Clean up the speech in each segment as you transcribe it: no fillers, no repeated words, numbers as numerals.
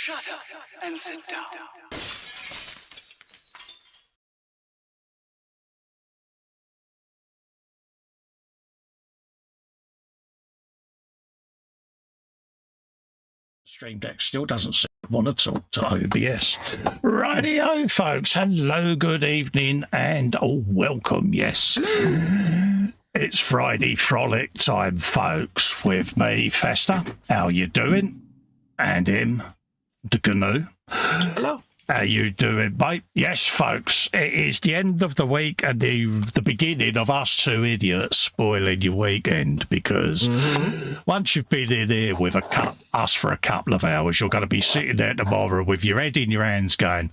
Shut up and sit down. Stream Deck still doesn't want to talk to OBS. Rightio, folks. Hello, good evening, and welcome. Yes, it's Friday frolic time, folks, with me, Festa. How you doing? And him, the canoe. Hello. How you doing, mate? Yes, folks, it is the end of the week and the beginning of us two idiots spoiling your weekend, because once you've been in here with us for a couple of hours, you're going to be sitting there tomorrow with your head in your hands going,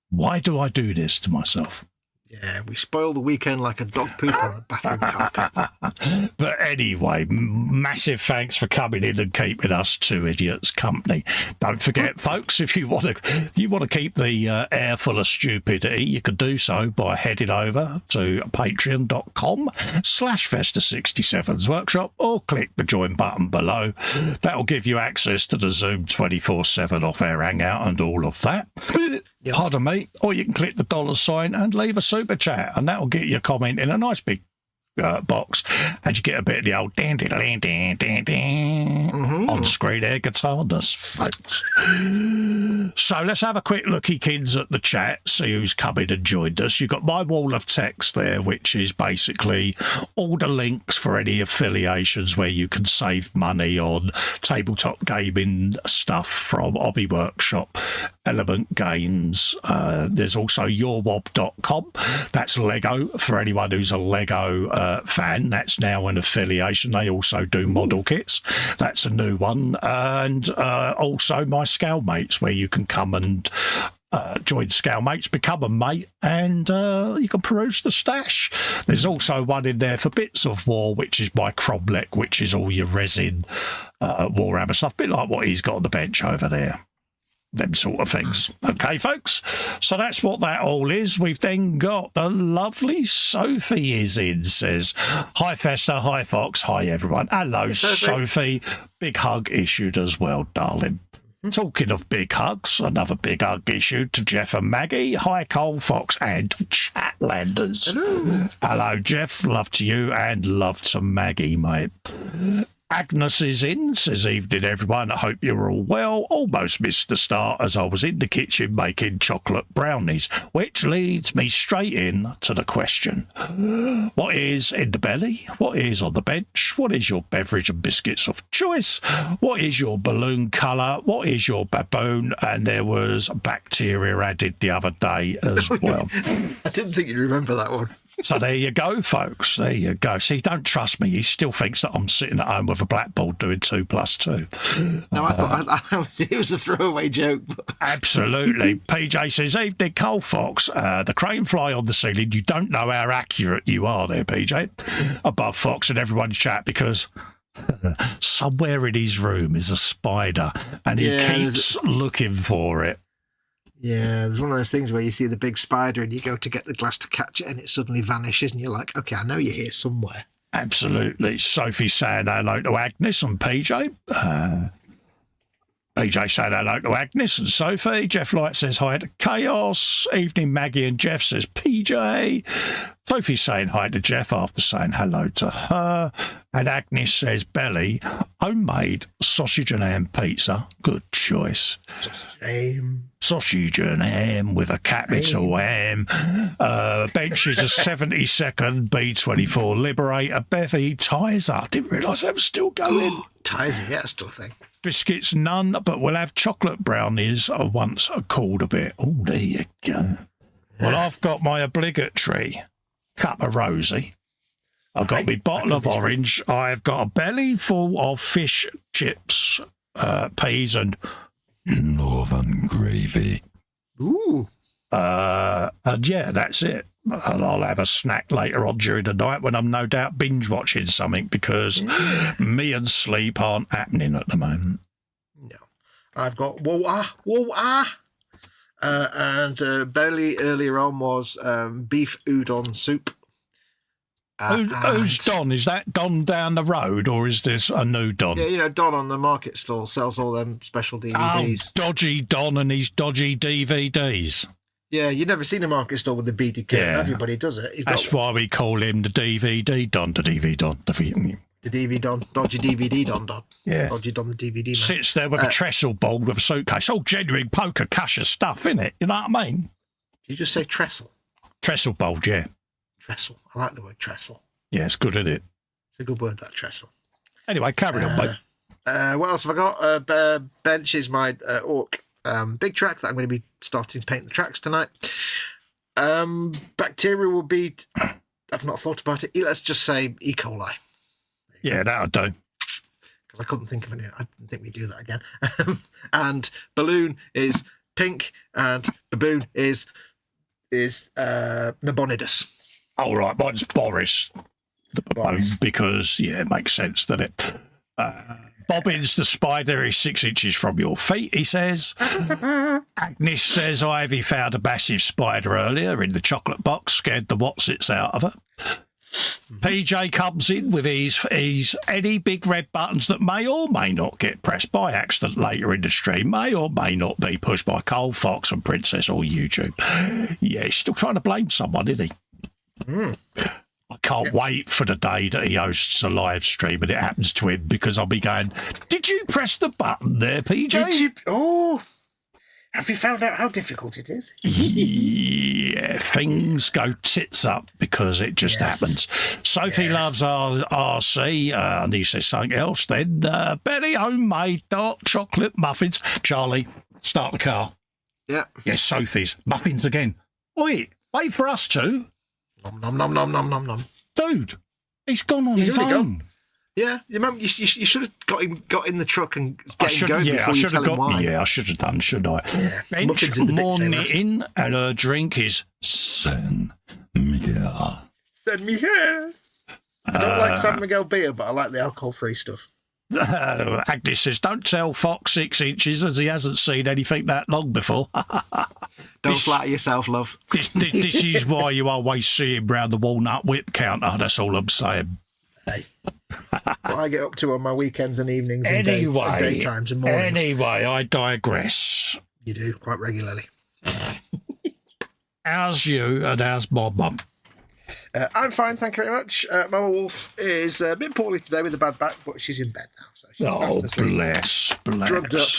why do I do this to myself? Yeah, we spoil the weekend like a dog poop on the bathroom carpet. But anyway, massive thanks for coming in and keeping us two idiots company. Don't forget, folks, if you want to keep the air full of stupidity, you can do so by heading over to patreon.com/Festa67's workshop, or click the join button below. That'll give you access to the Zoom 24/7 off-air hangout and all of that. Yes. Pardon me. Or you can click the $sign and leave a super chat, and that'll get your comment in a nice big box, and you get a bit of the old on-screen air guitarness, folks. So let's have a quick looky, kids, at the chat, see who's come in and joined us. You've got my wall of text there, which is basically all the links for any affiliations where you can save money on tabletop gaming stuff from Hobby Workshop, Element Games. There's also yourwob.com. That's Lego, for anyone who's a Lego fan. That's now an affiliation. They also do model kits. That's a new one. And also my Scalemates, where you can come and join Scalemates, become a mate, and you can peruse the stash. There's also one in there for Bits of War, which is my Cromlech, which is all your resin Warhammer stuff, a bit like what he's got on the bench over there. Them sort of things. Okay, folks? So that's what that all is. We've then got the lovely Sophie is in, says, hi, Festa, hi, Fox, hi, everyone. Hello, Sophie. Big hug issued as well, darling. Talking of big hugs, another big hug issued to Jeff and Maggie. Hi, Cole, Fox, and Chatlanders. Hello. Hello, Jeff. Love to you and love to Maggie, mate. Agnes is in, says, evening, everyone. I hope you're all well. Almost missed the start as I was in the kitchen making chocolate brownies, which leads me straight in to the question. What is in the belly? What is on the bench? What is your beverage and biscuits of choice? What is your balloon colour? What is your baboon? And there was bacteria added the other day as well. I didn't think you'd remember that one. So there you go, folks. There you go. See, don't trust me. He still thinks that I'm sitting at home with a blackboard doing 2 + 2. No, I thought it was a throwaway joke. Absolutely. PJ says, evening, Cole, Fox. The crane fly on the ceiling. You don't know how accurate you are there, PJ. Above Fox and everyone's chat, because somewhere in his room is a spider, and he keeps looking for it. Yeah, there's one of those things where you see the big spider and you go to get the glass to catch it and it suddenly vanishes and you're like, okay, I know you're here somewhere. Absolutely. Sophie saying hello to Agnes and PJ. PJ saying hello to Agnes and Sophie. Jeff Light says hi to Chaos. Evening, Maggie and Jeff, says PJ. Sophie's saying hi to Jeff after saying hello to her. And Agnes says, Belly, homemade sausage and ham pizza. Good choice. Sausage and ham with a capital ham. Bench is a 72nd B24 Liberator Bevy Tizer. I didn't realise that was still going. Tizer, yeah, still a thing. Biscuits, none, but we'll have chocolate brownies once cooled a bit. Oh, there you go. Well, I've got my obligatory cup of rosy. I've got my bottle of orange. I've got a belly full of fish chips, peas, and northern gravy. Ooh. And yeah, that's it. And I'll have a snack later on during the night when I'm no doubt binge watching something, because me and sleep aren't happening at the moment. No. I've got and belly earlier on was beef udon soup. Who's Don? Is that Don down the road, or is this a new Don? Yeah, you know, Don on the market stall sells all them special DVDs. Oh, dodgy Don and his dodgy DVDs. Yeah, you've never seen a market stall with a beaded curtain. Yeah. Everybody does it. That's why we call him the DVD Don, the DVD Don. The DVD Don, dodgy DVD Don. Yeah. Dodgy Don, the DVD man. Sits there with a trestle ball with a suitcase. All genuine poker cusher stuff, innit? You know what I mean? Did you just say trestle? Trestle bowl, yeah. Trestle. I like the word trestle. Yeah, it's good, isn't it? It's a good word, that trestle. Anyway, carry on, mate. What else have I got? Bench is my orc big track that I'm going to be starting to paint the tracks tonight. Bacteria will be... I've not thought about it. Let's just say E. coli. Yeah, that'll do. Because I couldn't think of any. I didn't think we'd do that again. And balloon is pink, and baboon is Nabonidus. All right, mine's Boris. Boris. Because, yeah, it makes sense, doesn't it? Bobbins the spider is 6 inches from your feet, he says. Agnes says, Ivy found a massive spider earlier in the chocolate box, scared the whatsits out of her. PJ comes in with his any big red buttons that may or may not get pressed by accident later in the stream, may or may not be pushed by Cole, Fox and Princess or YouTube. Yeah, he's still trying to blame someone, isn't he? I can't wait for the day that he hosts a live stream and it happens to him, because I'll be going, did you press the button there, PJ? Did you? Oh, have you found out how difficult it is? Yeah, things go tits up because it just happens. Sophie loves RC, and he says something else then. Betty, homemade dark chocolate muffins. Charlie, start the car. Yeah. Yes, Sophie's. Muffins again. Wait for us two. Nom, nom, nom, nom, nom, nom. Dude, he's gone on his own. Gone. Yeah, you remember, you should have got in the truck and get him going before you tell him why. Yeah, I should have done, shouldn't I? Yeah. Bench, more knitting, and her drink is San Miguel. San Miguel. I don't like San Miguel beer, but I like the alcohol-free stuff. Agnes says, don't tell Fox 6 inches, as he hasn't seen anything that long before. Don't flatter yourself, love. This is why you always see him round the walnut whip counter. That's all I'm saying. Hey. What I get up to on my weekends and evenings and daytimes and mornings. Anyway, I digress. You do, quite regularly. How's you and how's my mum? I'm fine, thank you very much. Mama Wolf is a bit poorly today with a bad back, but she's in bed now. So she's fast asleep. Bless. Drugged up,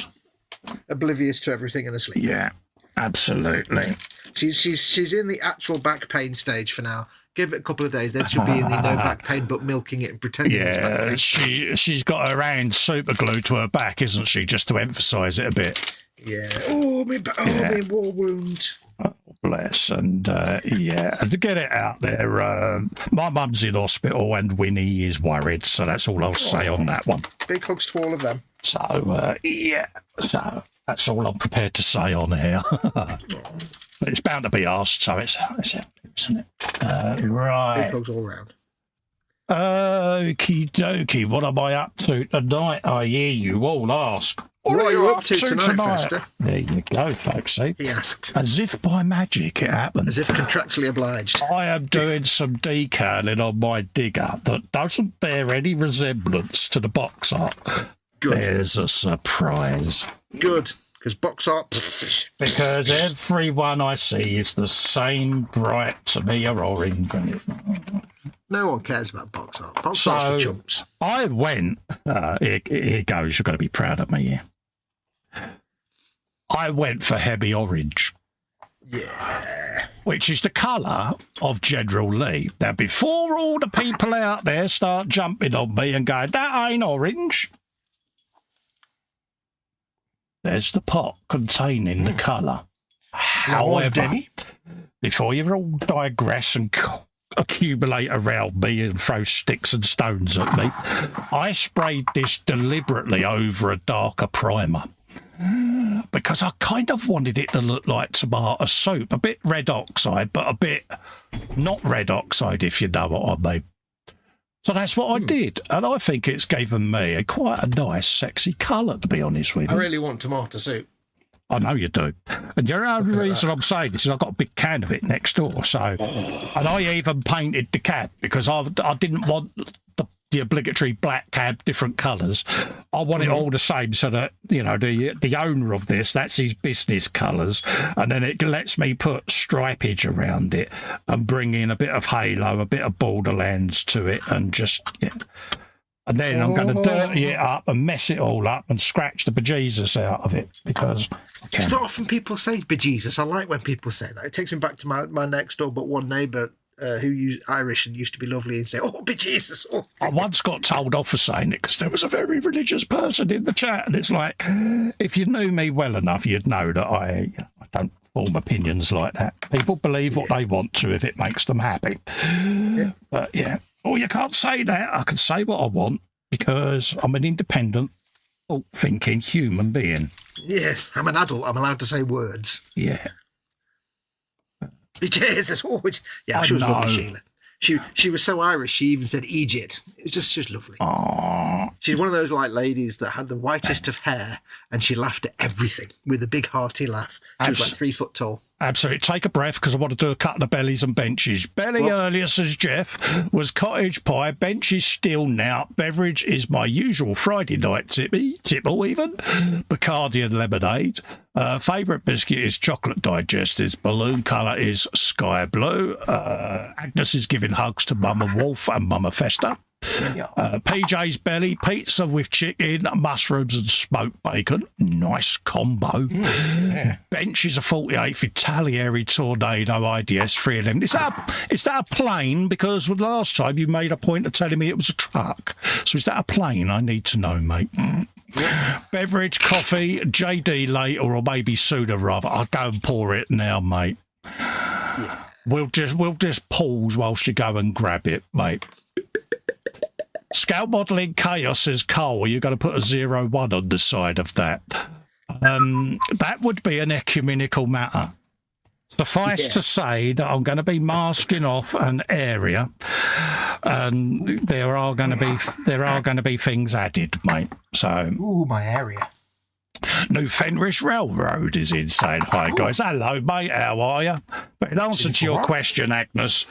oblivious to everything and asleep. Yeah, absolutely. She's in the actual back pain stage for now. Give it a couple of days, then she'll be in the no back pain, but milking it and pretending it's back pain. She's got her hand super glued to her back, isn't she, just to emphasise it a bit. Yeah. My war wound. Oh, bless. And, and to get it out there, my mum's in hospital and Winnie is worried, so that's all I'll say on that one. Big hugs to all of them. So, so that's all I'm prepared to say on here. But it's bound to be asked, so it's isn't it? Right. Big hugs all round. Okie dokie, what am I up to tonight? I hear you all ask. What are you up to tonight, Festa? There you go, folks. See? He asked. As if by magic it happened. As if contractually obliged. I am doing some decaling on my digger that doesn't bear any resemblance to the box art. Good. There's a surprise. Good, because box art... Because everyone I see is the same bright to me or orange. No one cares about box art. Box art's for chumps. I went... here goes, you're going to be proud of me here. I went for heavy orange. Yeah. Which is the colour of General Lee. Now, before all the people out there start jumping on me and going, that ain't orange, there's the pot containing the colour. However, before you all digress and accumulate around me and throw sticks and stones at me, I sprayed this deliberately over a darker primer because I kind of wanted it to look like tomato soup, a bit red oxide, but a bit not red oxide, if you know what I mean. So that's what I did, and I think it's given me quite a nice, sexy colour, to be honest with you. I really want tomato soup. I know you do. And the only reason I'm saying this is I've got a big can of it next door. So, and I even painted the cab because I didn't want the obligatory black cab, different colours. I want it all the same so that, you know, the owner of this, that's his business colours. And then it lets me put stripage around it and bring in a bit of halo, a bit of Borderlands to it and just, yeah. And then I'm going to dirty it up and mess it all up and scratch the bejesus out of it because it's not often people say bejesus. I like when people say that. It takes me back to my next door but one neighbour who Irish and used to be lovely and say, oh, bejesus. Oh. I once got told off for saying it because there was a very religious person in the chat. And it's like, if you knew me well enough, you'd know that I don't form opinions like that. People believe what they want to if it makes them happy. Yeah. But yeah. Oh, you can't say that. I can say what I want because I'm an independent, thinking human being. Yes, I'm an adult. I'm allowed to say words. Yeah. Jesus. Oh, yeah, she was lovely, Sheila. She was so Irish, she even said Egypt. It was just lovely. Aww. She's one of those like ladies that had the whitest of hair and she laughed at everything with a big hearty laugh. She was like 3 foot tall. Absolutely. Take a breath because I want to do a couple of bellies and benches. Belly earlier, says Jeff, was cottage pie. Benches still now. Beverage is my usual Friday night tipple even. Bacardi and lemonade. Favourite biscuit is chocolate digestives. Balloon colour is sky blue. Agnes is giving hugs to Mama Wolf and Mama Festa. PJ's belly, pizza with chicken, mushrooms and smoked bacon. Nice combo. Bench is a 48 Vitalieri Tornado IDS 311. Is that a plane? Because last time you made a point of telling me it was a truck. So is that a plane? I need to know, mate. Beverage, coffee, JD later or maybe sooner rather. I'll go and pour it now, mate. We'll just pause whilst you go and grab it, mate. Scout modelling chaos says, Carl, are you going to put a 0-1 on the side of that? That would be an ecumenical matter. Suffice to say that I'm going to be masking off an area, and there are going to be things added, mate. So, my area. New Fenris Railroad is insane. Hi guys, hello mate, how are you? But in answer to your question, Agnes,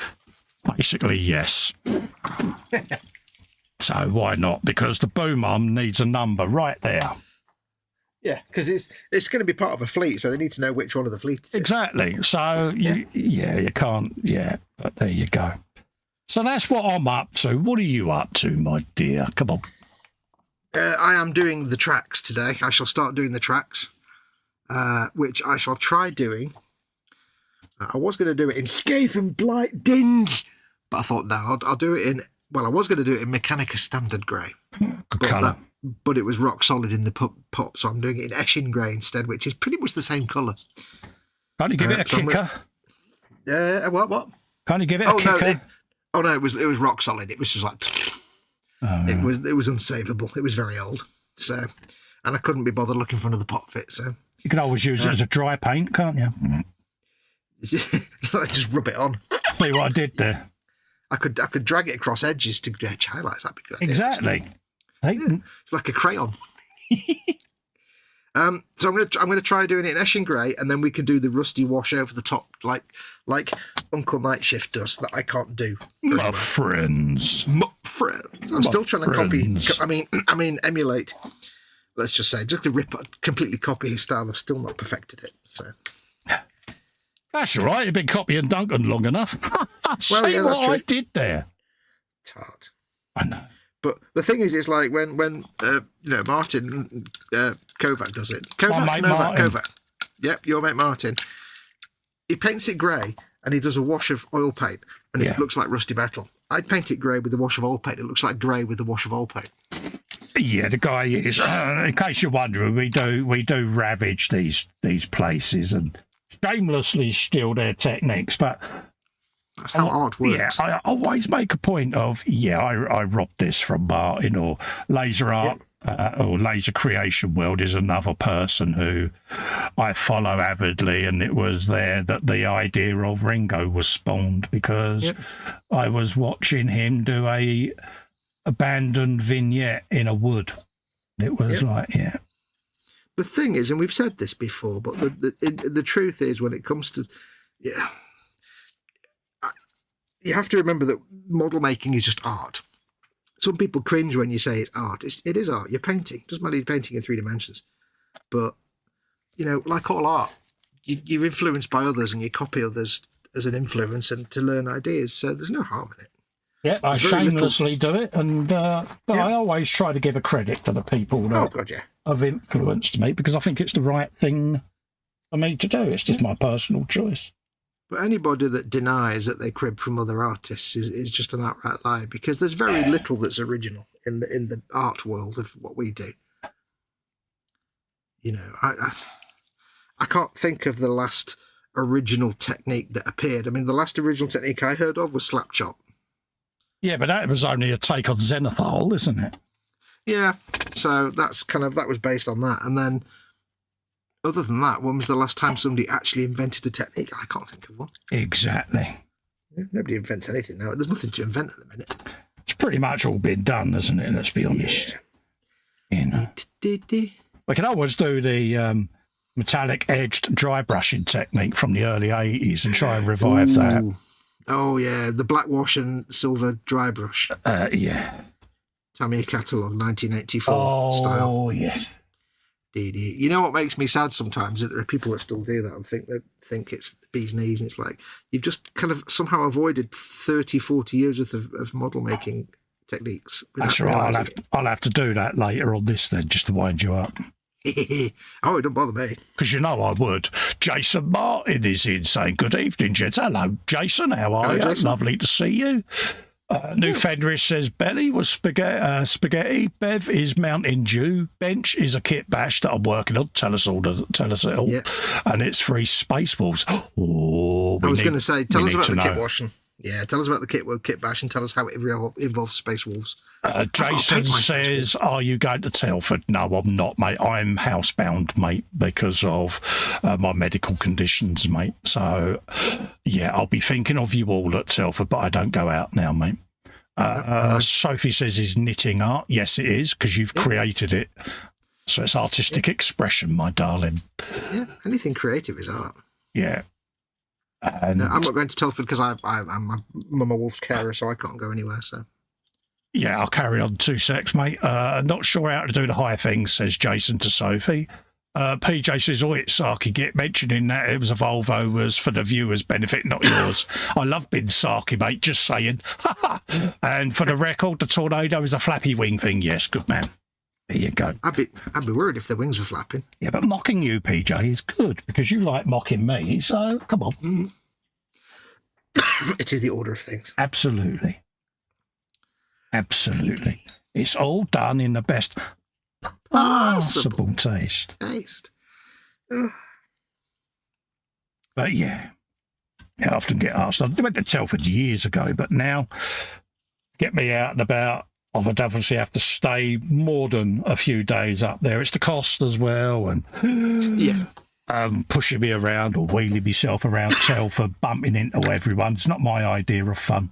basically yes. So why not? Because the boom arm needs a number right there. Yeah, because it's going to be part of a fleet, so they need to know which one of the fleet it is. Exactly. So you can't. Yeah, but there you go. So that's what I'm up to. What are you up to, my dear? Come on. I am doing the tracks today. I shall start doing the tracks, which I shall try doing. I was going to do it in Skaven Blight Dinge, but I thought no, I'll do it in. Well, I was going to do it in Mechanica Standard Grey. Good colour. But it was rock solid in the pot, so I'm doing it in Eshin Grey instead, which is pretty much the same colour. Can't you give it a kicker? What? Can't you give it a kicker? No, it was rock solid. It was just like... It was unsavable. It was very old. So, and I couldn't be bothered looking for another pot of it. So you can always use it as a dry paint, can't you? Just rub it on. See what I did there? I could drag it across edges to edge highlights. That'd be great. Exactly. It's like a crayon. So I'm gonna try doing it in Eshin Grey, and then we can do the rusty wash over the top, like Uncle Night Shift does. That I can't do. My friends. I'm still trying to copy. I mean, emulate. Let's just say, just to completely copy his style. I've still not perfected it. So. That's all right. You've been copying Duncan long enough. See what I did there. Tart. I know. But the thing is, it's like when Martin Kovac does it. Kovac. Yep, your mate Martin. He paints it grey and he does a wash of oil paint and it looks like rusty metal. I'd paint it grey with a wash of oil paint. It looks like grey with a wash of oil paint. Yeah, the guy is. In case you're wondering, we do ravage these places and shamelessly steal their techniques, but. That's how art works. Yeah, I always make a point of, I robbed this from Martin, or Laser Art, or Laser Creation World is another person who I follow avidly, and it was there that the idea of Ringo was spawned, because I was watching him do a abandoned vignette in a wood. It was The thing is, and we've said this before, but the truth is, when it comes to, you have to remember that model making is just art. Some people cringe when you say it's art. It is art. You're painting. It doesn't matter, you're painting in 3 dimensions. But, like all art, you're influenced by others and you copy others as an influence and to learn ideas. So there's no harm in it. Yeah, I shamelessly do it, and but I always try to give a credit to the people that have influenced me, because I think it's the right thing for me to do. It's just my personal choice. But anybody that denies that they crib from other artists is just an outright lie, because there's very little that's original in the art world of what we do. I can't think of the last original technique that appeared. I mean, the last original technique I heard of was slap chop. Yeah, but that was only a take on zenithal, isn't it? Yeah, so that was based on that. And then, other than that, when was the last time somebody actually invented a technique? I can't think of one. Exactly. Nobody invents anything now. There's nothing to invent at the minute. It's pretty much all been done, isn't it? Let's be honest. Yeah. We can always do the metallic edged dry brushing technique from the early 80s and try and revive that. Oh, yeah, the black wash and silver dry brush. Yeah. Tamiya Catalogue, 1984 style. Oh, yes. You know what makes me sad sometimes is that there are people that still do that and think it's the bee's knees, and it's like you've just kind of somehow avoided 30, 40 years worth of model making techniques. That's right. I'll have to do that later on this then, just to wind you up. Oh, it don't bother me. Because I would. Jason Martin is in saying, good evening, gents. Hello, Jason. How are you? Jason. Lovely to see you. New Fenris says, Belly was spaghetti. Bev is Mountain Dew. Bench is a kit bash that I'm working on. Tell us it all. Yeah. And it's free Space Wolves. Oh, I was going to say, tell us about the kit washing. Yeah, tell us about the kit bash and tell us how it involves Space Wolves. Jason says, are you going to Telford? No, I'm not, mate. I'm housebound, mate, because of my medical conditions, mate. So, yeah, I'll be thinking of you all at Telford, but I don't go out now, mate. Sophie says, is knitting art? Yes, it is, because you've created it. So it's artistic expression, my darling. Yeah, anything creative is art. Yeah. And I'm not going to Telford because I'm a Mama Wolf's carer, so I can't go anywhere, so... Yeah, I'll carry on 2 secs, mate. Not sure how to do the high things, says Jason to Sophie. PJ says, oh, it's Saki. Get mentioning that it was a Volvo was for the viewer's benefit, not yours. I love being Saki, mate, just saying. And for the record, the Tornado is a flappy wing thing. Yes, good man. There you go. I'd be worried if the wings were flapping. Yeah, but mocking you, PJ, is good because you like mocking me, so come on. Mm. It is the order of things. Absolutely. Absolutely. It's all done in the best possible taste. But yeah, I often get asked. I went to Telford years ago, but now get me out and about, I would obviously have to stay more than a few days up there. It's the cost as well, and pushing me around or wheeling myself around Telford, bumping into everyone. It's not my idea of fun.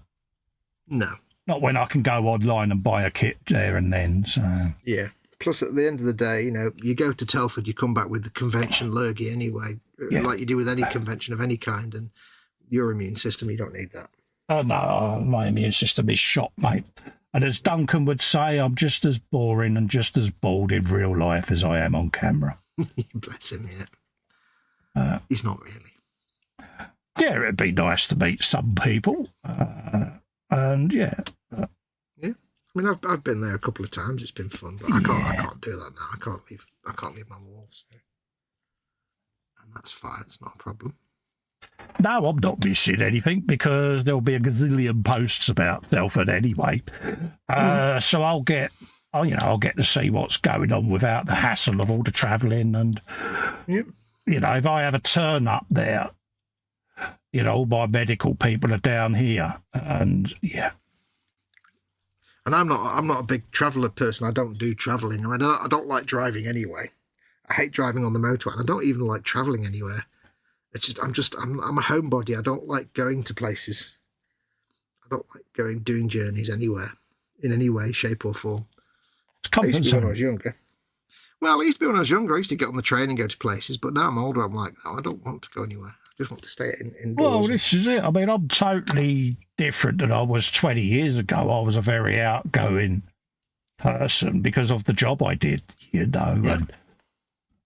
No. Not when I can go online and buy a kit there and then. So yeah. Plus, at the end of the day, you go to Telford, you come back with the convention lurgy anyway, like you do with any convention of any kind, and your immune system, you don't need that. Oh, no, my immune system is shot, mate. And as Duncan would say, I'm just as boring and just as bored in real life as I am on camera. Bless him, yeah. He's not really. Yeah, it'd be nice to meet some people. And yeah. Yeah. I mean, I've been there a couple of times. It's been fun, but I can't do that now. I can't leave my walls. So. And that's fine. It's not a problem. No, I'm not missing anything because there'll be a gazillion posts about Telford anyway. So I'll get to see what's going on without the hassle of all the travelling. And, if I have a turn up there, all my medical people are down here. And, yeah. And I'm not a big traveller person. I don't do travelling. I mean, I don't like driving anyway. I hate driving on the motorway, and I don't even like travelling anywhere. It's just I'm a homebody. I don't like going to places. I don't like doing journeys anywhere in any way, shape or form. It's comfort zone. When I was younger. Well, I used to be when I was younger. I used to get on the train and go to places, but now I'm older. I'm like, no, I don't want to go anywhere. I just want to stay indoors. Well, this is it. I mean, I'm totally different than I was 20 years ago. I was a very outgoing person because of the job I did, you know. Yeah. And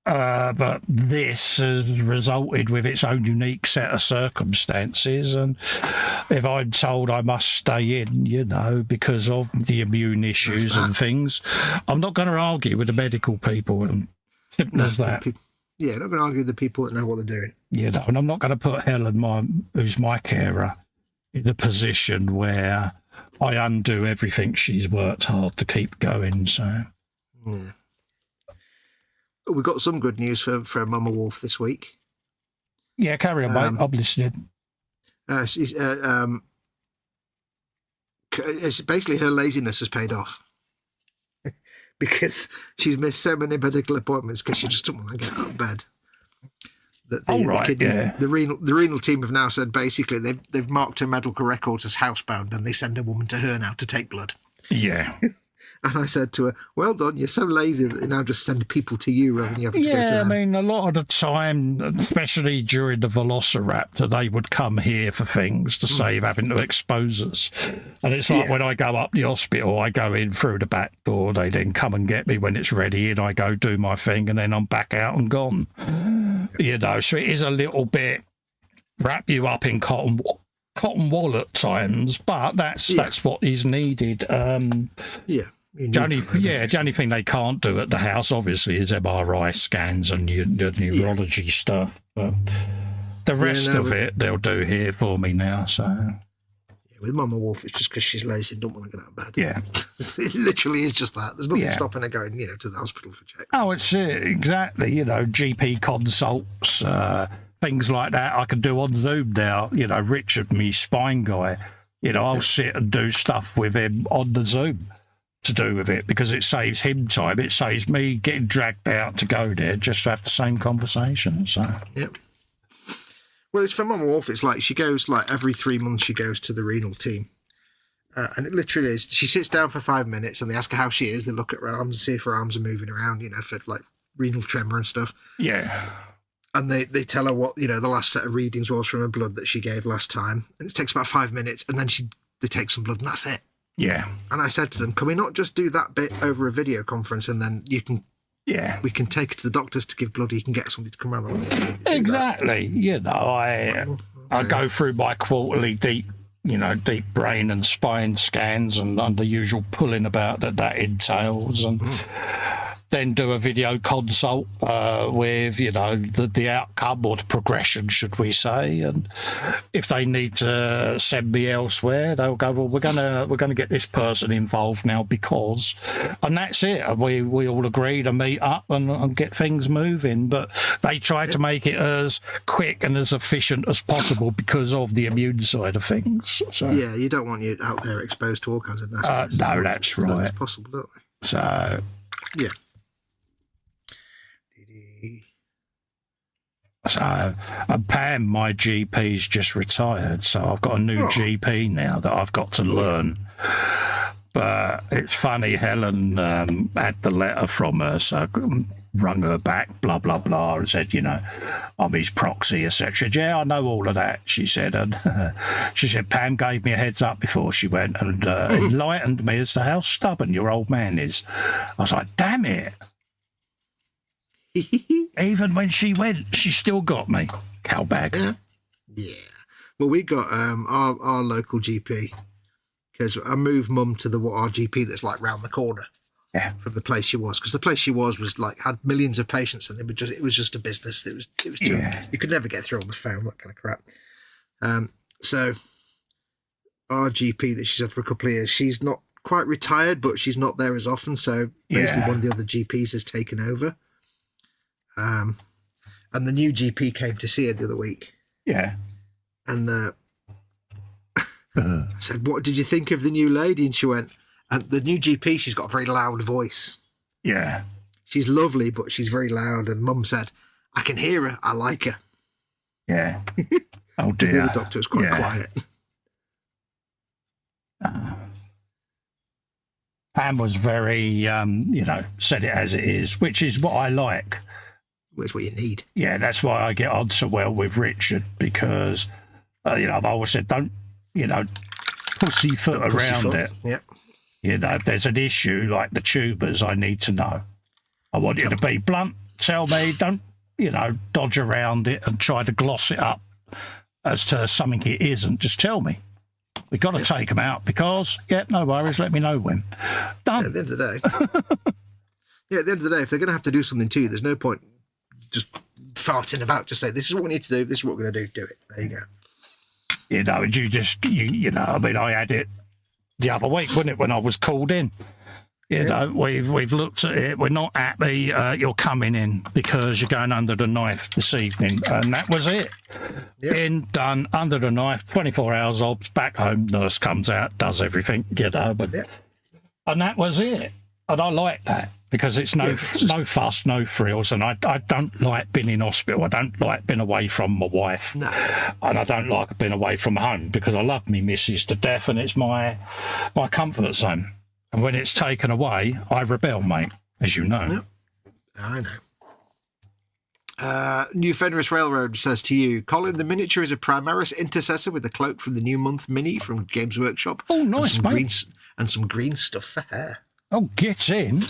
but this has resulted with its own unique set of circumstances, and if I'm told I must stay in, you know, because of the immune issues and things, I'm not going to argue with the medical people, and simple as that. Yeah, not going to argue with the people that know what they're doing. You know, and I'm not going to put Helen, who's my carer, in a position where I undo everything she's worked hard to keep going. So, yeah. We've got some good news for Mama Wolf this week. Yeah, carry on, mate. I'm listening. She's it's basically her laziness has paid off because she's missed so many medical appointments because she just doesn't want to get out of bed. The renal team have now said basically they've marked her medical records as housebound, and they send a woman to her now to take blood. Yeah. And I said to her, well done, you're so lazy that they now just send people to you rather than you have to go to them. I mean, a lot of the time, especially during the Velociraptor, they would come here for things to save having to expose us. And it's like when I go up the hospital, I go in through the back door, they then come and get me when it's ready, and I go do my thing, and then I'm back out and gone. You know, so it is a little bit wrap you up in cotton wool at times, but that's what is needed. The only thing they can't do at the house, obviously, is MRI scans and neurology stuff. But the rest of it, they'll do here for me now. So, with Mama Wolf, it's just because she's lazy and don't want to get out of bed. Yeah, it literally is just that. There's nothing stopping her going, to the hospital for checks. Oh, it's exactly. GP consults, things like that. I can do on Zoom now. Richard, me spine guy. I'll sit and do stuff with him on the Zoom to do with it because it saves him time. It saves me getting dragged out to go there just to have the same conversation. So yep. Well, it's for Mama Wolf. It's like she goes every 3 months. She goes to the renal team, and it literally is. She sits down for 5 minutes, and they ask her how she is. They look at her arms and see if her arms are moving around. For like renal tremor and stuff. Yeah. And they tell her what the last set of readings was from her blood that she gave last time, and it takes about 5 minutes, and then they take some blood, and that's it. Yeah. And I said to them, can we not just do that bit over a video conference, and then we can take it to the doctors to give blood. You can get somebody to come around. Exactly. I go through my quarterly deep brain and spine scans and the usual pulling about that entails, and then do a video consult with the outcome or the progression, should we say, and if they need to send me elsewhere, they'll go, well, we're gonna get this person involved now because, and that's it. And we all agree to meet up and get things moving, but they try to make it as quick and as efficient as possible because of the immune side of things. So yeah, you don't want you out there exposed to all kinds of nasty. No, that's right. It's possible, don't they? So yeah. So, Pam, my GP's just retired, so I've got a new GP now that I've got to learn. But it's funny, Helen had the letter from her, so I rung her back, blah, blah, blah, and said, I'm his proxy, etc. Yeah, I know all of that, she said. And she said, Pam gave me a heads up before she went and enlightened me as to how stubborn your old man is. I was like, damn it. Even when she went, she still got me. Cowbag. Yeah. Well, we got our local GP because I moved Mum to our GP that's like round the corner from the place she was, because the place she was like had millions of patients and it was just a business. It was too, you could never get through on the phone, that kind of crap. So our GP that she's had for a couple of years, she's not quite retired, but she's not there as often. So basically, one of the other GPs has taken over. And the new GP came to see her the other week. Yeah. And I said, what did you think of the new lady? And she went, the new GP, she's got a very loud voice. Yeah. She's lovely, but she's very loud. And Mum said, I can hear her. I like her. Yeah. Oh, dear. The other doctor was quite quiet. Pam was very, you know, said it as it is, which is what I like. It's what you need. Yeah, that's why I get on so well with Richard, because, you know, I've always said, don't, you know, pussyfoot around it. Yep. You know, if there's an issue like the tubers, I need to know. I want you to be blunt. Tell me, don't, you know, dodge around it and try to gloss it up as to something it isn't. Just tell me. We've got to take them out because, no worries, let me know when. Done. Yeah, at the end of the day. At the end of the day, if they're going to have to do something to you, there's no point just farting about. Just say, this is what we need to do, this is what we're going to do it. There you go. You know, you know, I mean, I had it the other week, wasn't it, when I was called in? You know, we've looked at it. We're not happy. You're coming in because you're going under the knife this evening. And that was it. Yep. In, done, under the knife, 24 hours obs, back home, nurse comes out, does everything, you know. But, and that was it. And I like that because it's no fuss, no frills. And I don't like being in hospital. I don't like being away from my wife. No. And I don't like being away from home because I love me missus to death and it's my comfort zone. And when it's taken away, I rebel, mate, as you know. Yep. I know. New Fenris Railroad says to you, Colin, the miniature is a Primaris intercessor with a cloak from the New Month Mini from Games Workshop. Oh, nice, mate. And some green stuff for hair. Oh, get in.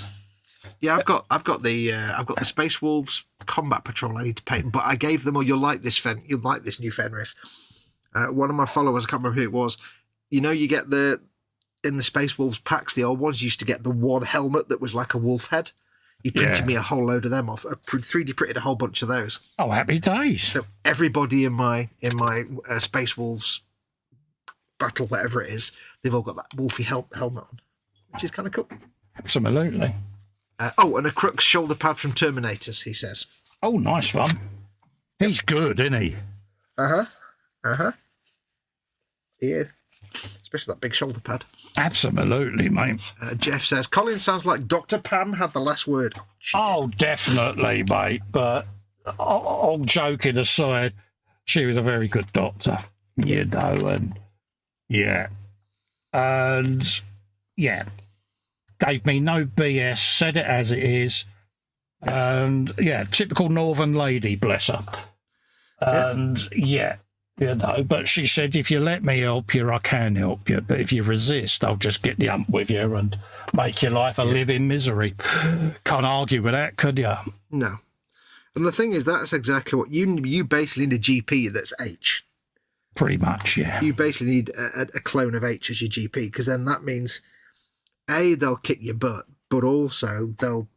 Yeah, I've got the Space Wolves Combat Patrol I need to paint, but I gave them, you'll like this new Fenris. One of my followers, I can't remember who it was, you know, you get in the Space Wolves packs, the old ones, you used to get the one helmet that was like a wolf head. He printed me a whole load of them off. I 3D printed a whole bunch of those. Oh, happy days. So everybody in my Space Wolves battle, whatever it is, they've all got that wolfy helmet on, which is kind of cool. Absolutely. And a Crux shoulder pad from Terminators, he says. Oh, nice one. He's good, isn't he? He is. Especially that big shoulder pad. Absolutely, mate. Jeff says, Colin sounds like Dr. Pam had the last word. Oh, definitely, mate. But all joking aside, she was a very good doctor, you know, and gave me no BS, said it as it is, and typical Northern lady, bless her. And you know, but she said, if you let me help you, I can help you. But if you resist, I'll just get the hump with you and make your life a living misery. Can't argue with that, could you? No. And the thing is, that's exactly what you basically need a GP that's H. Pretty much, yeah. You basically need a clone of H as your GP, because then that means, A, they'll kick your butt, but also they'll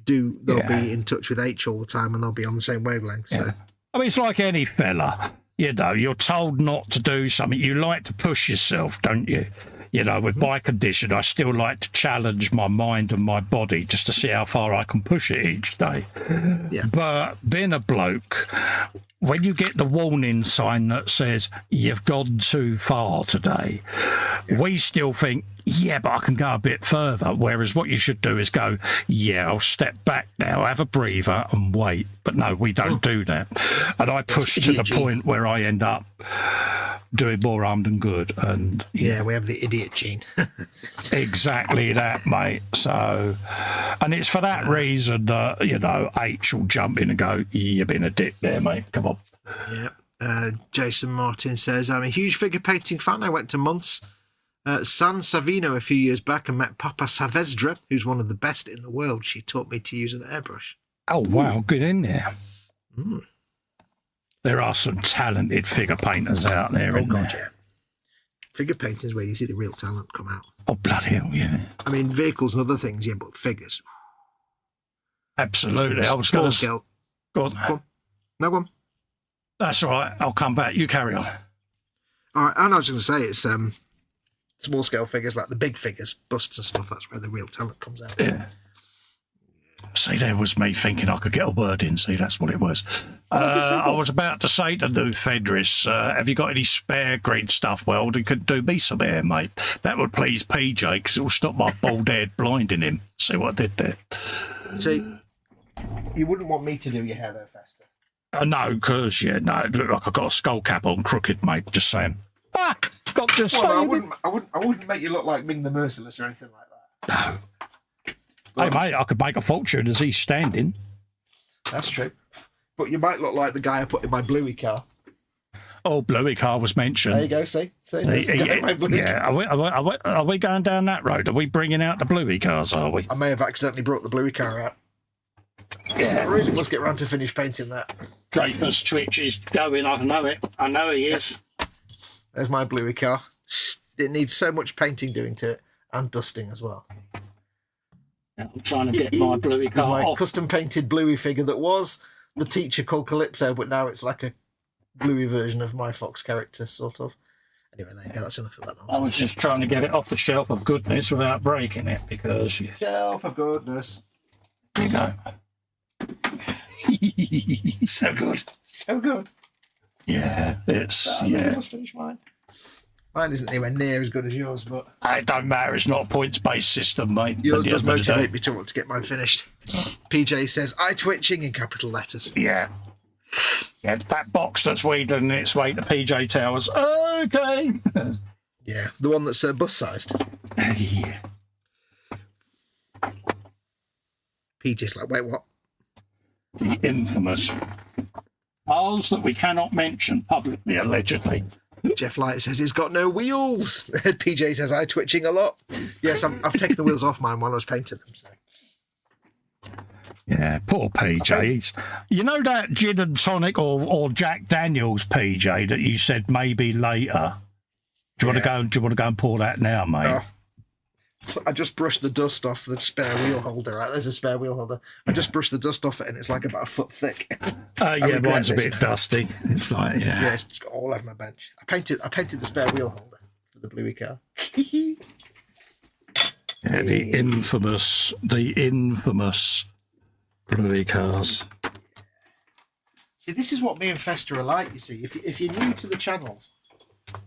be in touch with H all the time and they'll be on the same wavelength. So. I mean, it's like any fella, you know, you're told not to do something. You like to push yourself, don't you? You know, with my condition, I still like to challenge my mind and my body just to see how far I can push it each day. Yeah. But being a bloke, when you get the warning sign that says you've gone too far today, we still think, but I can go a bit further. Whereas what you should do is go, I'll step back now, have a breather and wait. But no, we don't do that. And I push to the point where I end up doing more harm than good. And we have the idiot gene. Exactly that, mate. So, and it's for that reason that, you know, H will jump in and go, you've been a dick there, mate. Come on. Yeah. Jason Martin says, I'm a huge figure painting fan. I went to Months San Savino a few years back and met Papa Saavedra, who's one of the best in the world. She taught me to use an airbrush. Oh, wow. Good in there. There are some talented figure painters out there, isn't there? Yeah. Figure painting is where you see the real talent come out. Oh, bloody hell, yeah. I mean, vehicles and other things, but figures. Absolutely. I was small scale. Go on. Go on. No, go on. That's all right. I'll come back. You carry on. All right. And I was going to say, it's small scale figures, like the big figures, busts and stuff. That's where the real talent comes out. Yeah. See, there was me thinking I could get a word in. See, that's what it was. I was about to say to New Fenris, have you got any spare green stuff? Well, he could do me some hair, mate. That would please PJ, because it will stop my bald head blinding him. See what I did there? See, you wouldn't want me to do your hair, though, Festa. No, because, it looked like I got a skull cap on crooked, mate. Just saying. Got to say. I wouldn't make you look like Ming the Merciless or anything like that. No. Hey, mate, I could make a fortune as he's standing. That's true. But you might look like the guy I put in my Bluey car. Oh, Bluey car was mentioned. There you go, see? Are we going down that road? Are we bringing out the Bluey cars, are we? I may have accidentally brought the Bluey car out. Yeah. I really must get round to finish painting that. Dreyfus Twitch is going, I know it. I know he is. There's my Bluey car. It needs so much painting doing to it, and dusting as well. I'm trying to get my Bluey car my off. custom painted Bluey figure that was the teacher called Calypso, but now it's like a Bluey version of my Fox character, sort of. Anyway, there you go. That's enough of that nonsense. I was just trying to get it off the shelf of goodness without breaking it, because... Shelf of goodness. There you go. So good. So good. Yeah, it's... I must finish mine. Mine isn't anywhere near as good as yours, but... It don't matter. It's not a points-based system, mate. Yours does motivate me to want to get mine finished. PJ says, eye twitching in capital letters. Yeah. Yeah, that box that's weeding its way to PJ Towers. Okay. Yeah, the one that's bus-sized. Yeah. PJ's like, wait, what? The infamous cars that we cannot mention publicly, allegedly. Jeff Light says he's got no wheels. PJ says eye twitching a lot. Yes, I've taken the wheels off mine while I was painting them. So. Yeah, poor PJ. You know that gin and tonic or Jack Daniels PJ that you said maybe later? Do you want to go and pour that now, mate? I just brushed the dust off the spare wheel holder. Right, there's a spare wheel holder. I just brushed the dust off it, and it's like about a foot thick. Yeah, mine's a bit dusty. It's like yeah, it's got all over my bench. I painted the spare wheel holder for the Bluey car. Yeah, the infamous Bluey cars. See, this is what me and Festa are like. You see, if you're new to the channels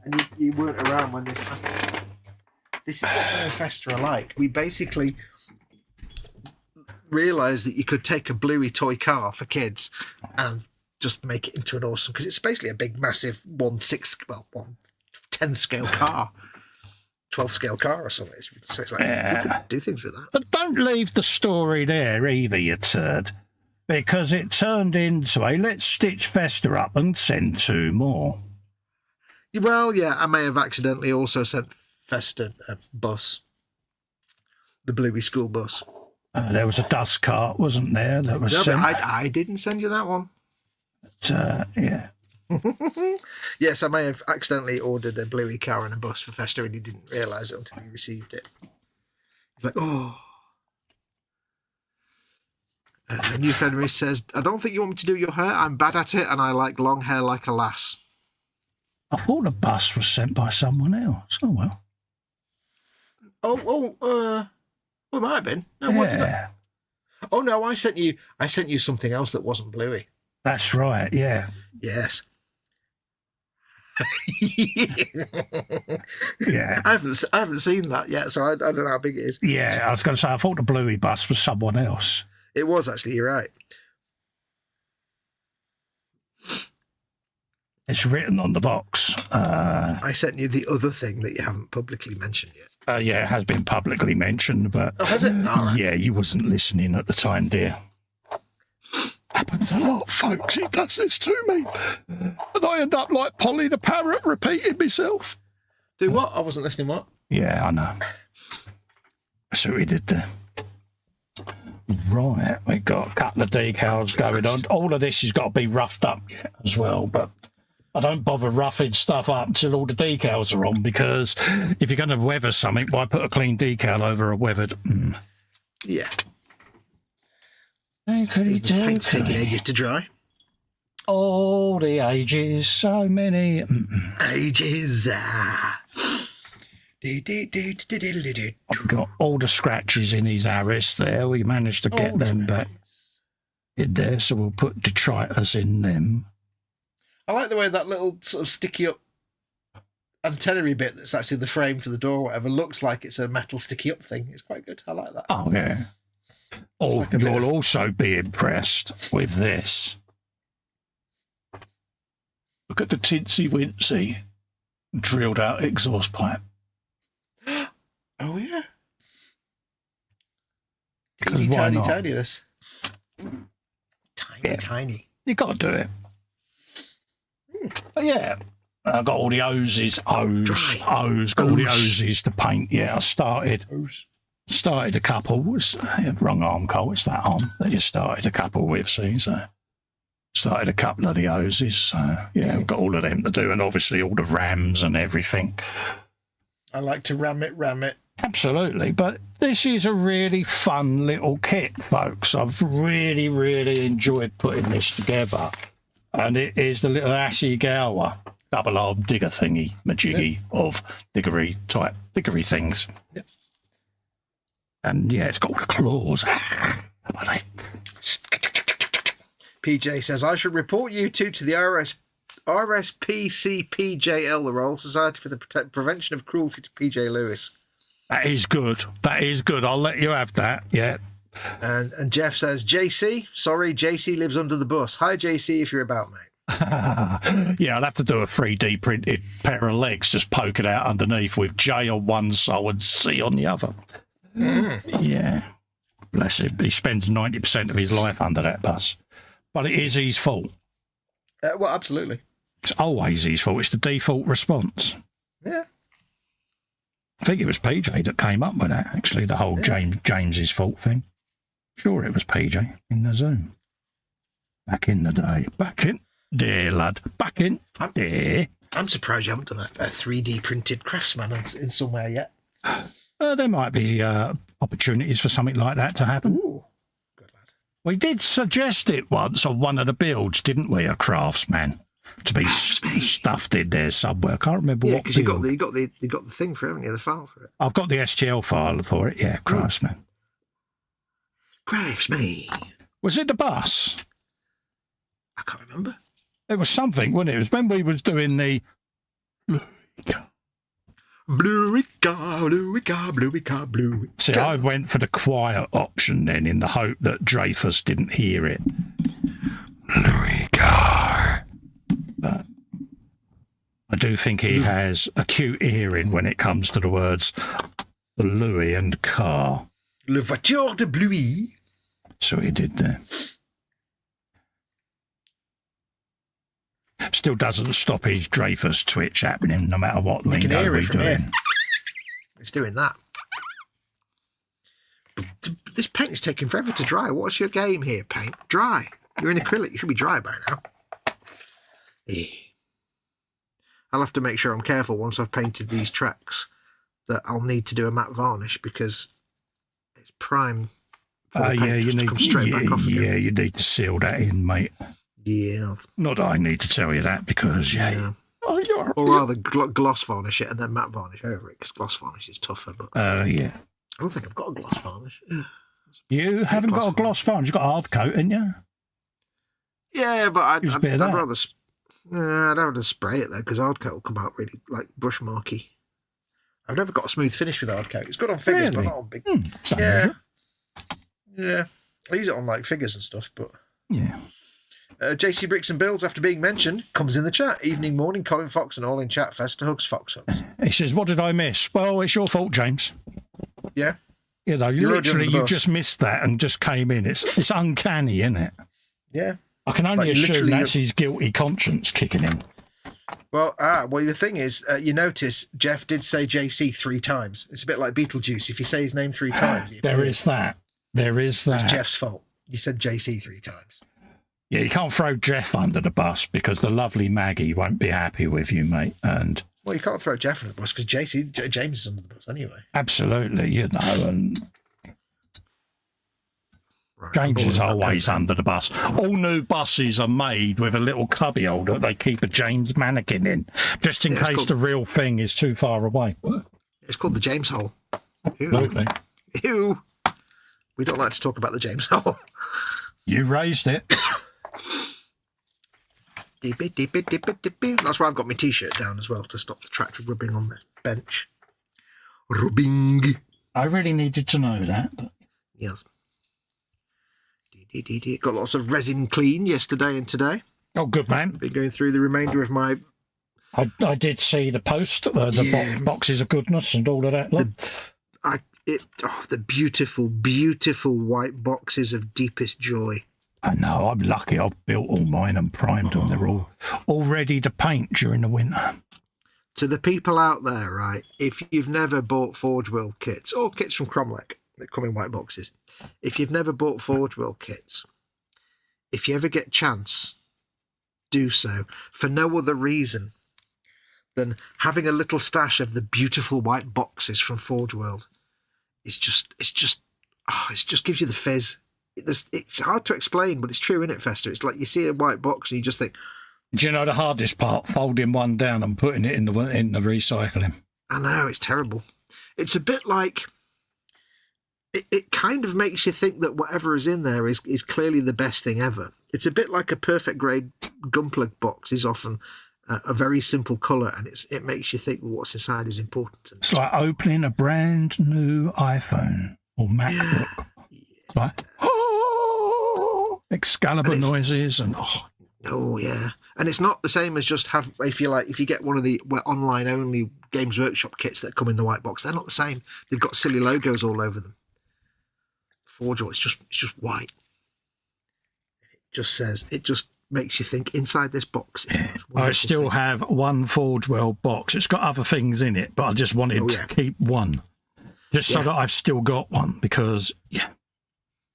and you weren't around when this happened. This is what me and Festa are like. We basically realised that you could take a Bluey toy car for kids and just make it into an awesome... Because it's basically a big, massive 10 scale car. 12 scale car or something. So it's like, you could do things with that. But don't leave the story there either, you turd. Because it turned into a let's stitch Festa up and send 2 more. Well, yeah, I may have accidentally also sent... Festa bus, the Bluey school bus. There was a dust cart, wasn't there? That was but I didn't send you that one. But, yeah. Yes, I may have accidentally ordered a Bluey car and a bus for Festa, and he didn't realise it until he received it. He's like, oh. New Fenris says, I don't think you want me to do your hair. I'm bad at it, and I like long hair like a lass. I thought the bus was sent by someone else. Oh, well. It might have been. No, what did I? Oh no, I sent you something else that wasn't Bluey. That's right, yeah. Yes. Yeah. I haven't seen that yet, so I don't know how big it is. Yeah, I was going to say I thought the Bluey bus was someone else. It was actually. You're right. It's written on the box. I sent you the other thing that you haven't publicly mentioned yet. Yeah, it has been publicly mentioned, but... Oh, has it? Right. Yeah, you wasn't listening at the time, dear. Happens a lot, folks. He does this to me. And I end up like Polly the parrot repeating myself. Do what? I wasn't listening, what? Yeah, I know. So we did there. Right, we've got a couple of decals going on. All of this has got to be roughed up yet as well, but I don't bother roughing stuff up until all the decals are on, because if you're going to weather something, why put a clean decal over a weathered? Yeah. This paint's taking ages to dry. All the ages, so many ages. I've got all the scratches in his arris there. We managed to get them back in there, so we'll put detritus in them. I like the way that little sort of sticky up antenna bit that's actually the frame for the door or whatever looks like it's a metal sticky up thing. It's quite good. I like that. Oh, yeah. Oh, like you'll also be impressed with this. Look at the tinsy wincy. Drilled out exhaust pipe. Oh, yeah. Because Teeny, why tiny, not? tininess. Tiny, Yeah. tiny. You got to do it. But yeah, I got all the hoses, got all the hoses to paint. Yeah, I started a couple. Wrong arm, Cole. It's that arm that you started a couple with. See, so started a couple of the hoses. So yeah, I've got all of them to do, and obviously all the rams and everything. I like to ram it. Absolutely, but this is a really fun little kit, folks. I've really, really enjoyed putting this together. And it is the little Ashigawa double-arm digger thingy, majiggy of diggery things. Yep. And yeah, it's got all the claws. PJ says, I should report you two to the RSPCPJL, the Royal Society for the Prevention of Cruelty to PJ Lewis. That is good. That is good. I'll let you have that. Yeah. And Jeff says, JC, sorry, JC lives under the bus. Hi, JC, if you're about, mate. Yeah, I'll have to do a 3D printed pair of legs, just poke it out underneath with J on one side and C on the other. Yeah. Bless him. He spends 90% of his life under that bus. But it is his fault. Well, absolutely. It's always his fault. It's the default response. Yeah. I think it was PJ that came up with that, actually, the whole James's fault thing. Sure, it was PJ in the Zoom. Back in the day. Back in there, lad. Back in there. I'm surprised you haven't done a 3D printed Craftsman in somewhere yet. There might be opportunities for something like that to happen. Ooh. Good lad. We did suggest it once on one of the builds, didn't we? A Craftsman to be stuffed in there somewhere. I can't remember what. Because you got the thing for it, haven't you? The file for it. I've got the STL file for it. Yeah, Craftsman. Craftsman. Was it the bus? I can't remember. It was something, wasn't it? It was when we was doing the Bluey car. See, I went for the quiet option then in the hope that Dreyfus didn't hear it. Bluey car. But I do think he has acute hearing when it comes to the words Louis and car. Le voiture de Bluey. So he did there. Still doesn't stop his Dreyfus twitch happening, no matter what lingo we're doing. It's doing that. This paint is taking forever to dry. What's your game here, paint? Dry. You're in acrylic. You should be dry by now. I'll have to make sure I'm careful once I've painted these tracks that I'll need to do a matte varnish because it's prime. Yeah, you need you need to seal that in, mate. Yeah. Not that I need to tell you that because or rather gloss varnish it and then matte varnish over it because gloss varnish is tougher. But yeah. I don't think I've got a gloss varnish. You haven't got a gloss varnish. You've got a hard coat, haven't you? Yeah, but I'd rather spray it though because hard coat will come out really like brush marky. I've never got a smooth finish with hard coat. It's good on figures, but not on big. Yeah. I use it on like figures and stuff, but yeah. JC Bricks and Builds, after being mentioned, comes in the chat. Evening, morning, Colin Fox and all in chat. Festa hugs, Fox hugs. He says, what did I miss? Well, it's your fault, James. Yeah. You know, you just missed that and just came in. It's uncanny, isn't it? Yeah. I can only assume that's his guilty conscience kicking in. Well, the thing is, you notice Jeff did say JC 3 times. It's a bit like Beetlejuice. If you say his name 3 times... There is that. It's Jeff's fault. You said JC 3 times. Yeah, you can't throw Jeff under the bus because the lovely Maggie won't be happy with you, mate. And well, you can't throw Jeff under the bus because James is under the bus anyway. Absolutely, you know, and James is always under the bus. All new buses are made with a little cubby holder they keep a James mannequin in, just in case the real thing is too far away. It's called the James hole. Absolutely. Ew. We don't like to talk about the James hole. You raised it. Dip it. That's why I've got my t-shirt down as well to stop the tractor rubbing on the bench. Rubbing. I really needed to know that. But... Yes. Got lots of resin clean yesterday and today. Oh, good man. Been going through the remainder of my I did see the post, the boxes of goodness and all of that. Look. The beautiful, beautiful white boxes of deepest joy. I know, I'm lucky I've built all mine and primed them. They're all ready to paint during the winter. To the people out there, right, if you've never bought Forge World kits, or kits from Cromlech that come in white boxes, if you've never bought Forge World kits, if you ever get a chance, do so, for no other reason than having a little stash of the beautiful white boxes from Forge World. It just gives you the fizz. It's hard to explain, but it's true, isn't it, Festa? It's like you see a white box and you just think... Do you know the hardest part? Folding one down and putting it in the recycling. I know, it's terrible. It's a bit like... It kind of makes you think that whatever is in there is clearly the best thing ever. It's a bit like a perfect grade Gunpla box is often a very simple colour, and it makes you think, well, what's inside is important. It's like opening a brand new iPhone or MacBook. It's like, Excalibur noises and... Oh, yeah. And it's not the same as just if you get one of the online only Games Workshop kits that come in the white box, they're not the same. They've got silly logos all over them. Forge, it's just white. It just makes you think inside this box. I still have one Forge World box. It's got other things in it, but I just wanted to keep one. Just so that I've still got one, because,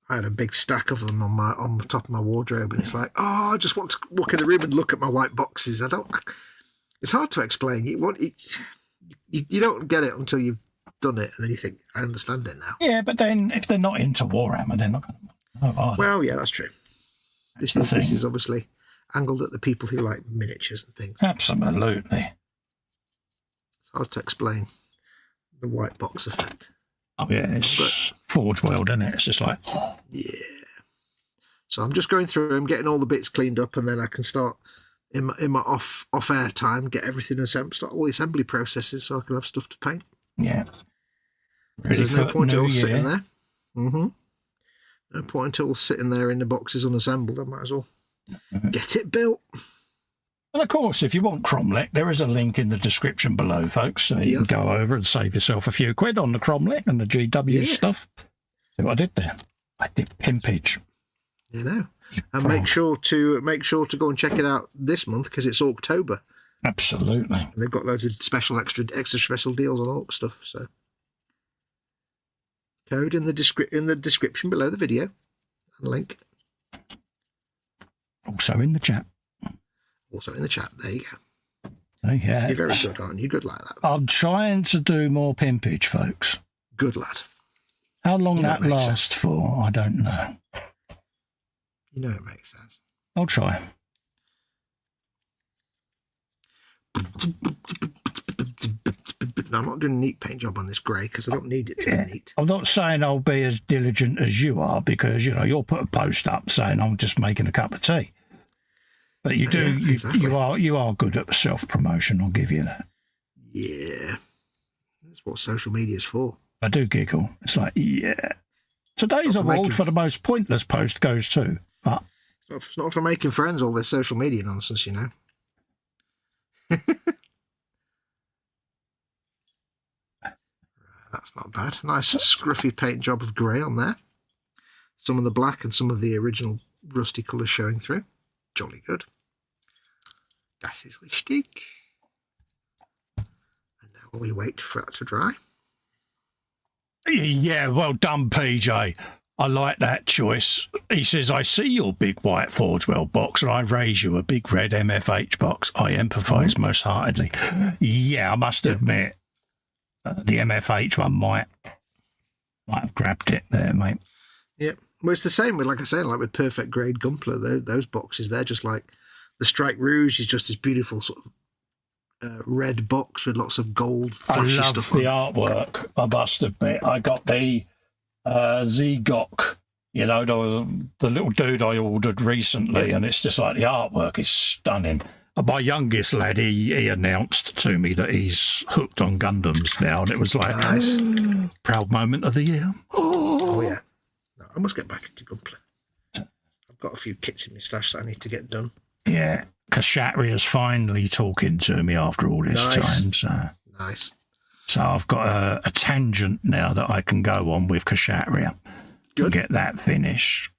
I had a big stack of them on the top of my wardrobe, and it's like, I just want to walk in the room and look at my white boxes. It's hard to explain. You don't get it until you've done it, and then you think, I understand it now. Yeah, but then if they're not into Warhammer, they're not going to know, are they? Well, yeah, that's true. This is obviously angled at the people who like miniatures and things. Absolutely. It's hard to explain the white box effect. Oh, yeah, it's Forge World, isn't it? It's just like... Yeah. So I'm just going through them, getting all the bits cleaned up, and then I can start in my off-air time, get everything assembled, start all the assembly processes so I can have stuff to paint. Yeah. There's no point in all sitting there. No point in all sitting there in the boxes unassembled. I might as well get it built. And of course, if you want Cromlech, there is a link in the description below, folks. So you can go over and save yourself a few quid on the Cromlech and the GW stuff. See what I did there? I did pimpage. You know. And make sure to go and check it out this month, because it's October. Absolutely. And they've got loads of extra special deals on Orc stuff. So code in the description below the video, and link. Also in the chat. There you go. Oh, yeah. You're very good, aren't you? Good like that. I'm trying to do more pimpage, folks. Good lad. How long that lasts for, I don't know. You know it makes sense. I'll try. No, I'm not doing a neat paint job on this grey because I don't need it to be neat. I'm not saying I'll be as diligent as you are, because, you'll put a post up saying I'm just making a cup of tea. But you do, you are good at self-promotion, I'll give you that. Yeah. That's what social media is for. I do giggle. It's like, Today's award for the most pointless post goes to, but... It's not for making friends, all this social media nonsense, you know. That's not bad. Nice scruffy paint job of grey on there. Some of the black and some of the original rusty colours showing through. Jolly good. That is richtig. And now we wait for that to dry. Yeah, well done, PJ. I like that choice. He says, I see your big white Forge World box and I raise you a big red MFH box. I empathise most heartedly. Yeah, I must admit, the MFH one might have grabbed it there, mate. Yeah. Well, it's the same with, like I said, like with Perfect Grade Gunpla, those boxes, they're just like, the Strike Rouge is just this beautiful sort of red box with lots of gold flashy stuff on it. I love the artwork, I must admit. I got the Zegok, the little dude I ordered recently, and it's just like the artwork is stunning. My youngest lad, he announced to me that he's hooked on Gundams now, and it was like, nice. Proud moment of the year. Oh, yeah. No, I must get back into Gunpla. I've got a few kits in my stash that I need to get done. Yeah. Kshatriya's finally talking to me after all this time. So. Nice. So I've got a tangent now that I can go on with Kshatriya. Good. Get that finished.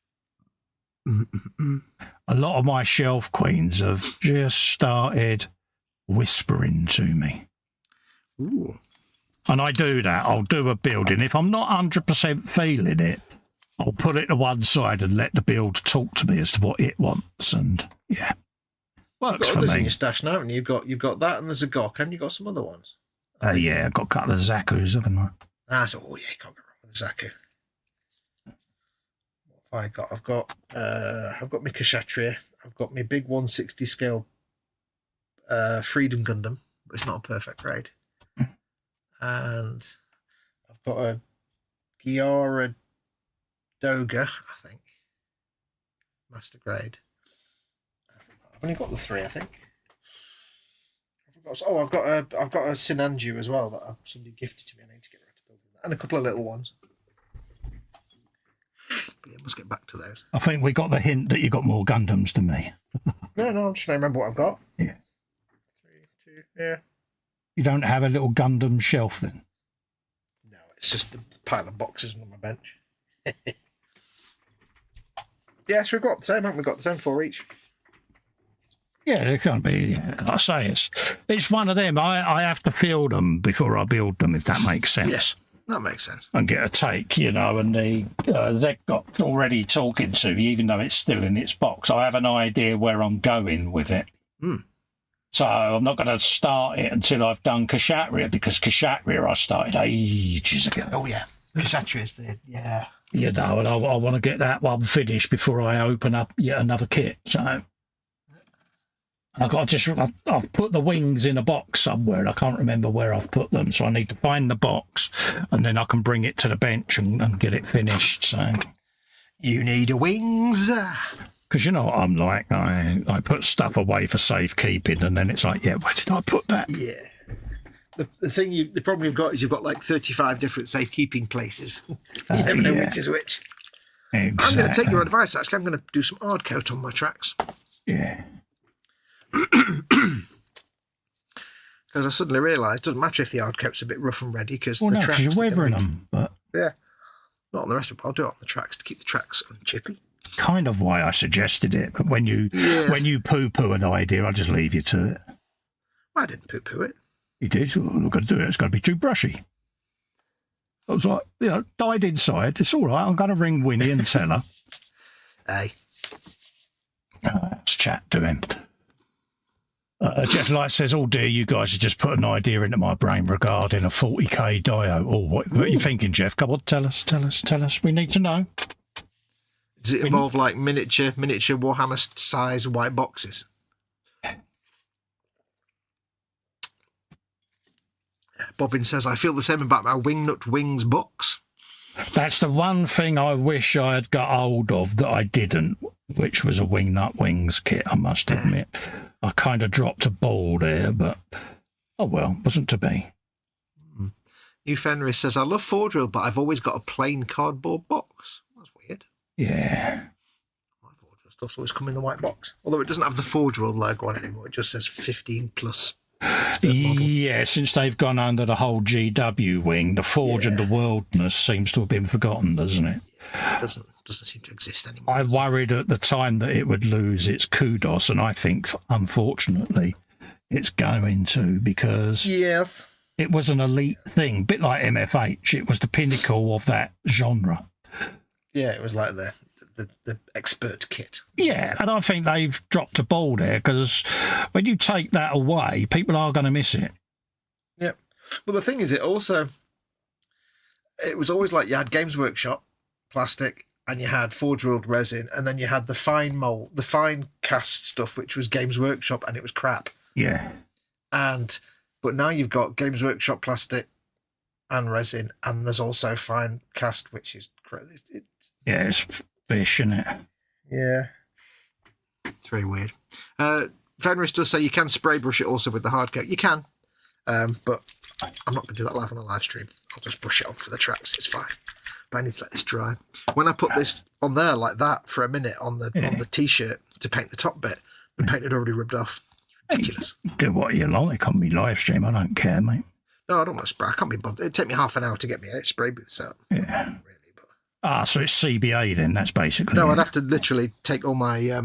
A lot of my shelf queens have just started whispering to me. Ooh. And I do that. I'll do a build, and if I'm not 100% feeling it, I'll put it to one side and let the build talk to me as to what it wants. And yeah, works for me. In your stash now, haven't you? You've got that, and there's a Gok, and you've got some other ones. Yeah, I've got a couple of Zakus, haven't I? So you can't go wrong with the Zaku. What have I got? I've got my Kshatriya. I've got my big 160 scale Freedom Gundam, but it's not a perfect grade. And I've got a Giara Doga, I think, master grade. I've only got the 3, I think. I've got a Sinanju as well that somebody gifted to me. I need to get around to building that, and a couple of little ones. But yeah, must get back to those. I think we got the hint that you got more Gundams than me. No, I'm just trying to remember what I've got. Yeah. 3, 2, yeah. You don't have a little Gundam shelf then? No, it's just a pile of boxes on my bench. Yeah, so we've got the same, haven't we? Got the same 4 each. Yeah, they can't be. I say it's one of them. I have to feel them before I build them, if that makes sense. Yes, that makes sense. And get a take, and they've got already talking to me, even though it's still in its box. I have an idea where I'm going with it. So I'm not going to start it until I've done Kshatriya, because Kshatriya I started ages ago. Oh, yeah. Kshatriya's there, yeah. And I want to get that one finished before I open up yet another kit. So I've put the wings in a box somewhere, and I can't remember where I've put them. So I need to find the box, and then I can bring it to the bench and get it finished. So you need a wings. Because you know what I'm like, I put stuff away for safekeeping, and then it's like, yeah, where did I put that? Yeah. The problem you've got is you've got like 35 different safekeeping places. You never know which is which. Exactly. I'm going to take your advice, actually. I'm going to do some hard coat on my tracks. Yeah. Because I suddenly realised it doesn't matter if the hard coat's a bit rough and ready, because the tracks... you're weathering them, but... Yeah. Not on the rest of it. I'll do it on the tracks to keep the tracks unchippy. Kind of why I suggested it, but when you poo-poo an idea, I'll just leave you to it. I didn't poo-poo it. You did? Well, I'm not going to do it. It's going to be too brushy. I was like, died inside. It's all right. I'm going to ring Winnie and tell her. Hey. Let's chat to him. Jeff Light says, oh dear, you guys have just put an idea into my brain regarding a 40k dio. Oh, what are you thinking, Jeff? Come on, tell us. We need to know. Does it involve like miniature Warhammer size white boxes? Bobbin says, I feel the same about my Wingnut Wings box. That's the one thing I wish I had got hold of that I didn't, which was a Wingnut Wings kit, I must admit. I kind of dropped a ball there, but oh well, wasn't to be. New Fenris says, I love Full.Build, but I've always got a plain cardboard box. That's weird. Yeah. My Full.Build stuff's always come in the white box. Although it doesn't have the Full.Build logo on it anymore. It just says 15 plus. Yeah, since they've gone under the whole GW wing, the Forge and the Worldness seems to have been forgotten, doesn't it? Yeah, it doesn't seem to exist anymore. I worried at the time that it would lose its kudos, and I think, unfortunately, it's going to, because it was an elite thing, a bit like MFH. It was the pinnacle of that genre. Yeah, it was like the expert kit. Yeah, and I think they've dropped a ball there, because when you take that away, people are going to miss it. Yeah. Well, the thing is, it was always like you had Games Workshop plastic, and you had Forge-World resin, and then you had the fine mold, the fine cast stuff, which was Games Workshop, and it was crap. Yeah. But now you've got Games Workshop plastic and resin, and there's also fine cast, which is crazy. It's fish, isn't it? Yeah. It's very weird. Fenris does say you can spray brush it also with the hard coat. You can, but I'm not going to do that live on a live stream. I'll just brush it on for the tracks. It's fine. But I need to let this dry. When I put this on there like that for a minute on the t-shirt to paint the top bit, The paint had already rubbed off. Ridiculous. Do what you like on me live stream. I don't care, mate. No, I don't want to spray. I can't be bothered. It'd take me half an hour to get me out spray booth set up. Yeah. Really, but... So it's CBA then, that's basically No, it. I'd have to literally take all my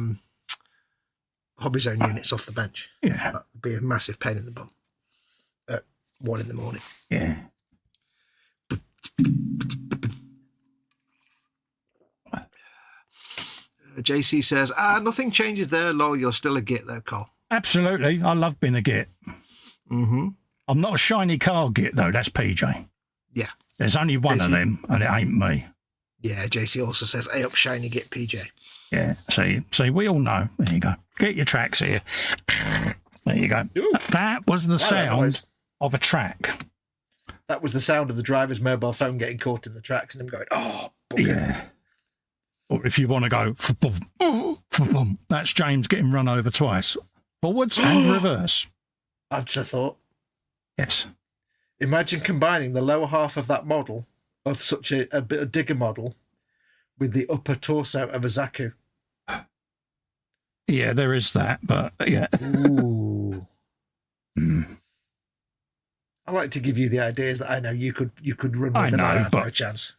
Hobby.Zone units off the bench. Yeah. That'd be a massive pain in the bum. At 1 in the morning. Yeah. JC says, nothing changes there, lol, you're still a git though, Cole. Absolutely. I love being a git. Mm-hmm. I'm not a shiny car git, though. That's PJ. Yeah. There's only one of them, and it ain't me. Yeah, JC also says, hey up, shiny git PJ. Yeah, see, we all know. There you go. Get your tracks here. There you go. Ooh. That was the sound of a track. That was the sound of the driver's mobile phone getting caught in the tracks and him going, oh, bugger. Yeah. Or if you want to go, that's James getting run over twice. Forwards and reverse. I've just thought. Yes. Imagine combining the lower half of that model, of such a digger model, with the upper torso of a Zaku. Yeah, there is that, but yeah. Ooh. I like to give you the ideas that I know you could run with. I know, but no chance.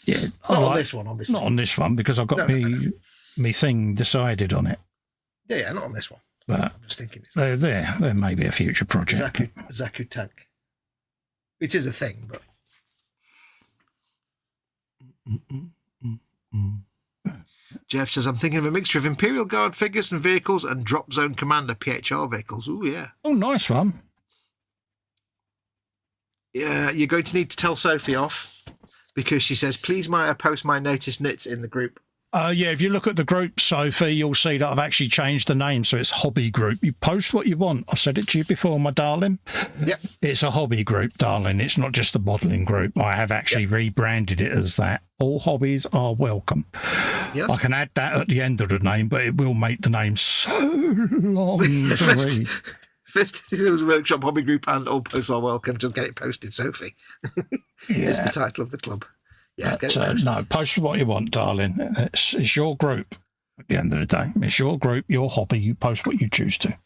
Yeah, not on this one, obviously. Not on this one because I've got me thing decided on it. Yeah, not on this one. But I'm just thinking there may be a future project. Zaku tank, which is a thing, but. Jeff says, I'm thinking of a mixture of Imperial Guard figures and vehicles and Drop Zone Commander PHR vehicles. Oh, yeah. Oh, nice one. Yeah, you're going to need to tell Sophie off because she says, please, Maya, post my latest knits in the group. Yeah, if you look at the group, Sophie, you'll see that I've actually changed the name, so it's Hobby Group. You post what you want. I've said it to you before, my darling. Yep. It's a hobby group, darling. It's not just a modelling group. I have actually rebranded it as that. All hobbies are welcome. Yes. I can add that at the end of the name, but it will make the name so long to read. First, it was a workshop hobby group and all posts are welcome. Just get it posted, Sophie. It's the title of the club. Yeah, no, post what you want, darling. It's your group at the end of the day. It's your group, your hobby. You post what you choose to.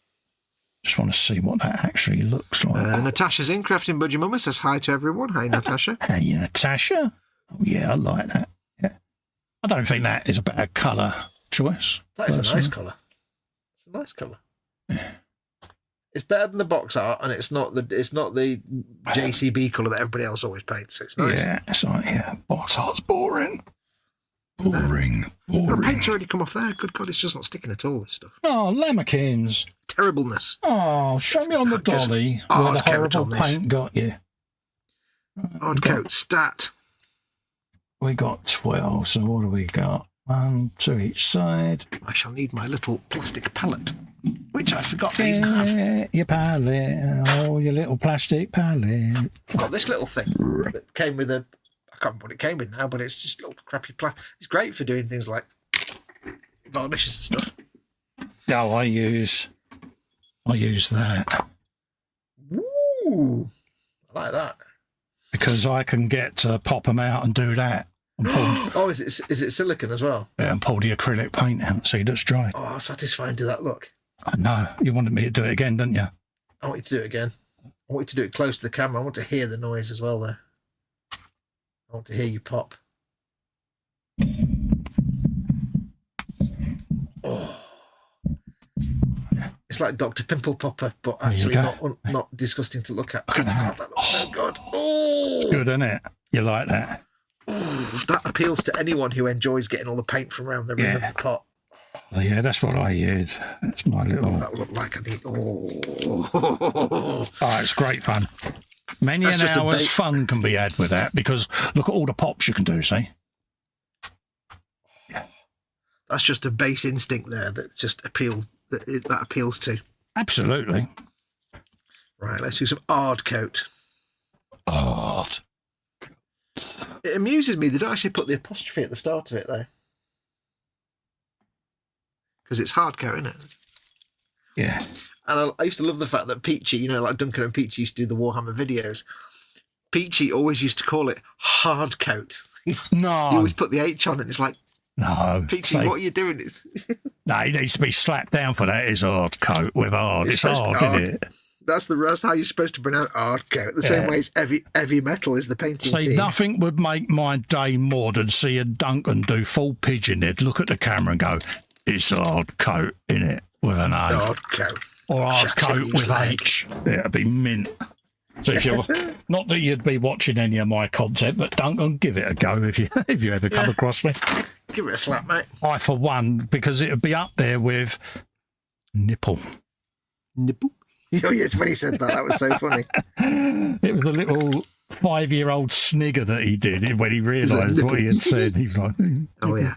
Just want to see what that actually looks like. Natasha's in. Crafting Budgie Mama says hi to everyone. Hi, Natasha. Hey, Natasha. Oh, yeah, I like that. Yeah, I don't think that is a bad colour choice. That is a nice colour. It's a nice colour. Yeah. It's better than the box art, and it's not the JCB colour that everybody else always paints. So it's nice. Yeah, it's like box art's boring. Boring. The paint's already come off there. Good God, it's just not sticking at all. This stuff. Oh, lamekins. Terribleness. Oh, show me on the dolly where the horrible paint got you. Odd coat stat. We got 12. So what do we got? 1, 2 each side. I shall need my little plastic palette, which I forgot to even have. Your palette, your little plastic palette. I've got this little thing that came with I can't remember what it came with now, but it's just a little crappy plastic. It's great for doing things like varnishes and stuff. Oh, I use that. Ooh, I like that. Because I can get to pop them out and do that. Oh, is it silicone as well? Yeah, and pull the acrylic paint out so it's dry. Oh, satisfying to that look. I know. You wanted me to do it again, didn't you? I want you to do it again. I want you to do it close to the camera. I want to hear the noise as well there. I want to hear you pop. Oh. It's like Dr. Pimple Popper, but actually not disgusting to look at. Look at that. God, that looks so good. Oh, it's good, isn't it? You like that? Oh, that appeals to anyone who enjoys getting all the paint from around the rim of the pot. Well, yeah, that's what I use. That's my little... That would look like I need... Oh, it's great fun. Many an hour's fun can be had with that because look at all the pops you can do, see? Yeah. That's just a base instinct there that appeals to. Absolutely. Right, let's do some Ard coat. Ard. It amuses me they don't actually put the apostrophe at the start of it, though. Because it's hardcore, isn't it? Yeah. And I used to love the fact that Peachy, like Duncan and Peachy used to do the Warhammer videos. Peachy always used to call it hard coat. No. He always put the H on it. It's like, No. Peachy, what are you doing? No, he needs to be slapped down for that. It's hard coat with hard. It's hard, isn't it? That's how you're supposed to pronounce hard coat. The same way as heavy metal is the painting team. Nothing would make my day more than seeing Duncan do full pigeon head, look at the camera and go, it's hard coat, innit? With an A. Hard coat. Or hard coat with H. It'd be mint. So if you're not that you'd be watching any of my content, but Duncan, give it a go if you ever come across me. Give it a slap, mate. I, for one, because it'd be up there with nipple. Nipple? Oh, yes, when he said that was so funny. It was a little 5-year-old snigger that he did when he realised what he had said. He was like, oh, yeah.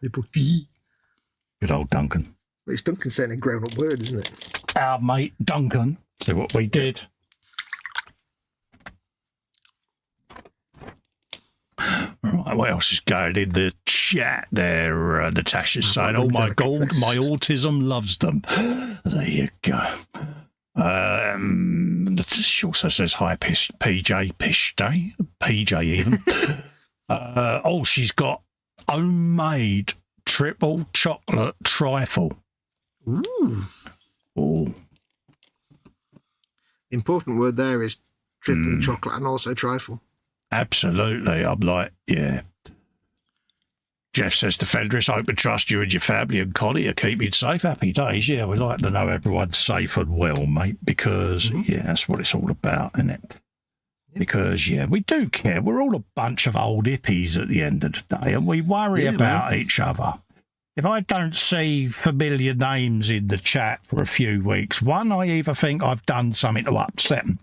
Nipple. Good old Duncan. Well, it's Duncan saying a grown-up word, isn't it? Our mate Duncan. So what we did. Right, what else is going in the chat there? Natasha's saying, oh my God, my autism loves them. There you go. She also says, hi, PJ, Pish Day, PJ even. She's got homemade triple chocolate trifle. Ooh. Oh. The important word there is triple chocolate and also trifle. Absolutely. I'm like, yeah. Jeff says to Fenris, I hope and trust you and your family and Connie are keeping safe. Happy days. Yeah, we like to know everyone's safe and well, mate, because, that's what it's all about, isn't it? Because, we do care. We're all a bunch of old hippies at the end of the day, and we worry about each other. If I don't see familiar names in the chat for a few weeks, one, I either think I've done something to upset them,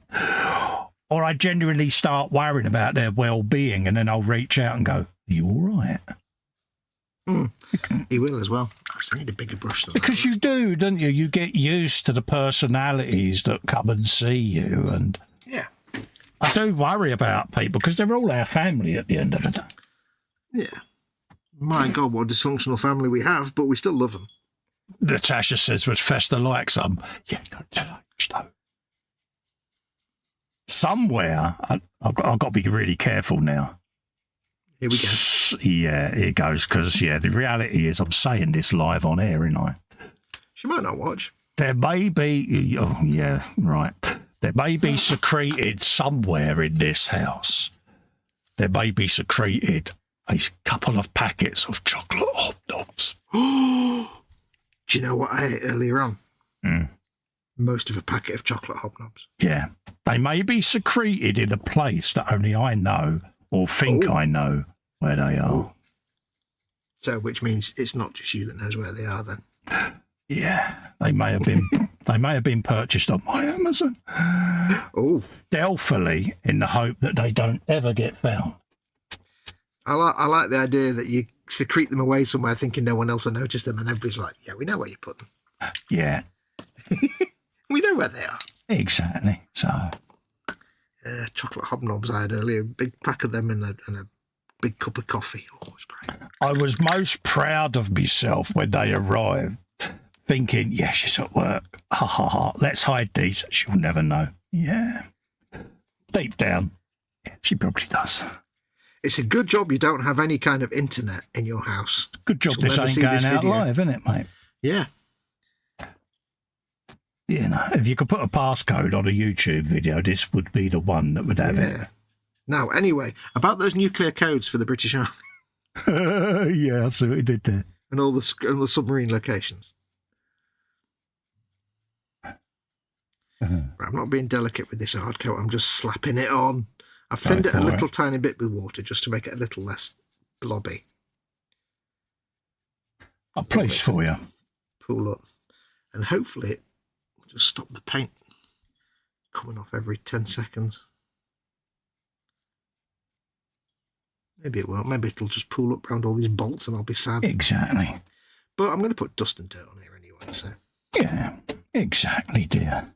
or I genuinely start worrying about their well-being, and then I'll reach out and go, are you all right? He will as well. I need a bigger brush than because you do, don't you? You get used to the personalities that come and see you, and I do worry about people because they're all our family at the end of the day. Yeah. My God, what a dysfunctional family we have, but we still love them. Natasha says, "Was Festa like some?" Yeah, don't tell her, though. Somewhere, I've got to be really careful now. Here we go. Yeah, here goes, because, the reality is I'm saying this live on air, ain't I? She might not watch. There may be, right. There may be secreted somewhere in this house. There may be secreted a couple of packets of chocolate hobnobs. Do you know what I ate earlier on? Most of a packet of chocolate hobnobs. Yeah. They may be secreted in a place that only I know or think I know where they are. So, which means it's not just you that knows where they are then. Yeah. They may have been purchased on my Amazon. Stealthily, in the hope that they don't ever get found. I like the idea that you secrete them away somewhere thinking no one else will notice them, and everybody's like, yeah, we know where you put them. Yeah. We know where they are. Exactly. So, chocolate hobnobs I had earlier, a big pack of them and a big cup of coffee. Oh, it's great. I was most proud of myself when they arrived, thinking, yeah, she's at work. Ha ha ha. Let's hide these. She'll never know. Yeah. Deep down, she probably does. It's a good job you don't have any kind of internet in your house. Good job this ain't going out live, isn't it, mate? Yeah. You know, if you could put a passcode on a YouTube video, this would be the one that would have it. Now, anyway, about those nuclear codes for the British Army. Yeah, I see what he did there. And all the submarine locations. Right, I'm not being delicate with this hard coat. I'm just slapping it on. I've thinned it a little tiny bit with water just to make it a little less blobby. I'm pleased for you. Pull up. And hopefully it will just stop the paint coming off every 10 seconds. Maybe it won't. Maybe it'll just pull up around all these bolts and I'll be sad. Exactly. But I'm going to put dust and dirt on here anyway, so. Yeah, exactly, dear.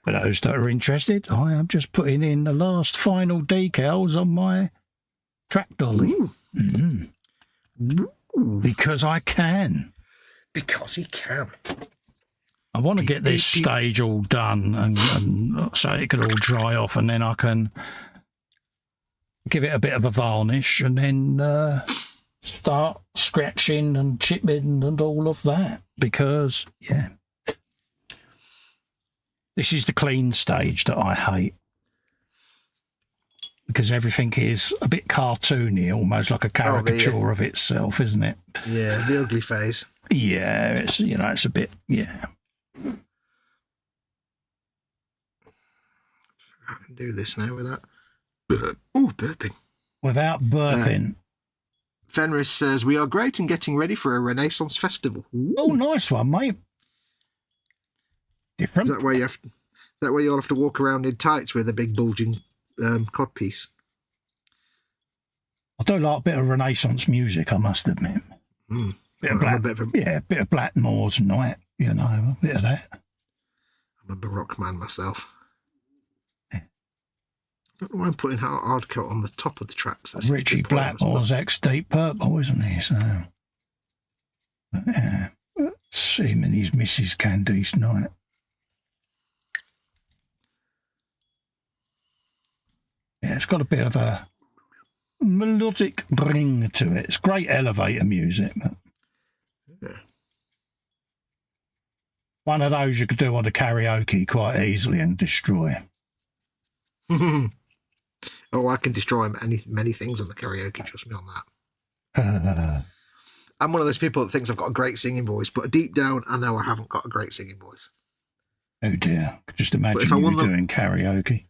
For those that are interested, I am just putting in the last final decals on my track dolly. Because I can. Because he can. I want to get this stage all done and so it can all dry off, and then I can give it a bit of a varnish and then start scratching and chipping and all of that, because, yeah, this is the clean stage that I hate, because everything is a bit cartoony, almost like a caricature of itself, isn't it? Yeah, the ugly phase. Yeah, it's, you know, it's a bit, yeah. I can do this now without... Ooh, burping. Without burping. Fenris says, we are great and getting ready for a Renaissance festival. Ooh. Oh, nice one, mate. Different. Is that why you'll have to walk around in tights with a big bulging codpiece? I do like a bit of Renaissance music, I must admit. Bit of Blackmore's Night, you know, a bit of that. I'm a Baroque man myself. I don't know why I'm putting hardcoat on the top of the tracks. That's Richie Blackmore's ex-Deep Purple, isn't he? So, yeah, that's him and his Mrs. Candice Night. Yeah, it's got a bit of a melodic ring to it. It's great elevator music. But yeah. One of those you could do on the karaoke quite easily and destroy. Oh, I can destroy many things on the karaoke, trust me on that. I'm one of those people that thinks I've got a great singing voice, but deep down, I know I haven't got a great singing voice. Oh dear, just imagine you doing karaoke.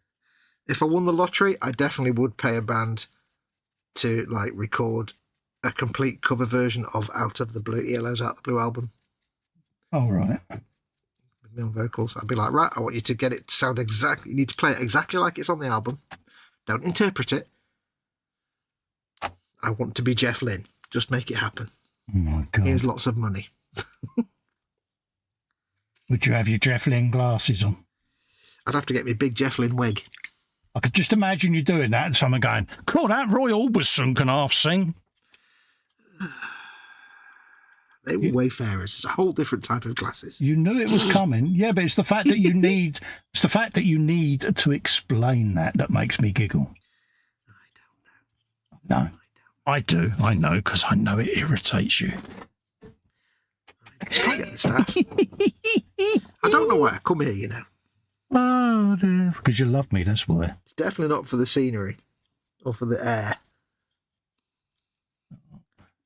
If I won the lottery, I definitely would pay a band to like record a complete cover version of Out of the Blue, ELO's Out of the Blue album. Oh, right. With my own vocals. I'd be like, right, I want you to get it to sound exactly, you need to play it exactly like it's on the album. Don't interpret it. I want to be Jeff Lynne. Just make it happen. Oh, my God. Here's lots of money. Would you have your Jeff Lynne glasses on? I'd have to get me a big Jeff Lynne wig. I could just imagine you doing that and someone going, cool, that Roy Orbison can half sing. They were wayfarers. It's a whole different type of glasses. You knew it was coming. Yeah, but it's the fact that you need to explain that makes me giggle. I don't know. No, I do. I know, because I know it irritates you. I just can't get the staff. I don't know why I come here, you know. Oh, dear. Because you love me, that's why. It's definitely not for the scenery or for the air.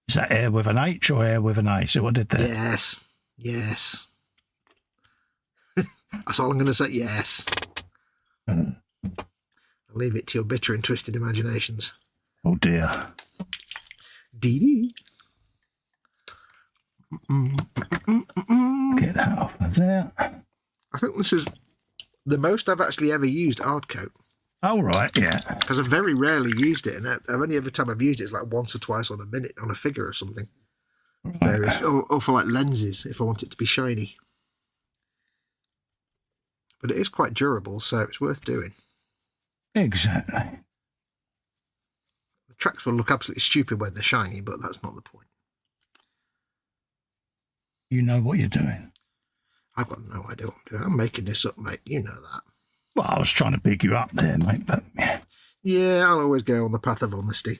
Is that air with an H or air with an A? See what I did there? Yes. Yes. That's all I'm going to say. Yes. I'll leave it to your bitter and twisted imaginations. Oh, dear. Dee-dee. Get that off of there. I think this is the most I've actually ever used hardcoat. Oh, right, yeah. Because I've very rarely used it, and I've only every time I've used it is like once or twice on a minute on a figure or something. Right. Or for like lenses if I want it to be shiny. But it is quite durable, so it's worth doing. Exactly. The tracks will look absolutely stupid when they're shiny, but that's not the point. You know what you're doing. I've got no idea what I'm doing. I'm making this up, mate. You know that. Well, I was trying to big you up there, mate, but yeah. Yeah, I'll always go on the path of honesty.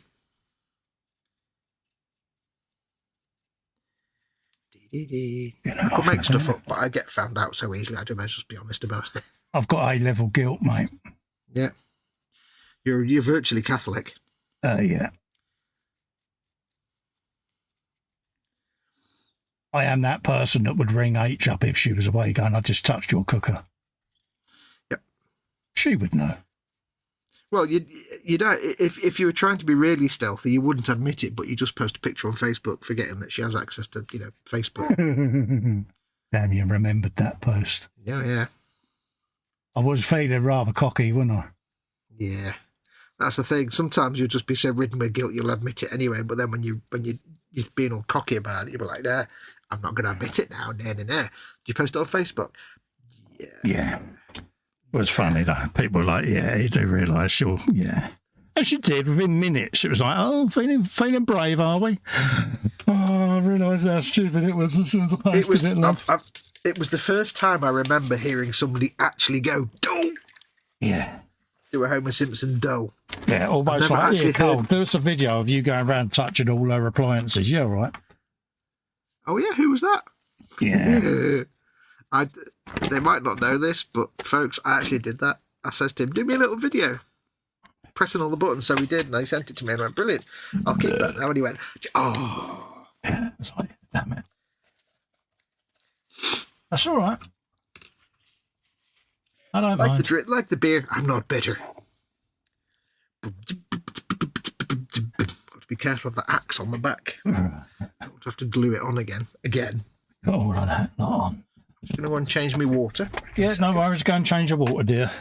I could make stuff up, but I get found out so easily. I do may just be honest about it. I've got A-level guilt, mate. Yeah. You're virtually Catholic. Yeah. I am that person that would ring H up if she was away going, I just touched your cooker. Yep. She would know. Well, you don't. If you were trying to be really stealthy, you wouldn't admit it, but you just post a picture on Facebook, forgetting that she has access to, Facebook. Damn, you remembered that post. Yeah. I was feeling rather cocky, wasn't I? Yeah, that's the thing. Sometimes you'll just be so ridden with guilt, you'll admit it anyway. But then when you're being all cocky about it, you'll be like, nah, I'm not going to admit it now. Nah. You post it on Facebook. Yeah. It was funny, though. People were like, yeah, you do realise you're, yeah. And she did, within minutes. It was like, oh, feeling brave, are we? Oh, I realised how stupid it was as soon as I posted it. It was the first time I remember hearing somebody actually go, "Do." Yeah. do a Homer Simpson dough. Yeah, almost never like, actually yeah, Cole, heard- do us a video of you going around touching all her appliances. Yeah, all right. Oh yeah, who was that? Yeah. They might not know this, but folks, I actually did that. I says to him, do me a little video. Pressing all the buttons, so he did, and he sent it to me and I went, brilliant. I'll keep that now. And he went, oh. Yeah, that's like, damn it. That's all right. I don't Like mind. the drink, like the beer, I'm not bitter. Got to be careful of the axe on the back. Don't have to glue it on again. Got all of that not on. I'm just going to go and change my water. Yeah, no worries. Go and change the water, dear.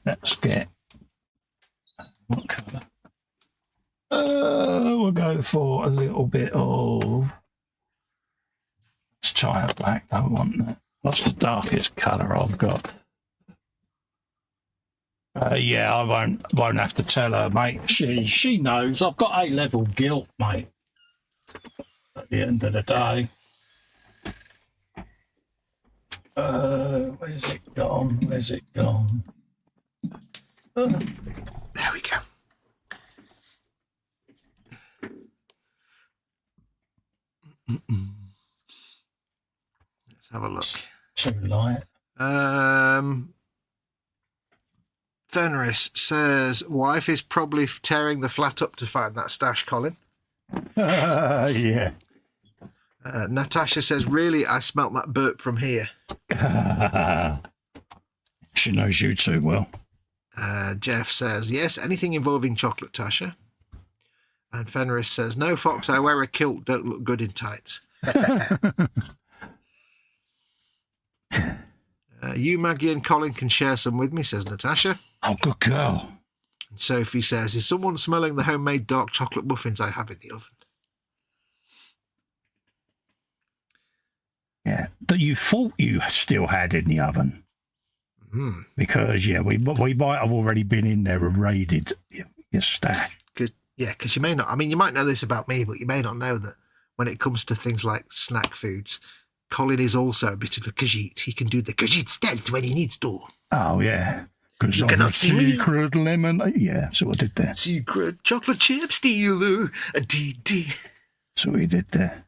Let's get what colour? We'll go for a little bit of. Let's try a black. Don't want that. What's the darkest colour I've got? Yeah, I won't have to tell her, mate. She knows. I've got A-level guilt, mate. At the end of the day. Where's it gone? Where's it gone? There we go. Let's have a look. Too light. Fenris says, wife is probably tearing the flat up to find that stash, Colin. Yeah. Natasha says, really, I smelt that burp from here. She knows you too well. Jeff says, yes, anything involving chocolate, Tasha. And Fenris says, no, Fox, I wear a kilt, don't look good in tights. You, Maggie, and Colin can share some with me, says Natasha. Oh, good girl. And Sophie says, is someone smelling the homemade dark chocolate muffins I have in the oven? Yeah, that you thought you still had in the oven. Mm. Because, yeah, we might have already been in there and raided your stash. Yeah, because you may not, I mean, you might know this about me, but you may not know that when it comes to things like snack foods, Colin is also a bit of a Khajiit. He can do the Khajiit stealth when he needs to. Oh, yeah. Because You I'm cannot a see me. secret lemon. Yeah, so I did there. Secret chocolate chip stealer, a DD. So we did there.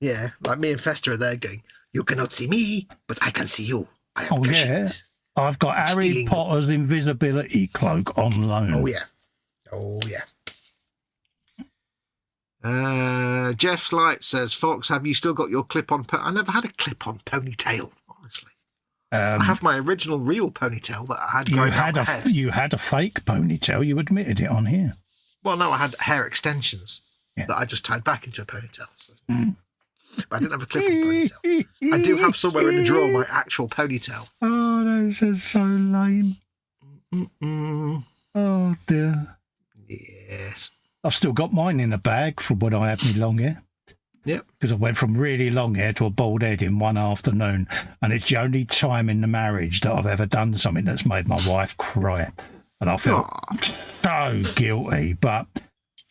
Yeah, like me and Festa are there going, you cannot see me, but I can see you. I am Oh, Khajiit. yeah. I've got Harry Stealing- Potter's invisibility cloak on loan. Oh, yeah. Oh, yeah. Jeff Light says, Fox, have you still got your clip-on I never had a clip-on ponytail, honestly. I have my original real ponytail that I had growing out my head. You had a fake ponytail. You admitted it on here. Well, no, I had hair extensions that I just tied back into a ponytail. So. But I didn't have a clip-on ponytail. I do have somewhere in the drawer my actual ponytail. Oh, this is so lame. Oh, dear. Yes. I've still got mine in a bag from when I had my long hair. Yep. Because I went from really long hair to a bald head in one afternoon. And it's the only time in the marriage that I've ever done something that's made my wife cry. And I felt so guilty, but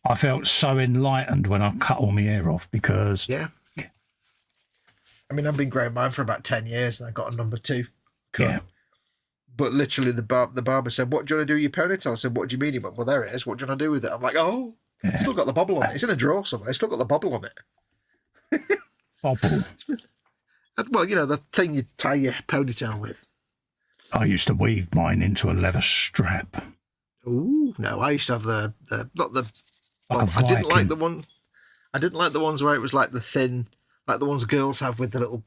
I felt so enlightened when I cut all my hair off because... Yeah. I mean, I've been growing mine for about 10 years and I got a number 2. Cut. Yeah. But literally the barber said, what do you want to do with your ponytail? I said, what do you mean? He went, well, there it is. What do you want to do with it? I'm like, oh, it's still got the bubble on it. It's in a drawer somewhere. It's still got the bubble on it. Bubble? Well, you know, the thing you tie your ponytail with. I used to weave mine into a leather strap. Ooh, no, I used to have not the, Like well, a I didn't like Viking. the one, I didn't like the ones where it was like the thin, like the ones girls have with the little,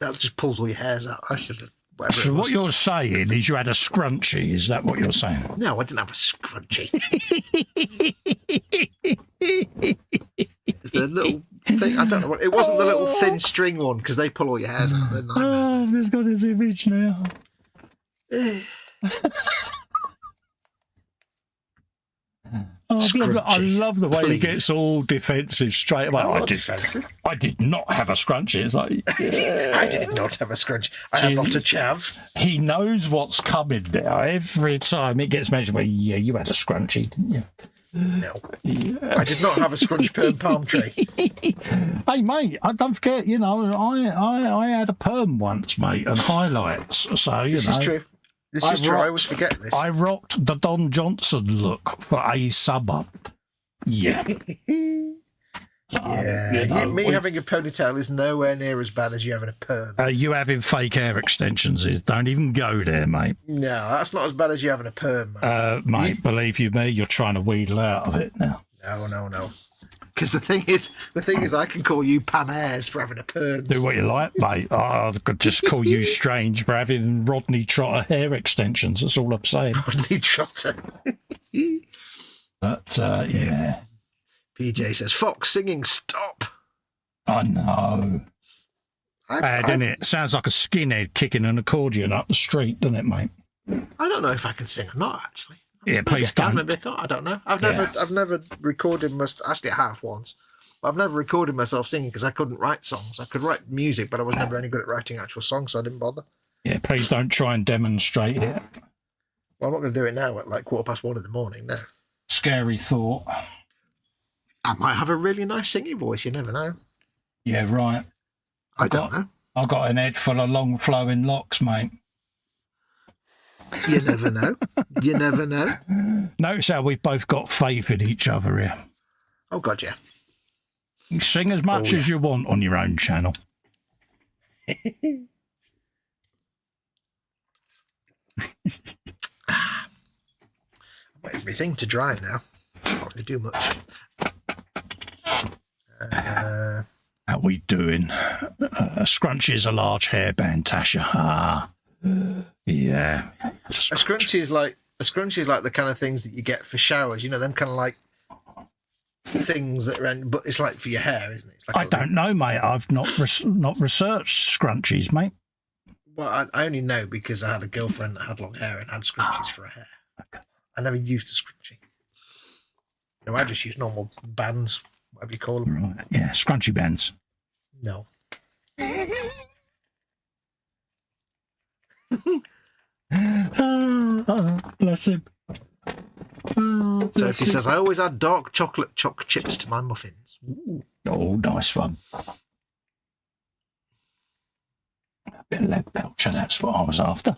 that just pulls all your hairs out. I should have, whatever So it was. what you're saying is you had a scrunchie, is that what you're saying? No, I didn't have a scrunchie. It's the little thing, I don't know what, it wasn't the little thin string one, because they pull all your hairs out. They're nightmares. Oh, I've just got his image now. Oh, I love the way he Please. gets all defensive straight away. Oh, defensive. I did not have a scrunchie. It's like, I did not have a scrunchie. I have not a chav. he knows what's coming now. Every time it gets mentioned, well, yeah, you had a scrunchie, didn't you? No. I did not have a scrunch perm palm tree. Hey, mate, don't forget, you know, I had a perm once, mate, and highlights. So, you This know. is true. This is true. I always forget this. I rocked the Don Johnson look for a summer. Yeah. Me having a ponytail is nowhere near as bad as you having a perm. You having fake hair extensions don't even go there, mate. No, that's not as bad as you having a perm, mate. Mate, believe you me, you're trying to wheedle out of it now. No. Because the thing is, I can call you Pam Ayres for having a perm. Do what you like, mate. I could just call you strange for having Rodney Trotter hair extensions. That's all I'm saying. Rodney Trotter. But yeah. PJ says, Fox singing stop. I know. Bad, isn't it? Sounds like a skinhead kicking an accordion up the street, doesn't it, mate? I don't know if I can sing or not, actually. Yeah, please don't. Maybe I can't. I don't know. I've never recorded actually I have once. But I've never recorded myself singing because I couldn't write songs. I could write music, but I was never any good at writing actual songs, so I didn't bother. Yeah, please don't try and demonstrate it. Well, I'm not going to do it now at like 1:15 in the morning. No. Scary thought. I might have a really nice singing voice. You never know. Yeah, right. I don't know. I've got an head full of long flowing locks, mate. You never know. You never know. Notice how we've both got faith in each other here. Oh, God, yeah. You sing as much as you want on your own channel. Waiting for my thing to dry now. Not going to do much. How we doing? Scrunchie is a large hairband, Tasha. Yeah. A scrunchie is like the kind of things that you get for showers. You know, them kind of like things that are in, but it's like for your hair, isn't it? It's like I don't know, mate. I've not researched scrunchies, mate. Well, I only know because I had a girlfriend that had long hair and had scrunchies for her hair. Okay. I never used a scrunchie. No, I just use normal bands, whatever you call them. Right. Yeah, scrunchy bands. No. Bless him. Sophie says, I always add dark chocolate choc chips to my muffins. Ooh. Oh, nice one. A bit of lead belcher, that's what I was after.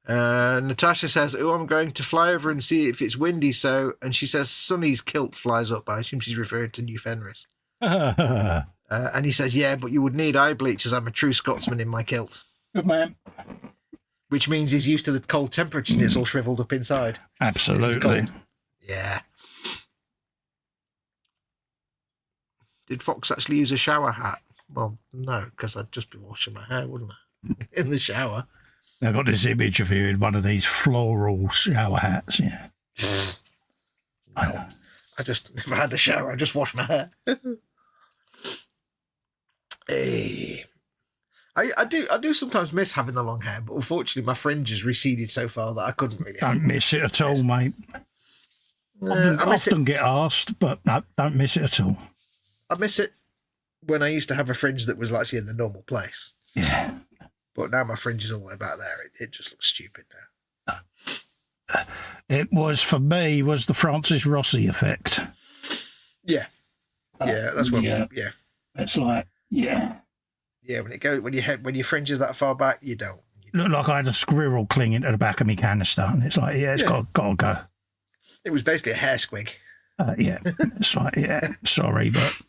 Natasha says, oh, I'm going to fly over and see if it's windy, and she says Sonny's kilt flies up. I assume she's referring to New Fenris. And he says, yeah, but you would need eye bleach as I'm a true Scotsman in my kilt. Good man. Which means he's used to the cold temperature and it's all shriveled up inside. Absolutely. Yeah. Did Fox actually use a shower hat? Well, no, because I'd just be washing my hair, wouldn't I? In the shower. I've got this image of you in one of these floral shower hats, yeah. No. If I had a shower, I'd just wash my hair. Hey. I do sometimes miss having the long hair, but unfortunately my fringe has receded so far that I couldn't really. Don't miss it at all, mate. I often get asked, but no, don't miss it at all. I miss it when I used to have a fringe that was actually in the normal place. Yeah. But now my fringe is all the way back there. It just looks stupid now. It was, for me, was the Francis Rossi effect. Yeah. Yeah, that's what. Yeah. It's like, yeah. Yeah, when your fringe is that far back, you don't. Looked like I had a squirrel clinging to the back of my canister, and it's like, yeah, it's got to go. It was basically a hair squig. Yeah, it's like, yeah, sorry, but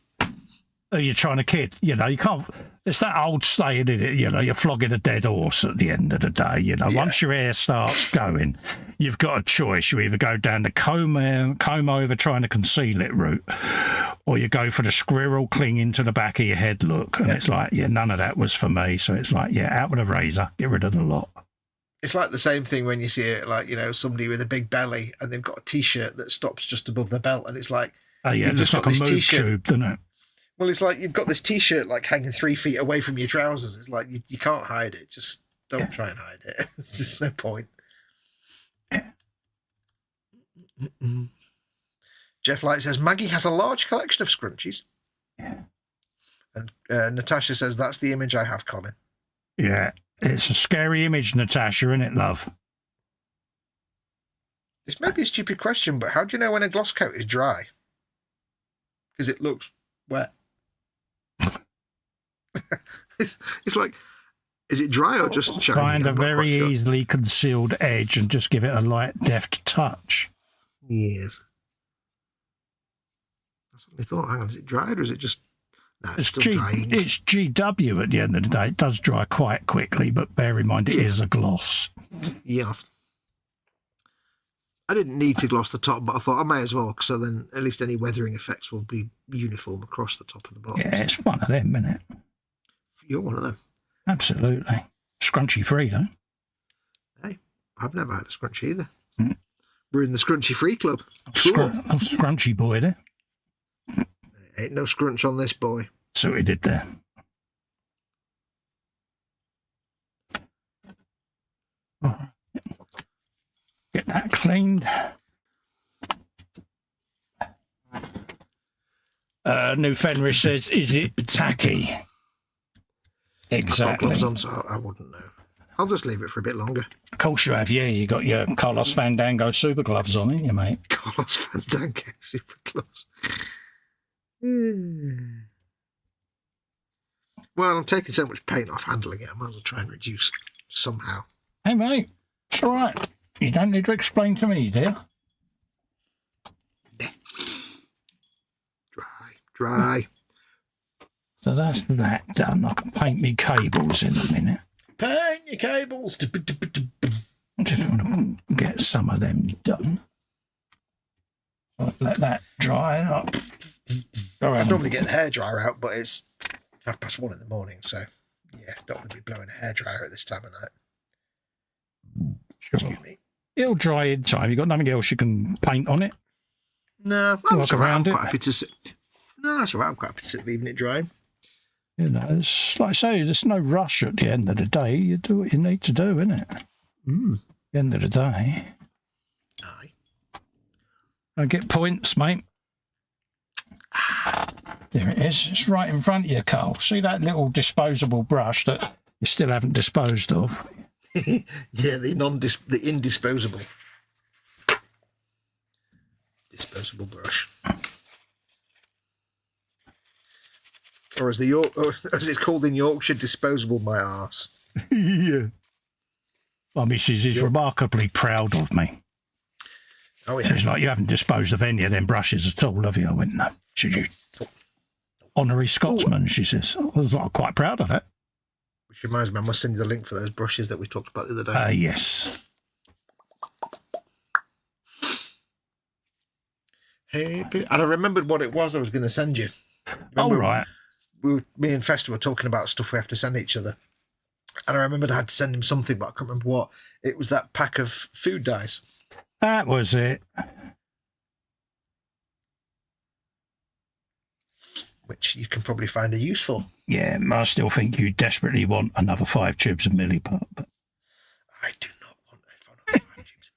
you're trying to kid. You know, you can't. It's that old saying, isn't it? You know, you're flogging a dead horse at the end of the day. You know, once your hair starts going, you've got a choice. You either go down the comb over trying to conceal it route, or you go for the squirrel clinging to the back of your head look. And it's like, yeah, none of that was for me. So it's like, yeah, out with a razor, get rid of the lot. It's like the same thing when you see it, like, you know, somebody with a big belly and they've got a T-shirt that stops just above the belt, and it's like, oh yeah, it's like a move tube, doesn't it? Well, it's like you've got this T-shirt like hanging 3 feet away from your trousers. It's like you can't hide it. Just don't try and hide it. There's just no point. Jeff Light says Maggie has a large collection of scrunchies. Yeah. And Natasha says that's the image I have, Colin. Yeah, it's a scary image, Natasha, isn't it, love? This may be a stupid question, but how do you know when a gloss coat is dry? Because it looks wet. It's like Is it dry or just shiny? Find a very easily concealed edge and just give it a light, deft touch. Yes. I suddenly thought, hang on, is it dried or is it just... No, it's still drying. It's GW at the end of the day. It does dry quite quickly, but bear in mind it is a gloss. Yes. I didn't need to gloss the top, but I thought I may as well, so then at least any weathering effects will be uniform across the top and the bottom. Yeah, it's one of them, isn't it? You're one of them. Absolutely. Scrunchy free, though. Hey, I've never had a scrunchie either. We're in the scrunchy free club. Cool. Scrunchy boy there. Ain't no scrunch on this boy. So he did there. Get that cleaned. New Fenris says, is it tacky? Exactly. I've got gloves on, so I wouldn't know. I'll just leave it for a bit longer. Of course you have, yeah. You got your Carlos Fandango super gloves on, ain't you, mate? Carlos Fandango super gloves. Well, I'm taking so much paint off handling it, I might as well try and reduce somehow. Hey, mate, it's all right. You don't need to explain to me, dear. Dry. So that's that done. I can paint me cables in a minute. Paint your cables. I just want to get some of them done. Let that dry up. I normally get the hairdryer out, but it's 1:30 in the morning, so yeah, don't want to be blowing a hairdryer at this time of night. Sure. Excuse me. It'll dry in time. You got nothing else you can paint on it? No, Walk around it. I'm quite happy to sit. No, that's all right. I'm quite happy to sit leaving it drying. You know, it's like I say, there's no rush at the end of the day. You do what you need to do, innit? At the end of the day. Aye. I get points, mate. There it is. It's right in front of you, Carl. See that little disposable brush that you still haven't disposed of? Yeah, the indisposable. Disposable brush. Or as it's called in Yorkshire, disposable my arse. Yeah. My missus is remarkably proud of me. Oh, yeah. She's like, you haven't disposed of any of them brushes at all, have you? I went, no. Should you? Honorary Scotsman, she says. I was like, quite proud of that. Which reminds me, I must send you the link for those brushes that we talked about the other day. Yes. Hey, and I remembered what it was I was going to send you. All right. Me and Festa were talking about stuff we have to send each other. And I remembered I had to send him something, but I can't remember what. It was that pack of food dyes. That was it. Which you can probably find a use for. Yeah, I still think you desperately want another 5 tubes of milliput. But I do not want another 5 tubes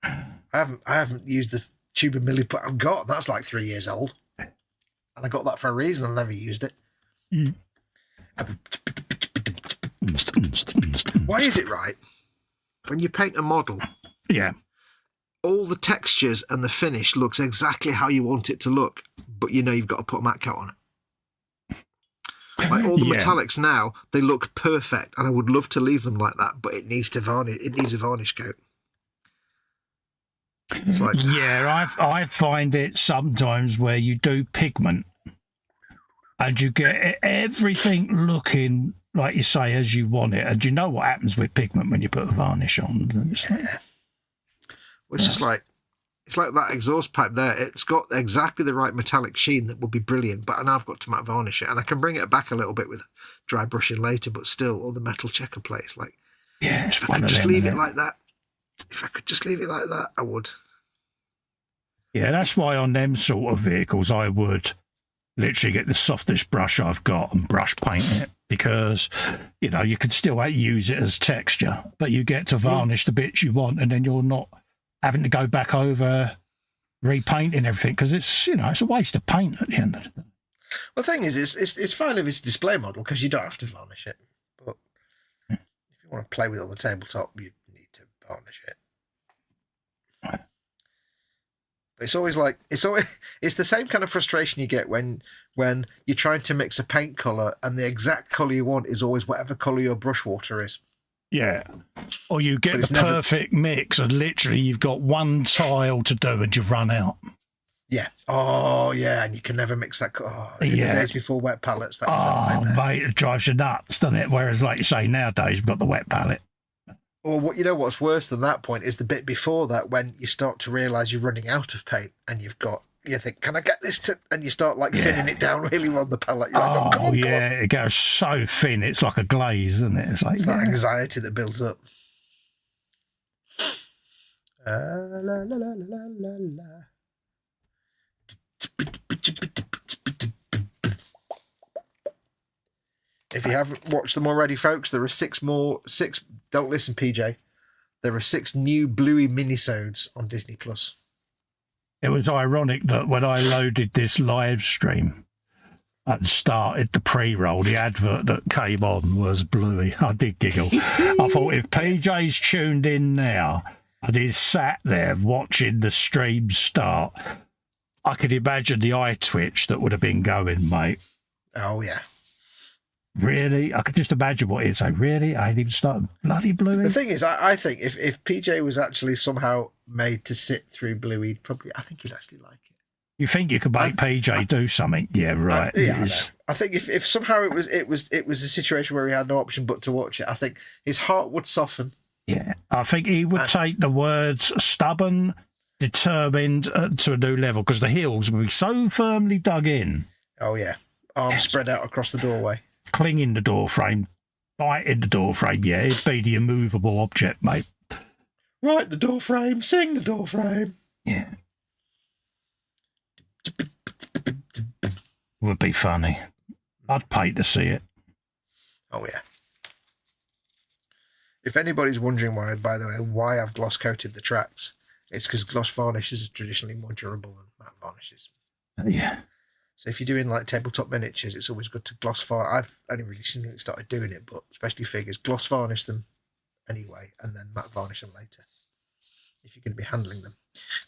of milliput. I haven't used the tube of milliput I've got. That's like 3 years old. And I got that for a reason. I never used it. Why is it right? When you paint a model, yeah, all the textures and the finish looks exactly how you want it to look, but you know you've got to put a matte coat on it. Like all the metallics now, they look perfect, and I would love to leave them like that, but it needs to varnish. It needs a varnish coat. It's like, yeah, I find it sometimes where you do pigment, and you get everything looking like you say as you want it, and you know what happens with pigment when you put a varnish on. It's just like, it's like that exhaust pipe there. It's got exactly the right metallic sheen that would be brilliant, but now I've got to matte varnish it, and I can bring it back a little bit with dry brushing later, but still, all the metal checker plates. Like, yeah, if I could just leave it like that, I would. Yeah, that's why on them sort of vehicles, I would literally get the softest brush I've got and brush paint it, because, you know, you can still use it as texture, but you get to varnish the bits you want, and then you're not having to go back over repainting everything, because it's, you know, it's a waste of paint at the end of the day. Well, the thing is, it's fine if it's a display model because you don't have to varnish it. But if you want to play with it on the tabletop, you need to varnish it. It's always like it's the same kind of frustration you get when you're trying to mix a paint color and the exact color you want is always whatever color your brush water is. Yeah. Or you get the perfect mix and literally you've got one tile to do and you've run out. Yeah. Oh, yeah. And you can never mix that. Oh, in the days before wet palettes. That was mate, it drives you nuts, doesn't it? Whereas, like you say, nowadays we've got the wet palette. Or what's worse than that point is the bit before that when you start to realise you're running out of paint and you think, can I get this to? And you start like thinning it down really on the palette. You're like, come on. It goes so thin. It's like a glaze, isn't it? It's like that anxiety that builds up. La, la, la, la, la, la. If you haven't watched them already, folks, there are six. Don't listen, PJ. There are 6 new Bluey minisodes on Disney Plus. It was ironic that when I loaded this live stream and started the pre-roll, the advert that came on was Bluey. I did giggle. I thought if PJ's tuned in now and he's sat there watching the stream start, I could imagine the eye twitch that would have been going, mate. Oh, yeah. Really? I could just imagine what he'd say. Really? I ain't even started bloody Bluey? The thing is, I think if PJ was actually somehow made to sit through Bluey, I think he'd actually like it. You think you could make PJ do something? Yeah, right. I think if somehow it was a situation where he had no option but to watch it, I think his heart would soften. Yeah. I think he would take the words stubborn, determined to a new level because the heels would be so firmly dug in. Oh, yeah. Arms spread out across the doorway. Clinging the door frame, biting the door frame, it'd be the immovable object, mate. Right, the door frame, sing the door frame. Yeah. Would be funny. I'd pay to see it. Oh, yeah. If anybody's wondering why, by the way, why I've gloss coated the tracks, it's because gloss varnishes are traditionally more durable than matte varnishes. Yeah. So if you're doing like tabletop miniatures, it's always good to gloss varnish. I've only recently started doing it, but especially figures, gloss varnish them anyway, and then matte varnish them later if you're going to be handling them.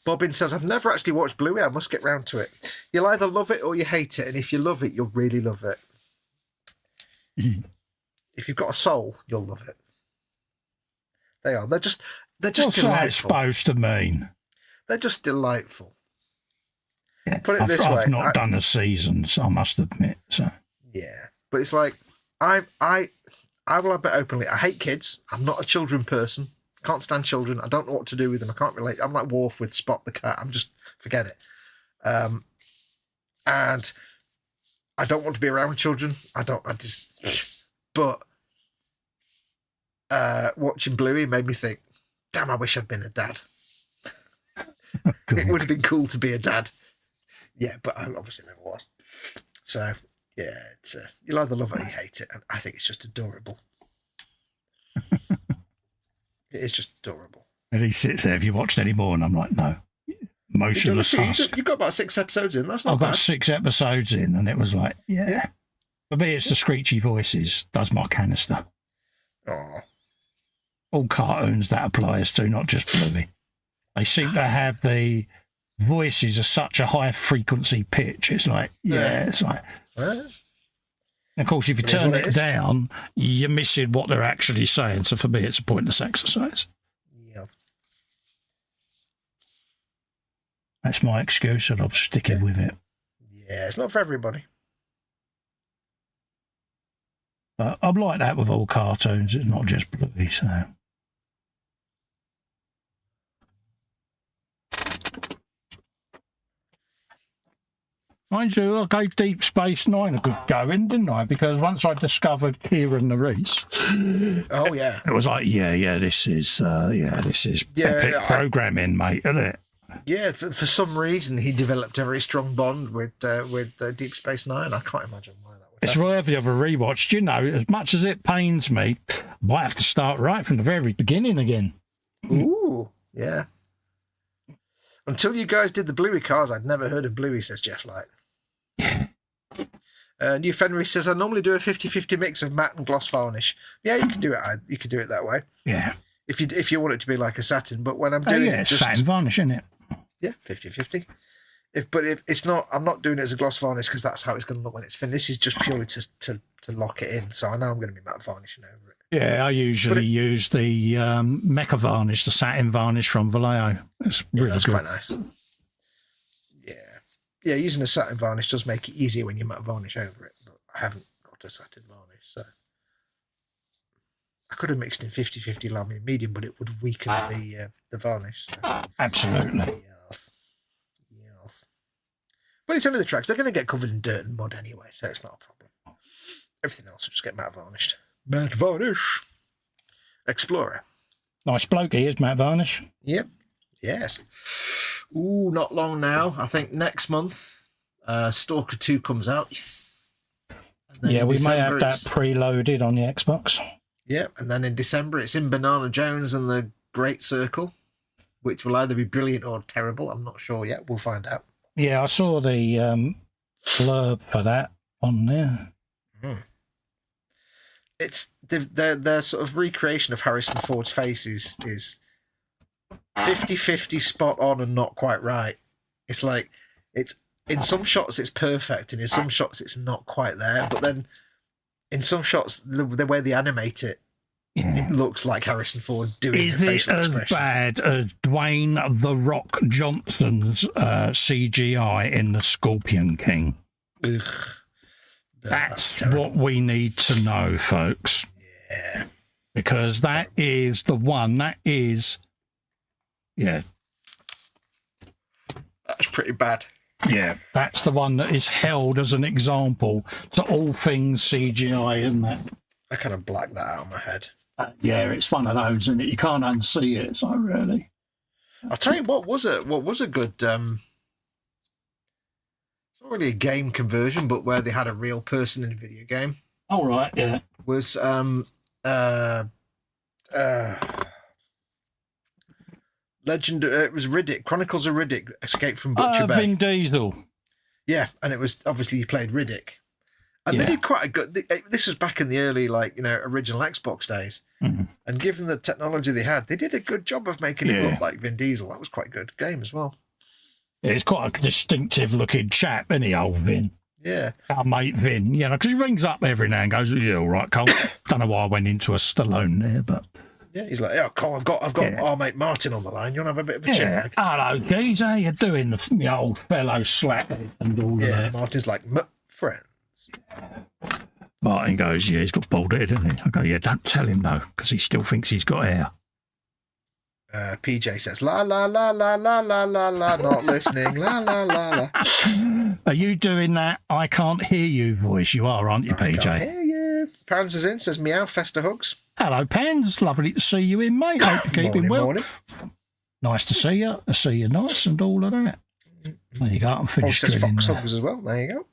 Bobbin says, I've never actually watched Bluey. I must get round to it. You'll either love it or you hate it, and if you love it, you'll really love it. If you've got a soul, you'll love it. They are. They're just What's delightful. That supposed to mean? They're just delightful. Put it this way. I've not done a season, so I must admit. So yeah, but it's like I will admit openly, I hate kids. I'm not a children person. Can't stand children. I don't know what to do with them. I can't relate. I'm like Worf with Spot the cat. I'm just forget it. And I don't want to be around children. But watching Bluey made me think, damn, I wish I'd been a dad. It would have been cool to be a dad. Yeah, but I obviously never was. So, yeah, it's you'll either love it or you hate it. And I think it's just adorable. It is just adorable. And he sits there, have you watched any more? And I'm like, no. Motionless husk. You've got about 6 episodes in. That's not I've bad. got 6 episodes in, and it was like, yeah. For me, it's the screechy voices. Does my canister. Oh. All cartoons that applies to, not just Bluey. They seem to have the voices are such a high frequency pitch. It's like, it's like. Of course, if you turn it down, you're missing what they're actually saying. So for me, it's a pointless exercise. Yeah. That's my excuse, and I'm sticking with it. Yeah, it's not for everybody. But I'm like that with all cartoons. It's not just Bluey, so. Mind you, I gave Deep Space Nine a good going, didn't I? Because once I discovered Kieran Reese, oh yeah, it was like, this is epic programming, mate, isn't it? Yeah, for some reason he developed a very strong bond with Deep Space Nine. I can't imagine why that would. It's worthy of a rewatch. You know, as much as it pains me, I might have to start right from the very beginning again. Ooh, yeah. Until you guys did the Bluey cars, I'd never heard of Bluey, says Jeff Light. New Fenry says, I normally do a 50-50 mix of matte and gloss varnish. Yeah, you can do it. You can do it that way. Yeah. If you want it to be like a satin, but when I'm doing it, satin varnish, isn't it? Yeah, 50-50. But if it's not, I'm not doing it as a gloss varnish because that's how it's going to look when it's finished. This is just purely to lock it in. So I know I'm going to be matte varnishing over it. Yeah, I usually use the Mecha varnish, the satin varnish from Vallejo. It's really that's good. Quite nice. Yeah, using a satin varnish does make it easier when you matte varnish over it. But I haven't got a satin varnish, so I could have mixed in 50-50 laminated medium, but it would weaken the varnish. So. Absolutely. Yes. But it's only the tracks. They're going to get covered in dirt and mud anyway, so it's not a problem. Everything else will just get matte varnished. Matte varnish. Explorer. Nice bloke he is, matte varnish. Yep. Yes. Ooh, not long now. I think next month, Stalker 2 comes out. Yes. Yeah, we may have that preloaded on the Xbox. Yep, and then in December, it's in Banana Jones and the Great Circle, which will either be brilliant or terrible. I'm not sure yet. We'll find out. Yeah, I saw the blurb for that on there. It's their sort of recreation of Harrison Ford's face is 50-50 spot on and not quite right. It's like it's in some shots it's perfect and in some shots it's not quite there. But then in some shots the way they animate it, it looks like Harrison Ford doing Is the facial expression. Is it as bad as Dwayne The Rock Johnson's CGI in The Scorpion King? Ugh. That's what we need to know, folks. Yeah. Because that is the one, that's pretty bad. Yeah, that's the one that is held as an example to all things CGI, isn't it? I kind of blacked that out of my head. Yeah, it's one of those, isn't it? You can't unsee it. It's like, really. I'll tell you what was a good. It's not really a game conversion, but where they had a real person in a video game. All right, yeah. Was Legend. It was Riddick. Chronicles of Riddick. Escape from Butcher Bay. Vin Diesel. Yeah, and it was obviously you played Riddick. And they did quite a good. This was back in the early, original Xbox days. Mm-hmm. And given the technology they had, they did a good job of making it look like Vin Diesel. That was quite a good game as well. Yeah, it's quite a distinctive looking chap, isn't he, old Vin? Yeah. Our mate Vin, because he rings up every now and goes, "Yeah, all right, Cole." Don't know why I went into a Stallone there, but. Yeah, he's like, "Oh, Cole, I've got our mate Martin on the line. You want to have a bit of a chat?" Hello, geez, how you doing, the old fellow slacker and all of that? Yeah, Martin's like, friends. Martin goes, "Yeah, he's got bald head, hasn't he?" I go, "Yeah, don't tell him though, because he still thinks he's got hair." PJ says, "La la la la la la la la," not listening. La la la la. Are you doing that? I can't hear you voice. You are, aren't you, PJ? I can't hear you. Pans is in, says meow, Festa hugs. Hello, Pans. Lovely to see you in, mate. Hope you're keeping well. Morning. Nice to see you. I see you nice and all of that. There you go. I'm finished. Says Fox hugs as well. There you go.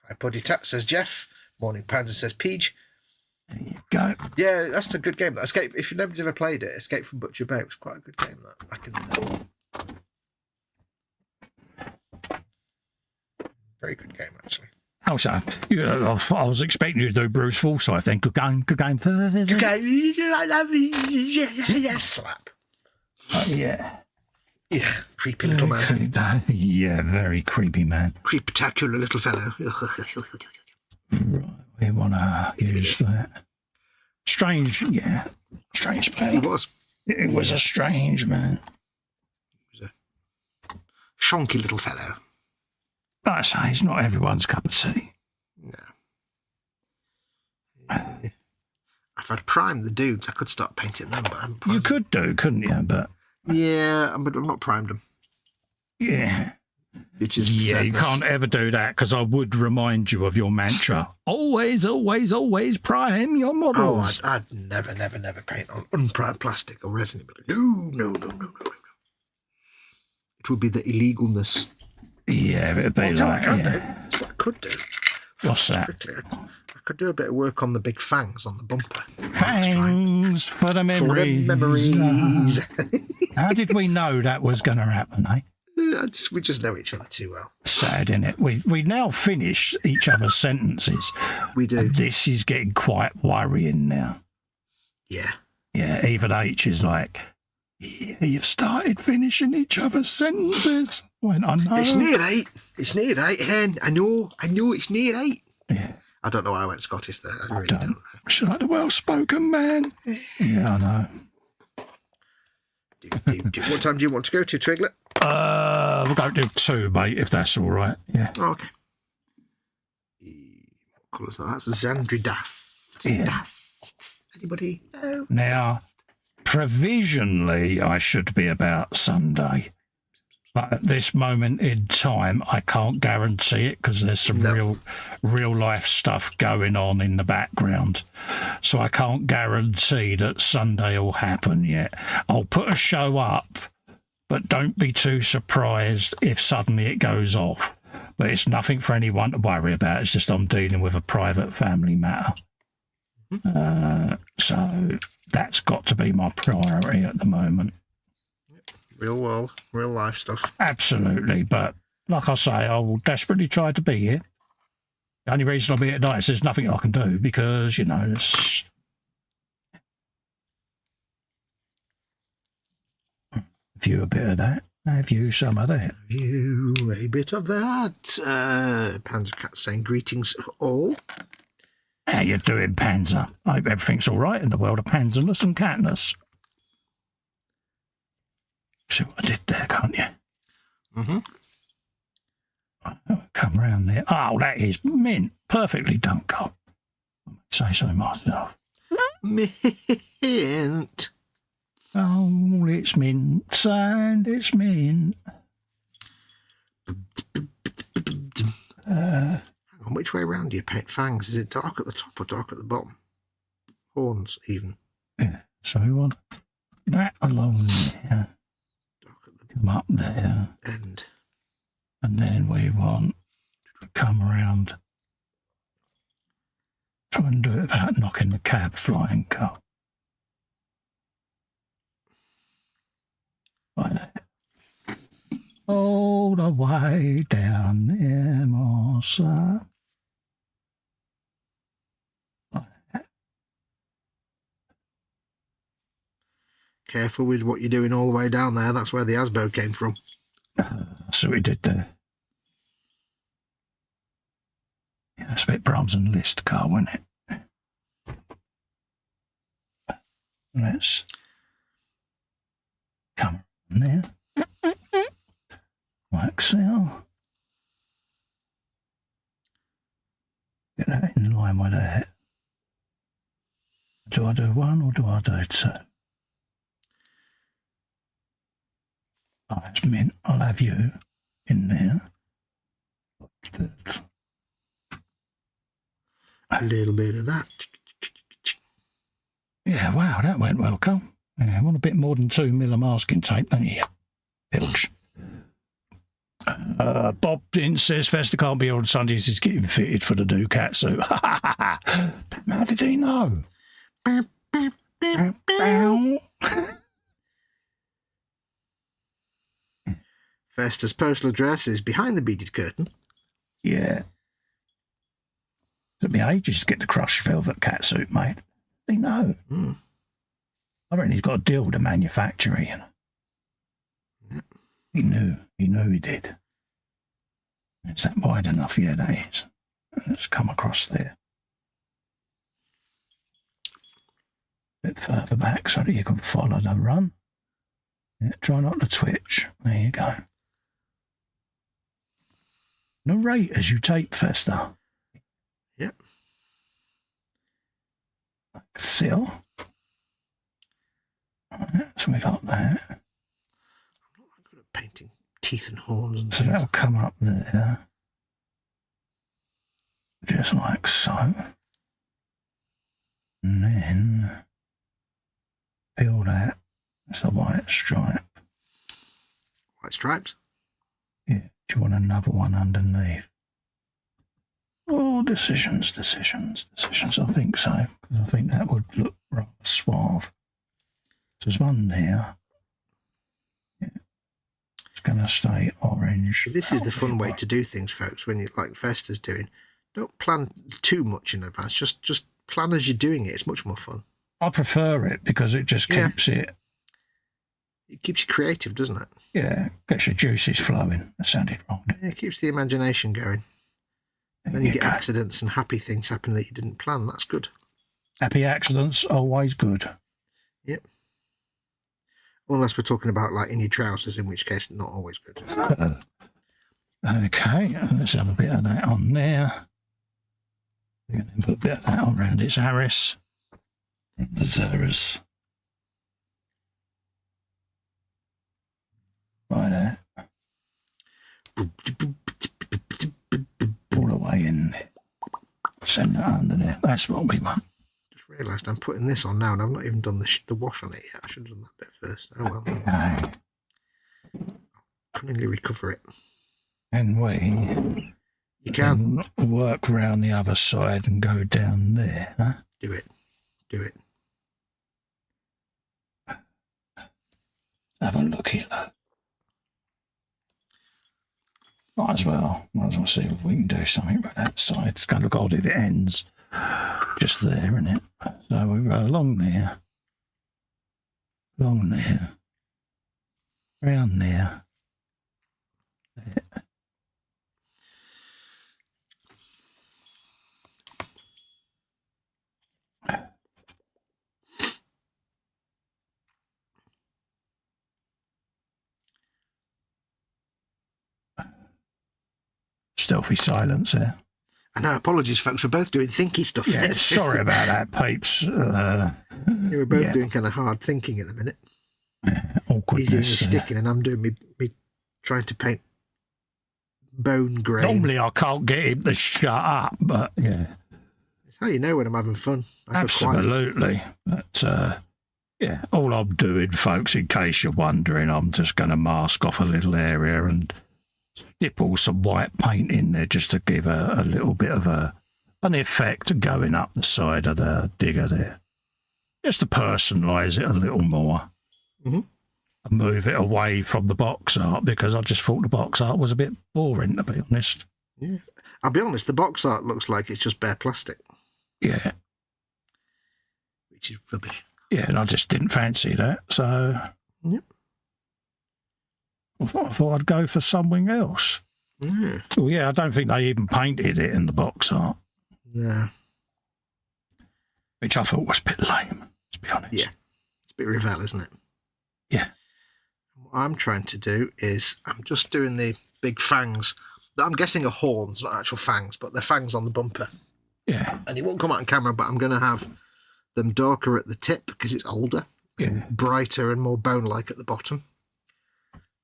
Hi, Buddy Tat, says Jeff. Morning, Pans says Peach. There you go. Yeah, that's a good game. Escape. If nobody's ever played it, Escape from Butcher Bay was quite a good game. That back in the day. Very good game, actually. Oh, so I was expecting you to do Bruce Forsyth then. Good game. Good game. Good game. I love you. Slap. Yeah. Yeah, creepy little man. Yeah, very creepy man. Creeptacular little fellow. Right, we want to use that. Strange, yeah. Strange man. He was. It was a strange man. He was a shonky little fellow. Like I say, he's not everyone's cup of tea. No. If I'd primed the dudes, I could start painting them, but I haven't primed You could do, couldn't you? But yeah, but I've not primed them. Yeah. Which is sadness. You can't ever do that because I would remind you of your mantra. Always, always, always prime your models. Oh, I'd never paint on unprimed plastic or resin. No. It would be the illegalness. Yeah, it'd be like, That's what I could do. What's that? Quickly, I could do a bit of work on the big fangs on the bumper. Fangs for the memories. How did we know that was going to happen, eh? We just know each other too well. Sad, isn't it? We now finish each other's sentences. We do. And this is getting quite worrying now. Yeah. Yeah, even H is like, Yeah, you've started finishing each other's sentences. When I know. It's near 8. It's near 8, Hen. I know it's near 8. Yeah. I don't know why I went Scottish there. I really don't know. She's like the well-spoken man. Yeah, I know. What time do you want to go to, Twiglet? We'll go to 2, mate, if that's all right. Yeah. Oh, okay. What colour's that? That's Zandri Daft. Yeah. Daft. Anybody? No. Now, provisionally, I should be about Sunday. But at this moment in time, I can't guarantee it because there's some real life stuff going on in the background. So I can't guarantee that Sunday will happen yet. I'll put a show up, but don't be too surprised if suddenly it goes off. But it's nothing for anyone to worry about. It's just I'm dealing with a private family matter. So that's got to be my priority at the moment. Real world, real life stuff. Absolutely, but like I say, I will desperately try to be here. The only reason I'll be at night is there's nothing I can do because, you know, it's... Have you a bit of that? Have you some of that? Have you a bit of that? Panzer Cat saying greetings all. How you doing, Panzer? I hope everything's all right in the world of Panzerness and Catness. See what I did there, can't you? Mm-hmm. Oh, come round there. Oh, that is mint. Perfectly done, Cole. I might say so myself. Mint. Oh, it's mint and it's mint. Hang on, which way around do you paint fangs? Is it dark at the top or dark at the bottom? Horns, even. Yeah, so we want that along there. Come up there. End. And then we want to come around. Try and do it without knocking the cab flying car. Like that. All the way down there, Martha. Like that. Careful with what you're doing all the way down there. That's where the Asbo came from. So we did there. Yeah, that's a bit Brahms and Liszt car, wasn't it? Let's come on there. Wax out. Get that in line with that. Do I do 1 or do I do 2? Oh, that's mint. I'll have you in there. That's a little bit of that. Yeah, wow, that went well, Cole. Yeah, I want a bit more than 2 mil of masking tape, don't you? Bilge. Bob in says Festa can't be on Sundays. He's getting fitted for the new cat suit. How did he know? Festa's postal address is behind the beaded curtain. Yeah. It took me ages to get the crushed velvet cat suit made. They know. I reckon he's got a deal with the manufacturer, you know. Yep. He knew he did. It's that wide enough, yeah, that is. Let's come across there. A bit further back so that you can follow the run. Yeah, try not to twitch. There you go. Narrate as you tape, Festa. Yep. Like Seal. Right, so we got that. I'm not good at painting teeth and horns and so that'll come up there. Just like so. And then peel that. It's a white stripe. White stripes? Yeah. Do you want another one underneath? Oh, decisions. I think so. Because I think that would look rather suave. So there's one there. Yeah. It's going to stay orange. This is the fun way to do things, folks, when you like Festa's doing. Don't plan too much in advance. Just plan as you're doing it. It's much more fun. I prefer it because it just keeps it It keeps you creative, doesn't it? Yeah, gets your juices flowing. That sounded wrong. Yeah, it keeps the imagination going. Then you get accidents and happy things happen that you didn't plan. That's good. Happy accidents, always good. Yep. Unless we're talking about like in your trousers, in which case not always good. Okay, let's have a bit of that on there. We're going to put a bit of that on around its Harris. The Zeras. Right there. All the way in there. Send that under there. That's what we want. Just realised I'm putting this on now and I've not even done the wash on it yet. I should have done that bit first. Oh well. Okay. Cunningly recover it. And we You can work round the other side and go down there. Huh? Do it. Do it. Have a looky look. Might as well see if we can do something with that side. It's going to look odd if it ends just there, isn't it? So we go along there, round there. Stealthy silence there. I know, apologies folks, we're both doing thinky stuff. Yeah, sorry about that, peeps. We're both doing kind of hard thinking at the minute. Awkwardness. He's doing the sticking and I'm doing me trying to paint bone grain. Normally I can't get him to shut up, but yeah. It's how you know when I'm having fun. Absolutely. But yeah, all I'm doing, folks, in case you're wondering, I'm just going to mask off a little area and stipple some white paint in there just to give a little bit of an effect going up the side of the digger there. Just to personalise it a little more. Mm-hmm. And move it away from the box art because I just thought the box art was a bit boring, to be honest. Yeah. I'll be honest, the box art looks like it's just bare plastic. Yeah. Which is rubbish. Yeah, and I just didn't fancy that, so... Yep. I thought I'd go for something else. Yeah. Well, yeah, I don't think they even painted it in the box art. No. Which I thought was a bit lame, to be honest. Yeah. It's a bit Revell, isn't it? Yeah. What I'm trying to do is I'm just doing the big fangs. I'm guessing are horns, not actual fangs, but they're fangs on the bumper. Yeah. And it won't come out on camera, but I'm going to have them darker at the tip because it's older. Yeah. And brighter and more bone-like at the bottom.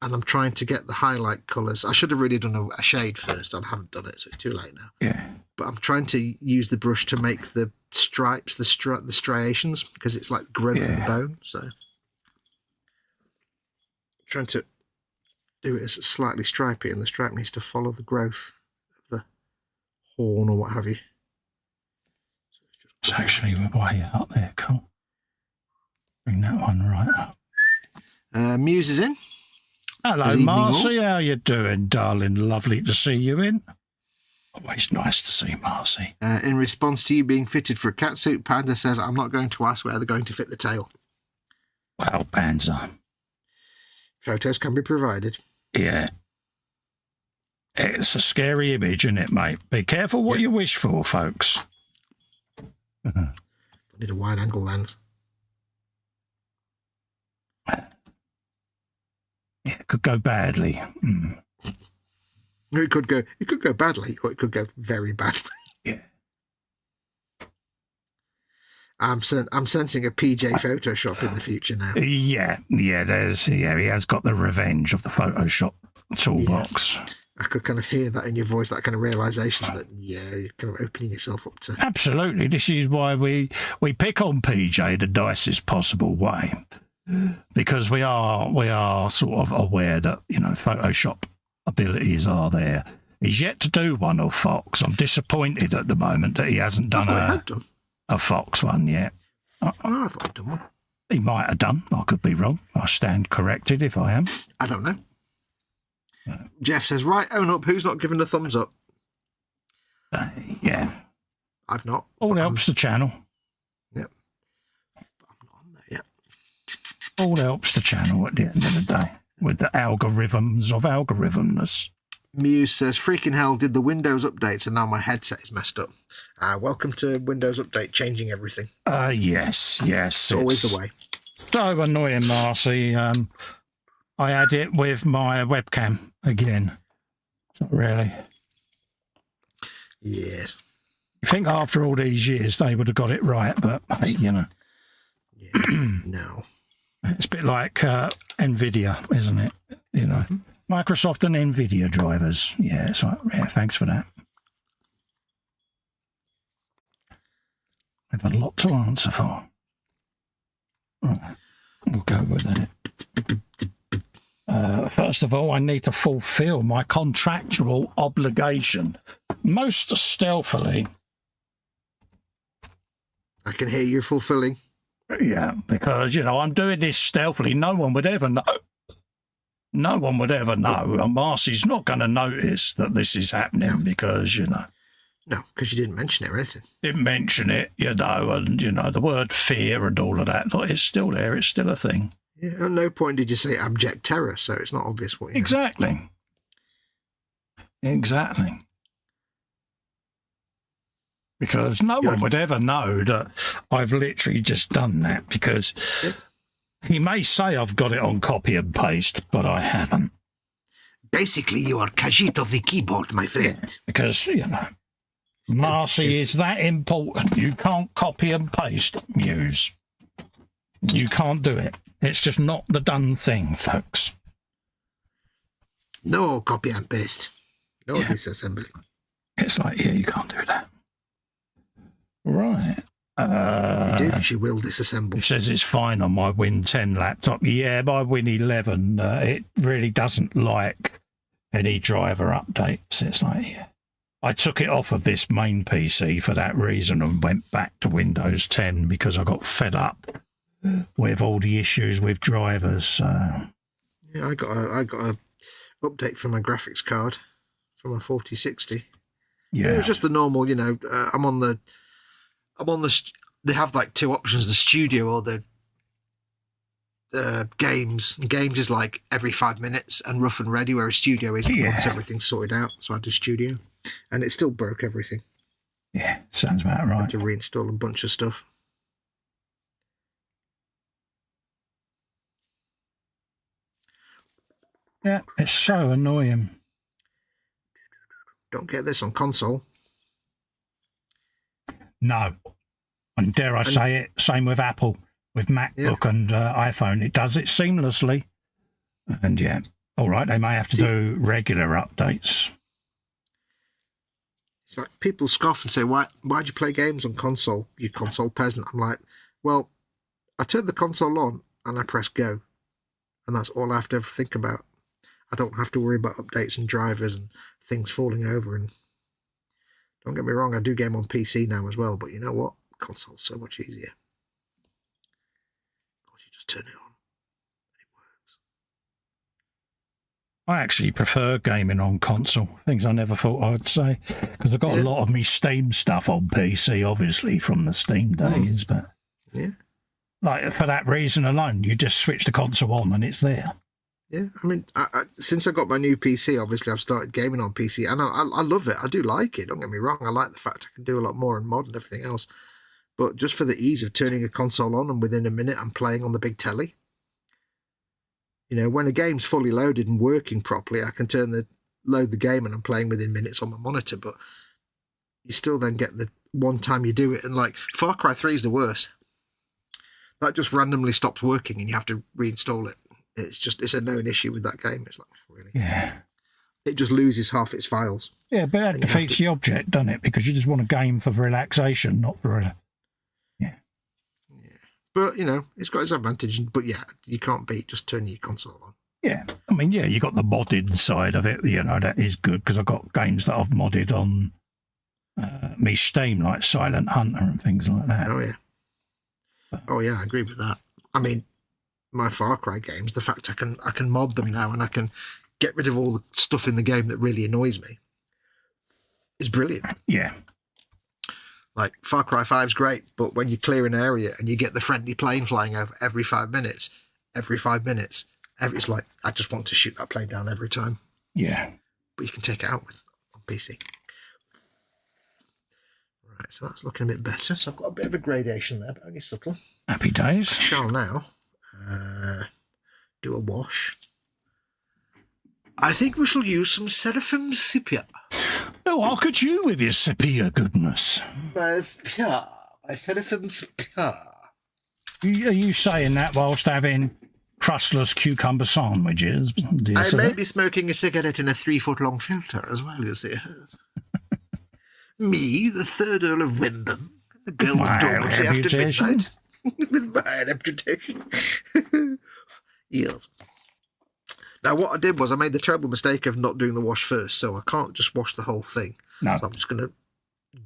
And I'm trying to get the highlight colours. I should have really done a shade first. I haven't done it, so it's too late now. Yeah. But I'm trying to use the brush to make the stripes, the striations, because it's like growth of the bone. So I'm trying to do it as slightly stripy, and the stripe needs to follow the growth of the horn or what have you. It's actually way out there, Cole. Bring that one right up. Muse is in. Hello, Marcy. How you doing, darling? Lovely to see you in. Always nice to see Marcy. In response to you being fitted for a catsuit, Panda says, I'm not going to ask where they're going to fit the tail. Well, Panzer. Photos can be provided. Yeah. It's a scary image, isn't it, mate? Be careful what you wish for, folks. I need a wide-angle lens. Yeah, it could go badly. Mm. It could go badly, or it could go very badly. Yeah. I'm sensing a PJ Photoshop in the future now. Yeah, he has got the revenge of the Photoshop toolbox. Yeah. I could kind of hear that in your voice, that kind of realisation that, you're kind of opening yourself up to... Absolutely. This is why we pick on PJ the nicest possible way. Because we are sort of aware that, Photoshop abilities are there. He's yet to do one of Foxx. I'm disappointed at the moment that he hasn't done a Foxx one yet. I thought he'd done one. He might have done. I could be wrong. I stand corrected if I am. I don't know. Jeff says, right, own up. Who's not giving a thumbs up? Yeah. I've not. All helps the channel. Yep. But I'm not on there yet. All helps the channel at the end of the day with the algorithms of algorithmness. Muse says, freaking hell, did the Windows updates and now my headset is messed up. Welcome to Windows Update, changing everything. Yes. It's always the way. So annoying, Marcy. I had it with my webcam again. Not really. Yes. You think after all these years they would have got it right, but hey, you know. Yeah. No. It's a bit like NVIDIA, isn't it? You know, Microsoft and NVIDIA drivers. Yeah, it's like, yeah, thanks for that. We've a lot to answer for. All right, we'll go with that. First of all, I need to fulfill my contractual obligation most stealthily. I can hear you fulfilling. Yeah, because, you know, I'm doing this stealthily. No one would ever know. No one would ever know. And Marcy's not going to notice that this is happening because, you know. No, because you didn't mention it or anything. Didn't mention it, you know, and, you know, the word fear and all of that, like, it's still there. It's still a thing. Yeah, at no point did you say abject terror, so it's not obvious what you know. Exactly. Exactly. Because no one would ever know that I've literally just done that, because he may say I've got it on copy and paste, but I haven't. Basically, you are Khajiit of the keyboard, my friend. Yeah, because, you know, Marcy is that important. You can't copy and paste Muse. You can't do it. It's just not the done thing, folks. No copy and paste. No disassembly. It's like, yeah, you can't do that. Right. If you do, she will disassemble. It says it's fine on my Win 10 laptop. Yeah, my Win 11, it really doesn't like any driver updates. It's like, yeah. I took it off of this main PC for that reason and went back to Windows 10 because I got fed up with all the issues with drivers. Yeah, I got a update for my graphics card from a 4060. Yeah, it was just the normal, you know. I'm on the. They have like two options: the studio or the games. Games is like every 5 minutes, and rough and ready, whereas studio is once everything's sorted out. So I do studio, and it still broke everything. Yeah, sounds about right. I had to reinstall a bunch of stuff. Yeah, it's so annoying. Don't get this on console. No. And dare I say it, same with Apple, with MacBook and iPhone. It does it seamlessly. And yeah, all right, they may have to do regular updates. It's like people scoff and say, why'd you play games on console, you console peasant? I'm like, well, I turn the console on and I press go. And that's all I have to ever think about. I don't have to worry about updates and drivers and things falling over. And don't get me wrong, I do game on PC now as well, but you know what? Console's so much easier. Of course, you just turn it on. It works. I actually prefer gaming on console. Things I never thought I'd say. Because I've got a lot of me Steam stuff on PC, obviously, from the Steam days. But like for that reason alone, you just switch the console on and it's there. Yeah, I mean, since I got my new PC, obviously I've started gaming on PC, and I love it. I do like it, don't get me wrong. I like the fact I can do a lot more in mod and everything else. But just for the ease of turning a console on and within a minute I'm playing on the big telly. You know, when a game's fully loaded and working properly, I can load the game and I'm playing within minutes on my monitor, but you still then get the one time you do it, and like Far Cry 3 is the worst. That just randomly stops working and you have to reinstall it. It's a known issue with that game. It's like, really? Yeah. It just loses half its files. Yeah, but that defeats the object, doesn't it? Because you just want a game for relaxation, not for a... Yeah. But, you know, it's got its advantage. But, yeah, you can't beat just turning your console on. Yeah. I mean, yeah, you got the modded side of it. You know, that is good because I've got games that I've modded on me Steam, like Silent Hunter and things like that. Oh, yeah. Oh, yeah, I agree with that. I mean, my Far Cry games, the fact I can mod them now and I can get rid of all the stuff in the game that really annoys me is brilliant. Yeah. Like Far Cry 5's great, but when you clear an area and you get the friendly plane flying over every 5 minutes, every 5 minutes. It's like, I just want to shoot that plane down every time. Yeah. But you can take it out on PC. Right, so that's looking a bit better. So I've got a bit of a gradation there, but only subtle. Happy days. I shall now do a wash. I think we shall use some Seraphim Sepia. Oh, how could you with your sepia goodness? My Seraphim Sepia. Are you saying that whilst having crustless cucumber sandwiches? I may be smoking a cigarette in a 3-foot-long filter as well, you see. Me, the 3rd Earl of Wyndham, the girl's dormitory after midnight, with my reputation. Yes. Now, what I did was I made the terrible mistake of not doing the wash first, so I can't just wash the whole thing. No. So I'm just going to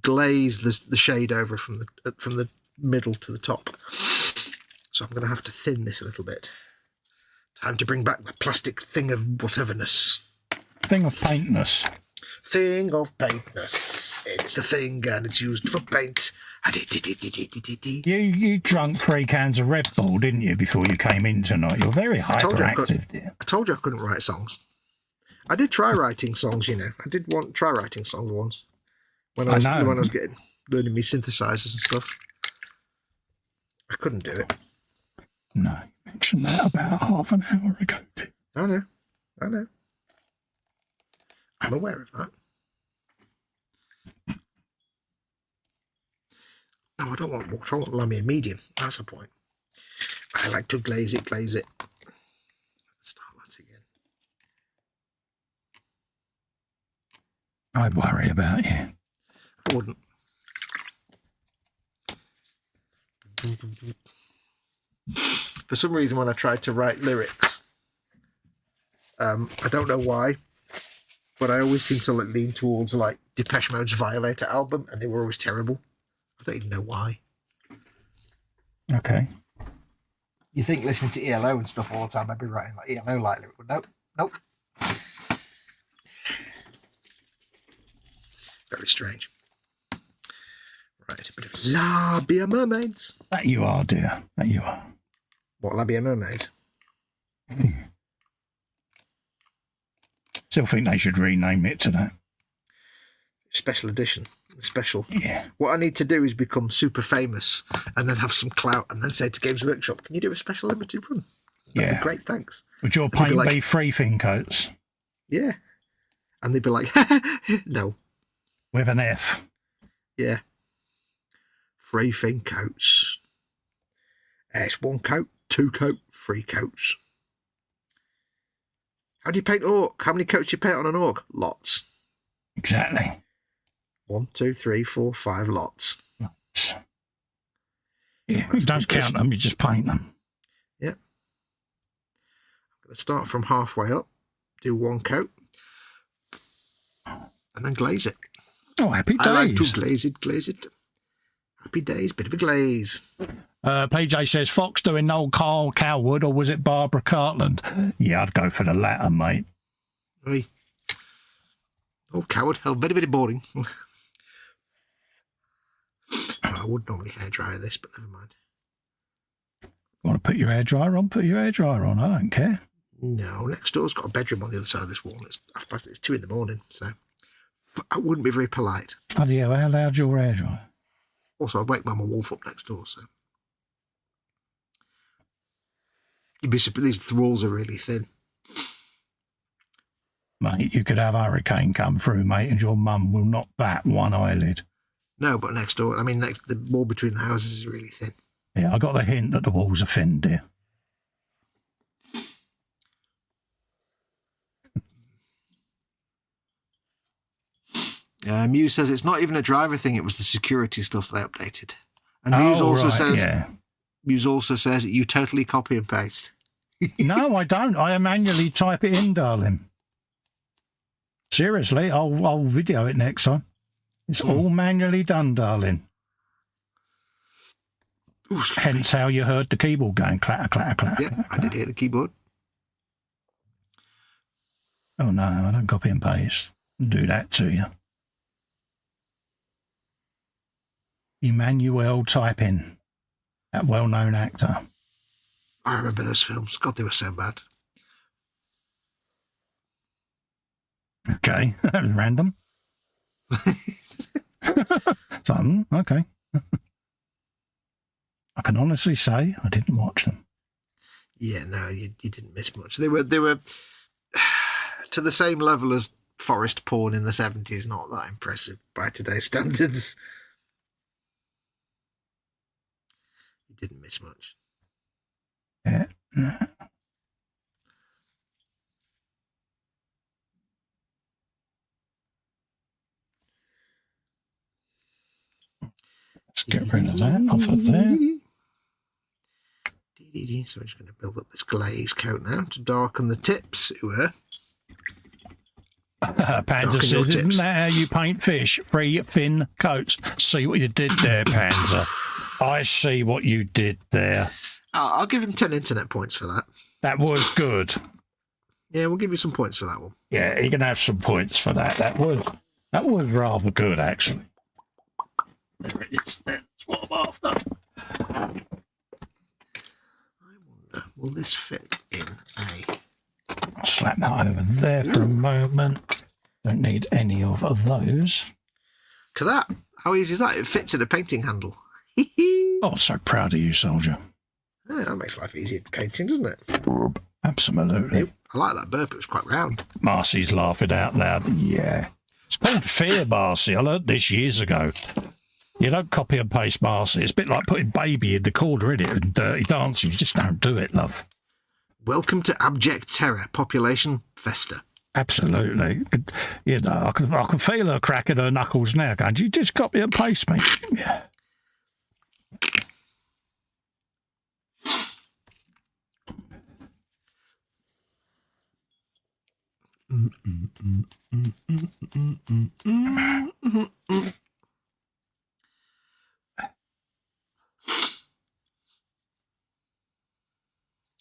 glaze the shade over from the middle to the top. So I'm going to have to thin this a little bit. Time to bring back the plastic thing of whateverness. Thing of paintness. Thing of paintness. It's a thing and it's used for paint. You drunk 3 cans of Red Bull, didn't you, before you came in tonight? You're very hyperactive, dear. I told you I couldn't write songs. I did try writing songs, you know. I did try writing songs once. When I was learning me synthesizers and stuff. I couldn't do it. No, you mentioned that about half an hour ago. I know. I'm aware of that. No, I don't want water. I want lamia medium. That's the point. I like to glaze it. Let's start that again. I'd worry about you. I wouldn't. For some reason, when I tried to write lyrics, I don't know why, but I always seem to lean towards like Depeche Mode's Violator album, and they were always terrible. I don't even know why. Okay. You think listening to ELO and stuff all the time, I'd be writing like ELO like lyrics, but nope. Very strange. Right, a bit of Labia Mermaids. That you are, dear. That you are. What, Labia Mermaid? Still think they should rename it to that. Special edition. Special. Yeah. What I need to do is become super famous and then have some clout and then say to Games Workshop, can you do a special limited run? That'd be great, thanks. Would your paint be free fin coats? Yeah. And they'd be like, no. With an F. Yeah. Free fin coats. It's 1 coat, 2 coat, 3 coats. How do you paint orc? How many coats do you paint on an orc? Lots. Exactly. 1, 2, 3, 4, 5 lots. Yeah, you don't count them, you just paint them. Yeah. I'm going to start from halfway up, do 1 coat, and then glaze it. Oh, happy days. I like to glaze it. Happy days, bit of a glaze. PJ says, Fox doing Noel Carl Cowwood, or was it Barbara Cartland? Yeah, I'd go for the latter, mate. Oi. Oh, coward. Hell, very boring. I would normally hairdryer this, but never mind. You want to put your hairdryer on? Put your hairdryer on. I don't care. No, next door's got a bedroom on the other side of this wall. It's 2 in the morning, so I wouldn't be very polite. Bloody hell, how loud's your hairdryer? Also, I'd wake Mama Wolf up next door, so. You'd be surprised, the walls are really thin. Mate, you could have a hurricane come through, mate, and your mum will not bat one eyelid. No, but next door, the wall between the houses is really thin. Yeah, I got the hint that the walls are thin, dear. Muse says it's not even a driver thing, it was the security stuff they updated. And Muse Muse also says that you totally copy and paste. No, I don't. I manually type it in, darling. Seriously, I'll video it next time. It's all manually done, darling. Ooh, hence how you heard the keyboard going clatter, clatter, clatter. Yeah, clatter. I did hear the keyboard. Oh, no, I don't copy and paste. Do that to you. Emmanuel Typin, that well-known actor. I remember those films. God, they were so bad. Okay, that was random. So, okay. I can honestly say I didn't watch them. Yeah, no, you didn't miss much. They were to the same level as forest porn in the 70s. Not that impressive by today's standards. You didn't miss much. Yeah. Let's get rid of that off of there. So I'm just going to build up this glaze coat now to darken the tips. Panda says, isn't that how you paint fish? 3 thin coats. See what you did there, Panda. I see what you did there. I'll give him 10 internet points for that. That was good. Yeah, we'll give you some points for that one. Yeah, you can have some points for that. That was rather good, actually. There it is. That's what I'm after. I wonder, will this fit in a... I'll slap that over there for a moment. Don't need any of those. Look at that. How easy is that? It fits in a painting handle. Oh, so proud of you, soldier. Yeah, that makes life easier painting, doesn't it? Absolutely. I like that burp. It was quite round. Marcy's laughing out loud. Yeah. It's called fear, Marcy. I learned this years ago. You don't copy and paste Marcy. It's a bit like putting baby in the corner, isn't it? And Dirty Dancing. You just don't do it, love. Welcome to abject terror, population Festa. Absolutely. You know, I can feel her cracking her knuckles now, going, you just copy and paste me. Yeah.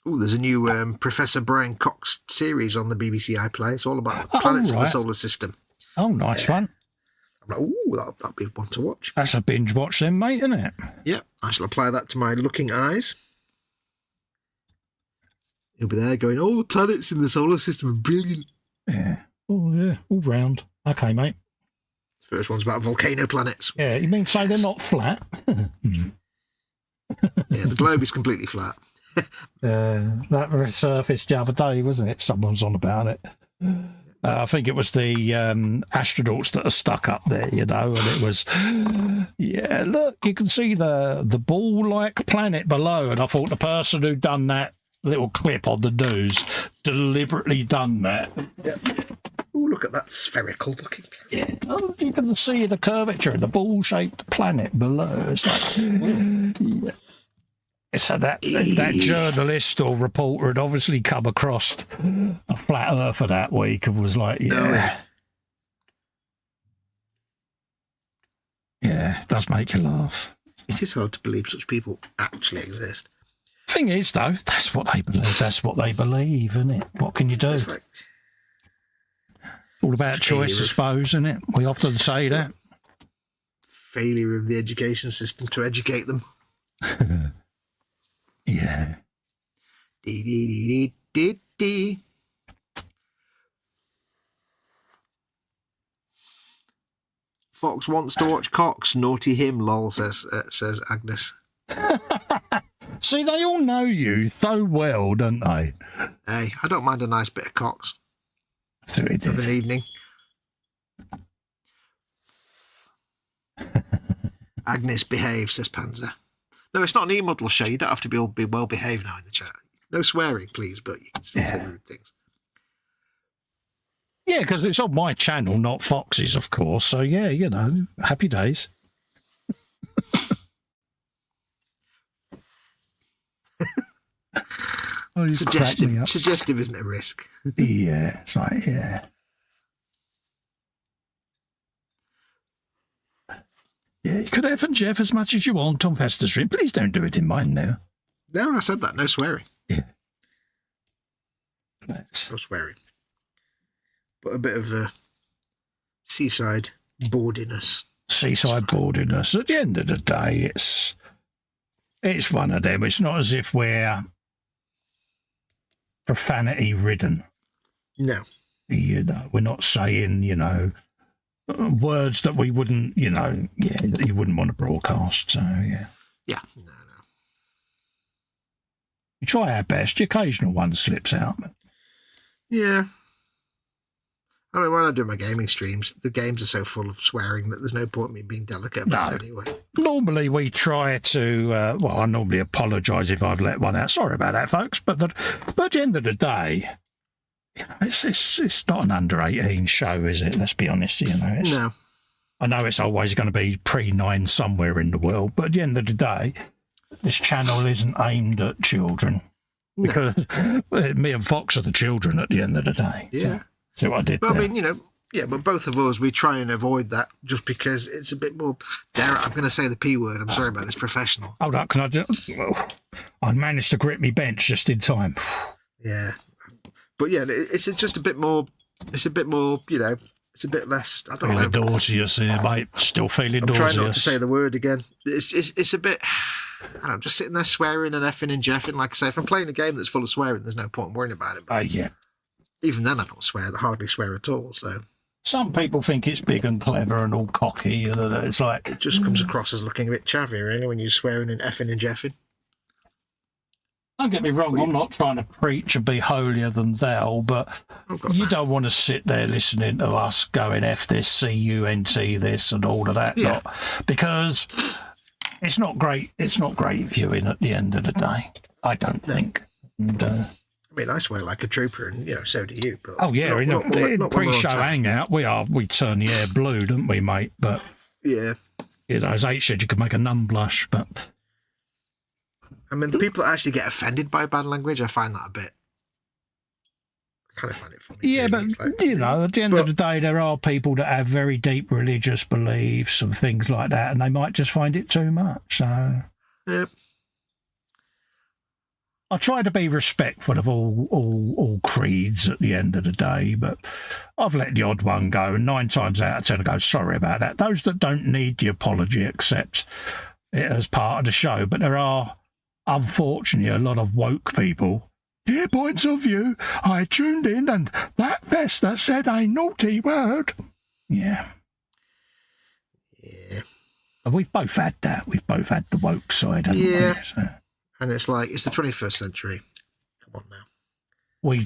Oh, there's a new Professor Brian Cox series on the BBC iPlayer. It's all about the planets of the solar system. Oh, nice one. I'm like, oh, that'll be one to watch. That's a binge watch then, mate, isn't it? Yep, I shall apply that to my looking eyes. He'll be there going, all the planets in the solar system are brilliant. Yeah. Oh, yeah, all round. Okay, mate. First one's about volcano planets. Yeah, you mean say they're not flat? Yeah, the globe is completely flat. That resurfaced the other day, wasn't it? Someone's on about it. I think it was the astronauts that are stuck up there, you know, and it was, yeah, look, you can see the ball-like planet below, and I thought the person who'd done that little clip on the news deliberately done that. Yep. Oh, look at that spherical looking planet. Yeah, oh, you can see the curvature of the ball-shaped planet below. It's like, yeah. So that journalist or reporter had obviously come across a flat earther that week and was like, yeah. Yeah, it does make you laugh. It is hard to believe such people actually exist. Thing is, though, that's what they believe. That's what they believe, isn't it? What can you do? It's like all about choice, I suppose, isn't it? We often say that. Failure of the education system to educate them. Yeah. Dee, dee, dee, dee, dee. Fox wants to watch Cox. Naughty him, lol, says Agnes. See, they all know you so well, don't they? Hey, I don't mind a nice bit of Cox. So it Of is. an evening. Agnes, behave, says Panzer. No, it's not an e-model show. You don't have to be well behaved now in the chat. No swearing, please, but you can still say rude things. Yeah, because it's on my channel, not Fox's, of course. So, yeah, you know, happy days. Oh, suggestive isn't a risk. Yeah, it's like, yeah. Yeah, you could F and Jeff as much as you want on Festa Stream. Please don't do it in mine now. No, I said that. No swearing. Yeah. No swearing. But a bit of seaside boardiness. Seaside boardiness. At the end of the day, it's one of them. It's not as if we're profanity ridden. No. You know, we're not saying, you know, words that we wouldn't, you know, that you wouldn't want to broadcast. So, yeah. Yeah. No. We try our best. The occasional one slips out. But... Yeah. I mean, when I do my gaming streams, the games are so full of swearing that there's no point in me being delicate about it anyway. Normally we try to, I normally apologise if I've let one out. Sorry about that, folks. But at the end of the day, you know, it's not an under-18 show, is it? Let's be honest, you know. No. I know it's always going to be pre-9 somewhere in the world, but at the end of the day, this channel isn't aimed at children. Because me and Fox are the children at the end of the day. Yeah. So what I did Well, there. I mean, you know, yeah, but both of us, we try and avoid that just because it's a bit more, I'm going to say the P word, I'm sorry about this, professional. Hold up, can I just... Well, I managed to grip me bench just in time. Yeah. But yeah, it's just a bit more, you know, it's a bit less, I don't know. Feeling nauseous here, mate. Still feeling I'm nauseous. trying not to say the word again. It's a bit... I don't know, just sitting there swearing and effing and jeffing. Like I say, if I'm playing a game that's full of swearing, there's no point in worrying about it. But Yeah. even then, I don't swear. I hardly swear at all. So some people think it's big and clever and all cocky. And it's like... It just comes across as looking a bit chavvy, really, when you're swearing and effing and jeffing. Don't get me wrong, I'm not trying to preach and be holier than thou, but you don't want to sit there listening to us going F this, C-U-N-T this and all of that lot, because it's not great. It's not great viewing at the end of the day, I don't think. And, I mean, I swear like a trooper, and you know, so do you. But in pre-show hangout, we turn the air blue, don't we, mate? But yeah, you know, as H said, you could make a nun blush, but. I mean, the people that actually get offended by bad language, I find that a bit... I kind of find it funny. Yeah, really. but, you know, at the end of the day, there are people that have very deep religious beliefs and things like that, and they might just find it too much, so... Yep. I try to be respectful of all creeds at the end of the day, but I've let the odd one go, and 9 times out of 10 I go, sorry about that. Those that don't need the apology accept it as part of the show, but there are... Unfortunately, a lot of woke people. Dear points of view, I tuned in and that Festa said a naughty word. Yeah. Yeah. We've both had that. We've both had the woke side, haven't we? So. And it's like, it's the 21st century. Come on now. We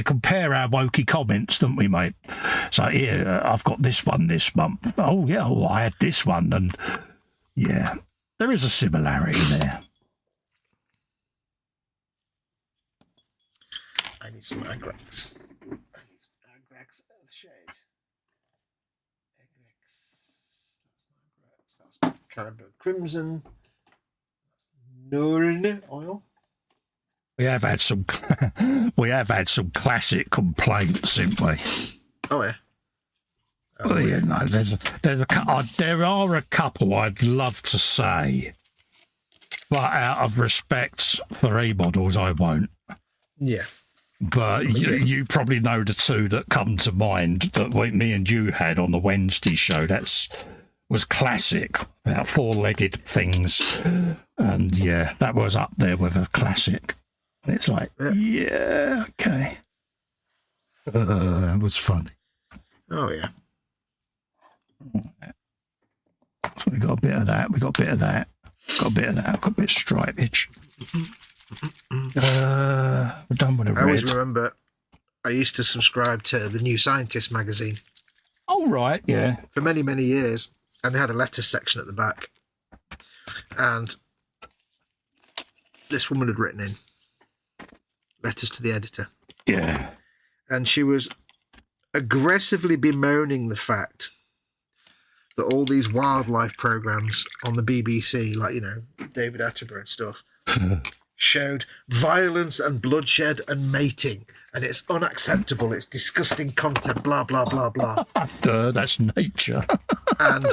compare our wokey comments, don't we, mate? So, yeah, I've got this one this month. Oh, yeah, I had this one. And, yeah. There is a similarity there. I need some Agrax. Agrax Earth Shade. That's not Agrax. That's Caribou Crimson. Nuln oil. We have had some classic complaints, haven't we? Oh yeah. Well, yeah, no, there are a couple I'd love to say, but out of respect for E-Models, I won't. Yeah. But you probably know the two that come to mind that me and you had on the Wednesday show. Was classic, about 4-legged things. And yeah, that was up there with a classic. It's like, yeah okay. That was funny. Oh, yeah. So we got a bit of that. We got a bit of that. Got a bit of that. Got a bit of stripage. We're done with the red. I always remember I used to subscribe to the New Scientist magazine. Oh, right, yeah. For many, many years. And they had a letters section at the back. And this woman had written in letters to the editor. Yeah. And she was aggressively bemoaning the fact that all these wildlife programs on the BBC, like, you know, David Attenborough and stuff, showed violence and bloodshed and mating, and it's unacceptable, it's disgusting content, blah, blah, blah, blah. That's nature. And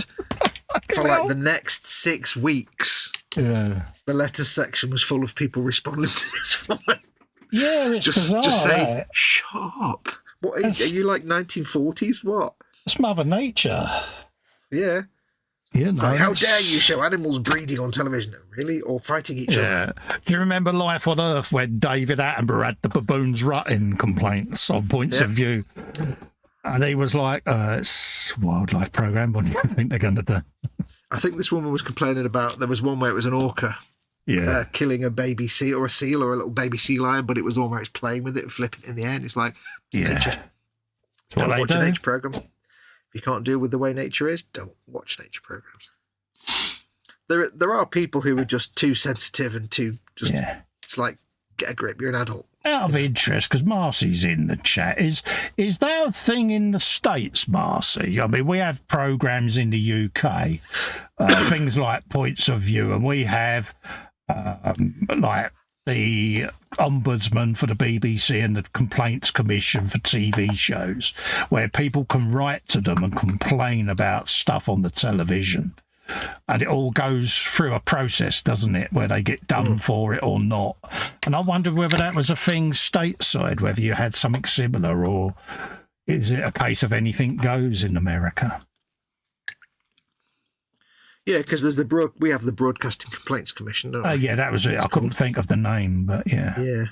for like the next 6 weeks, the letters section was full of people responding to this woman. Yeah, it's bizarre, just saying, shut up. What are you like 1940s? What? It's Mother Nature. Yeah. Yeah, no, like, how dare you show animals breeding on television? Really? Or fighting each other? Do you remember Life on Earth when David Attenborough had the baboons rutting complaints on Points of View? And he was like, it's a wildlife program. What do you think they're going to do? I think this woman was complaining about, there was one where it was an orca killing a baby seal or a little baby sea lion, but it was the one where it's playing with it and flipping it in the air. And it's like, nature. Don't watch a nature program. If you can't deal with the way nature is, don't watch nature programs. There are people who are just too sensitive and too just. It's like, get a grip. You're an adult. Out of interest, because Marcy's in the chat, is that a thing in the States, Marcy? I mean, we have programs in the UK, things like Points of View, and we have like the Ombudsman for the BBC and the Complaints Commission for TV shows, where people can write to them and complain about stuff on the television. And it all goes through a process, doesn't it, where they get done for it or not. And I wondered whether that was a thing stateside, whether you had something similar, or is it a case of anything goes in America? Yeah, because there's we have the Broadcasting Complaints Commission, don't we? Yeah, that was it. I couldn't think of the name, but yeah. Yeah,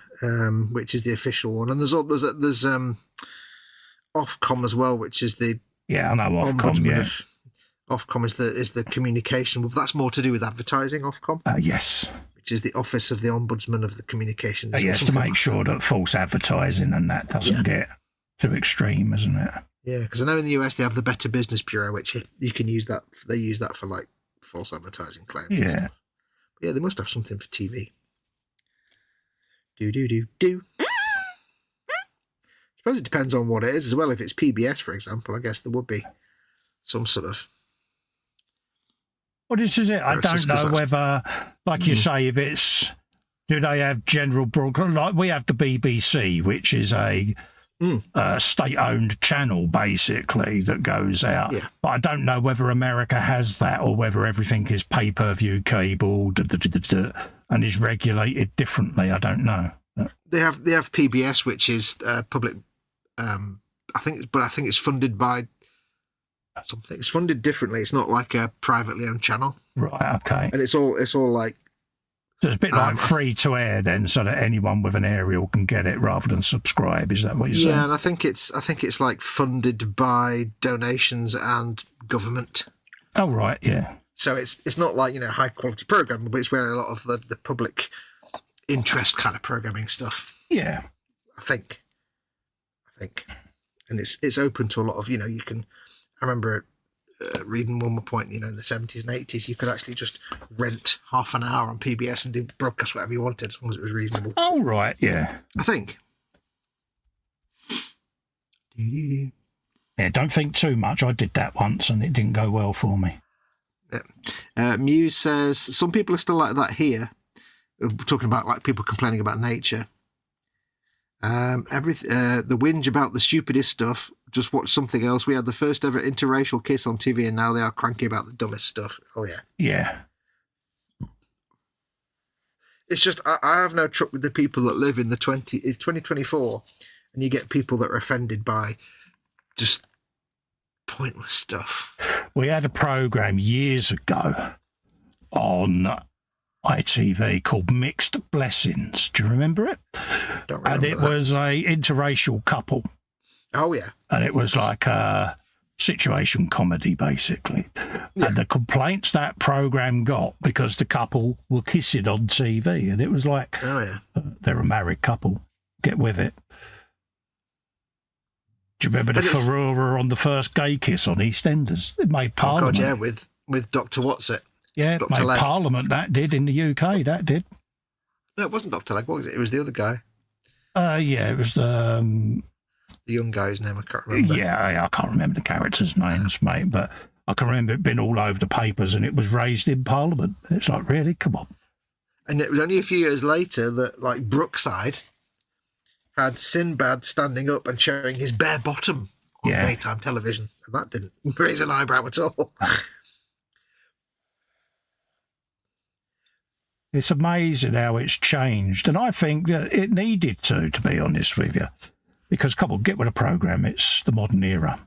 which is the official one. And there's Ofcom as well, which is the... Yeah, I know Ofcom, yeah. Ofcom is the communication. Well, that's more to do with advertising, Ofcom. Yes. Which is the Office of the Ombudsman of the Communications. Yes, to make sure that false advertising and that doesn't get too extreme, isn't it? Yeah, because I know in the US they have the Better Business Bureau, which you can use that. They use that for like false advertising claims. Yeah. But yeah, they must have something for TV. Do. I suppose it depends on what it is as well. If it's PBS, for example, I guess there would be some sort of... Well, this is it. I don't know whether, like you say, if it's... Do they have general broadcast? Like we have the BBC, which is a state-owned channel, basically, that goes out. Yeah. But I don't know whether America has that or whether everything is pay-per-view cable and is regulated differently. I don't know. They have PBS, which is public... I think it's funded by something. It's funded differently. It's not like a privately owned channel. Right, okay. And it's all like... So it's a bit like free to air then, so that anyone with an aerial can get it rather than subscribe. Is that what you're saying? Yeah, and I think it's like funded by donations and government. Oh right, yeah. So it's not like, high quality programming, but it's where a lot of the public interest kind of programming stuff. Yeah. I think. And it's open to a lot of, you can... I remember reading one more point, in the 70s and 80s, you could actually just rent half an hour on PBS and do broadcast whatever you wanted, as long as it was reasonable. Oh, right, yeah. I think. Yeah, don't think too much. I did that once and it didn't go well for me. Yeah. Muse says, some people are still like that here. We're talking about like people complaining about nature. The whinge about the stupidest stuff. Just watch something else. We had the first ever interracial kiss on TV, and now they are cranky about the dumbest stuff. Oh yeah, yeah. It's just I have no truck with the people that live in the 2024, and you get people that are offended by just pointless stuff. We had a program years ago on ITV called Mixed Blessings. Do you remember it? Don't remember and it was a interracial couple. Oh, yeah. And it was like a situation comedy, basically. Yeah. And the complaints that program got because the couple were kissing on TV. And it was like, oh, yeah. They're a married couple. Get with it. Do you remember the furore on the first gay kiss on EastEnders? It made Parliament. Oh, God, yeah, with Dr. What's-it? Yeah, it made Leg. Parliament, that did, in the UK, that did. No, it wasn't Dr. Leg, what was it? It was the other guy. Yeah, it was the young guy's name, I can't remember. Yeah, I can't remember the characters' names, mate, but I can remember it being all over the papers and it was raised in Parliament. It's like, really? Come on. And it was only a few years later that, like, Brookside had Sinbad standing up and showing his bare bottom on daytime television. And that didn't raise an eyebrow at all. It's amazing how it's changed. And I think that it needed to be honest with you. Because, come on, get with the programme. It's the modern era.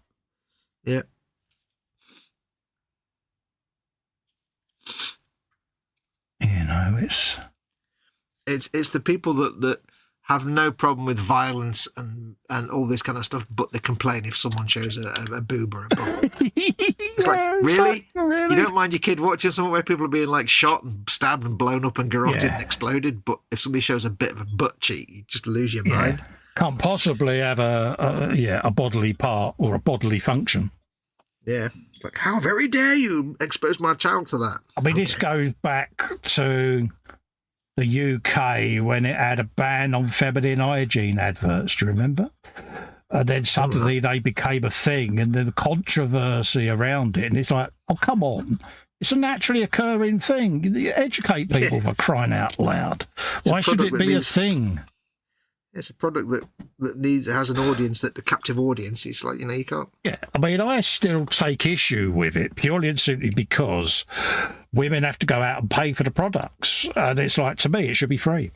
Yeah. it's the people that have no problem with violence and all this kind of stuff, but they complain if someone shows a boob or a bum. It's like, really? You don't mind your kid watching something where people are being like shot and stabbed and blown up and garroted and exploded, but if somebody shows a bit of a butt cheek, you just lose your mind. Can't possibly have a bodily part or a bodily function. Yeah. It's like, how very dare you expose my child to that? I mean, this goes back to the UK when it had a ban on feminine hygiene adverts. Do you remember? And then suddenly they became a thing, and then the controversy around it. And it's like, oh, come on. It's a naturally occurring thing. You educate people for crying out loud. Why should it be a thing? It's a product that has an audience, that the captive audience. It's like, you can't. Yeah, I mean, I still take issue with it purely and simply because women have to go out and pay for the products. And it's like, to me, it should be free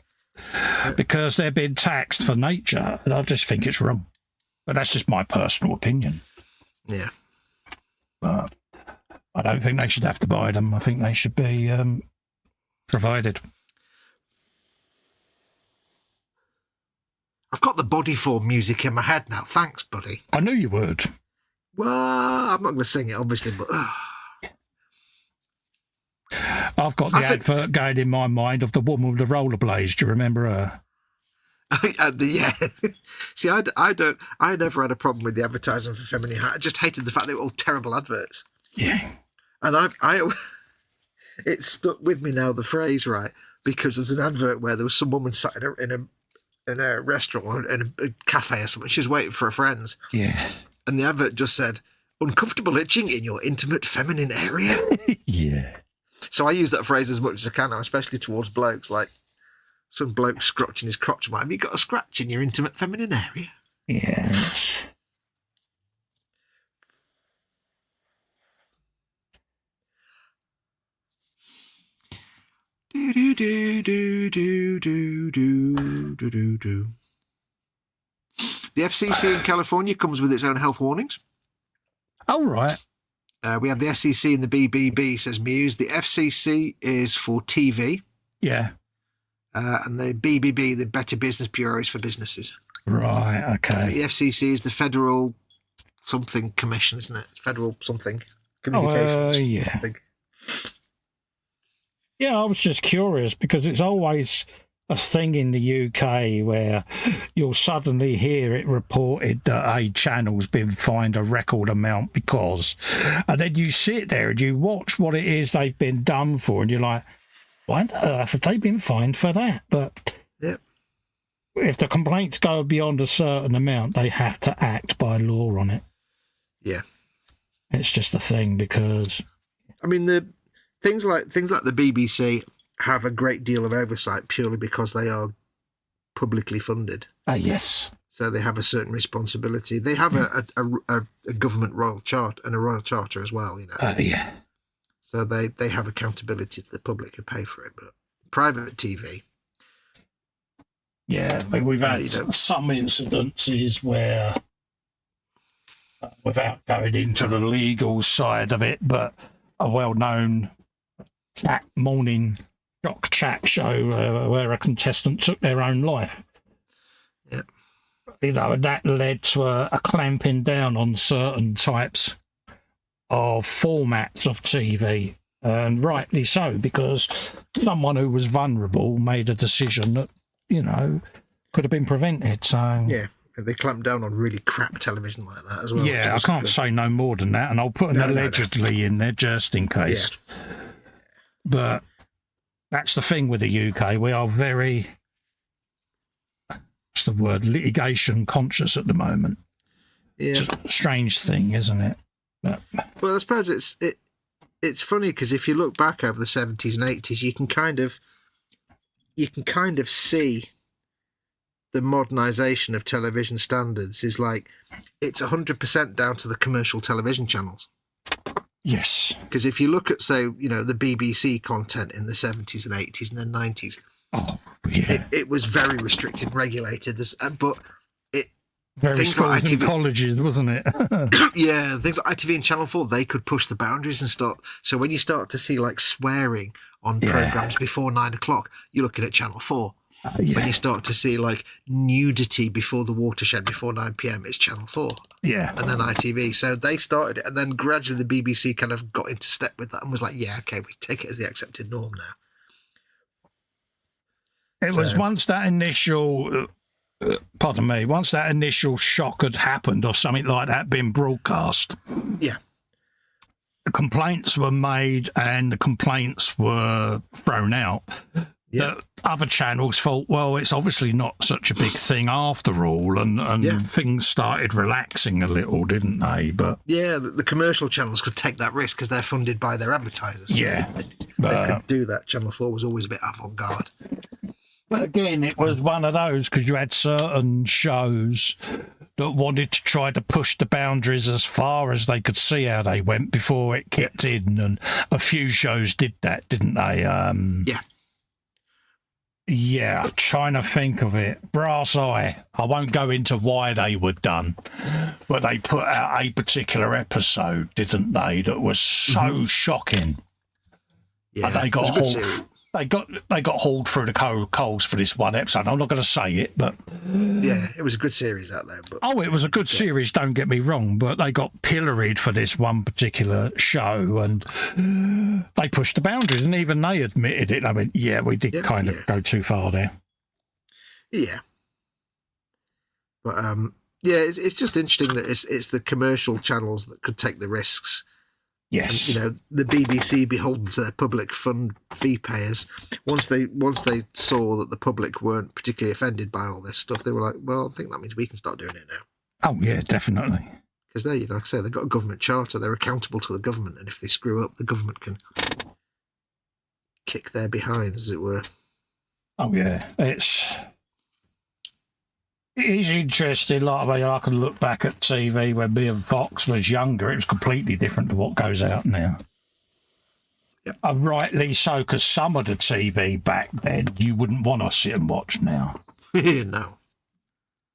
because they're being taxed for nature. And I just think it's wrong. But that's just my personal opinion. Yeah. But I don't think they should have to buy them. I think they should be provided. I've got the body form music in my head now. Thanks, buddy. I knew you would. Well, I'm not going to sing it, obviously, but... I've got the advert going in my mind of the woman with the rollerblades. Do you remember her? Yeah. See, I never had a problem with the advertising for feminine hair. I just hated the fact they were all terrible adverts. Yeah. And it stuck with me now, the phrase, right? Because there's an advert where there was some woman sat in a restaurant or in a cafe or something. She was waiting for her friends. Yeah. And the advert just said, uncomfortable itching in your intimate feminine area. Yeah. So I use that phrase as much as I can now, especially towards blokes. Like some bloke scratching his crotch. Have you got a scratch in your intimate feminine area? Yes. Do do do do do do do do do. The FCC in California comes with its own health warnings. Oh, right. We have the SEC and the BBB, says Muse. The FCC is for TV. Yeah. And the BBB, the Better Business Bureau, is for businesses. Right, okay. The FCC is the Federal something commission, isn't it? Federal something. Communications. Yeah. I think. Yeah, I was just curious because it's always a thing in the UK where you'll suddenly hear it reported that a channel's been fined a record amount because, and then you sit there and you watch what it is they've been done for, and you're like, why on earth have they been fined for that? But if the complaints go beyond a certain amount, they have to act by law on it. Yeah. It's just a thing because... I mean, the things like the BBC have a great deal of oversight purely because they are publicly funded. Yes. So they have a certain responsibility. They have a government royal chart and a royal charter as well, Yeah. So they have accountability to the public who pay for it. But private TV... Yeah, I mean, we've had some incidences where, without going into the legal side of it, but a well-known morning shock chat show where a contestant took their own life. Yep. And that led to a clamping down on certain types of formats of TV, and rightly so, because someone who was vulnerable made a decision that, could have been prevented. So yeah, they clamped down on really crap television like that as well. Yeah, I can't say no more than that, and I'll put an allegedly in there just in case. Yeah. But that's the thing with the UK. We are very, what's the word, litigation conscious at the moment. Yeah. It's a strange thing, isn't it? But, well, I suppose it's funny because if you look back over the 70s and 80s, you can kind of see the modernisation of television standards is like it's 100% down to the commercial television channels. Yes. Because if you look at, say, the BBC content in the 70s and 80s and the 90s, it was very restricted and regulated. But very schools and colleges, wasn't it? Yeah, things like ITV and Channel 4, they could push the boundaries and start. So when you start to see like swearing on programs before 9 o'clock, you're looking at Channel 4. When you start to see like nudity before the watershed before 9 p.m, it's Channel 4. Yeah. And then ITV. So they started it, and then gradually the BBC kind of got into step with that and was like, yeah, okay, we take it as the accepted norm now. It was once that initial, once that initial shock had happened or something like that being broadcast. Yeah. The complaints were made and the complaints were thrown out. Yeah. Other channels thought, well, it's obviously not such a big thing after all, and things started relaxing a little, didn't they? But yeah, the commercial channels could take that risk because they're funded by their advertisers. So yeah, they could do that. Channel 4 was always a bit avant-garde. But again, it was one of those because you had certain shows that wanted to try to push the boundaries as far as they could see how they went before it kicked in, and a few shows did that, didn't they? Yeah, trying to think of it. Brass Eye. I won't go into why they were done, but they put out a particular episode, didn't they, that was so shocking. Yeah, and they got hauled. They got hauled through the coals for this one episode. I'm not going to say it, but yeah, it was a good series out there. But it was a good series. Don't get me wrong, but they got pilloried for this one particular show, and they pushed the boundaries, and even they admitted it. I mean, yeah, we did kind of go too far there. Yeah, but it's just interesting that it's the commercial channels that could take the risks. Yes, and, the BBC beholden to their public fund fee payers. Once they saw that the public weren't particularly offended by all this stuff, they were like, "Well, I think that means we can start doing it now." Oh yeah, definitely. Because they, like I say, they've got a government charter. They're accountable to the government, and if they screw up, the government can kick their behinds, as it were. Oh yeah, It's interesting. Like, I can look back at TV when me and Fox was younger. It was completely different to what goes out now. Yep. And rightly so, because some of the TV back then you wouldn't want to sit and watch now. No.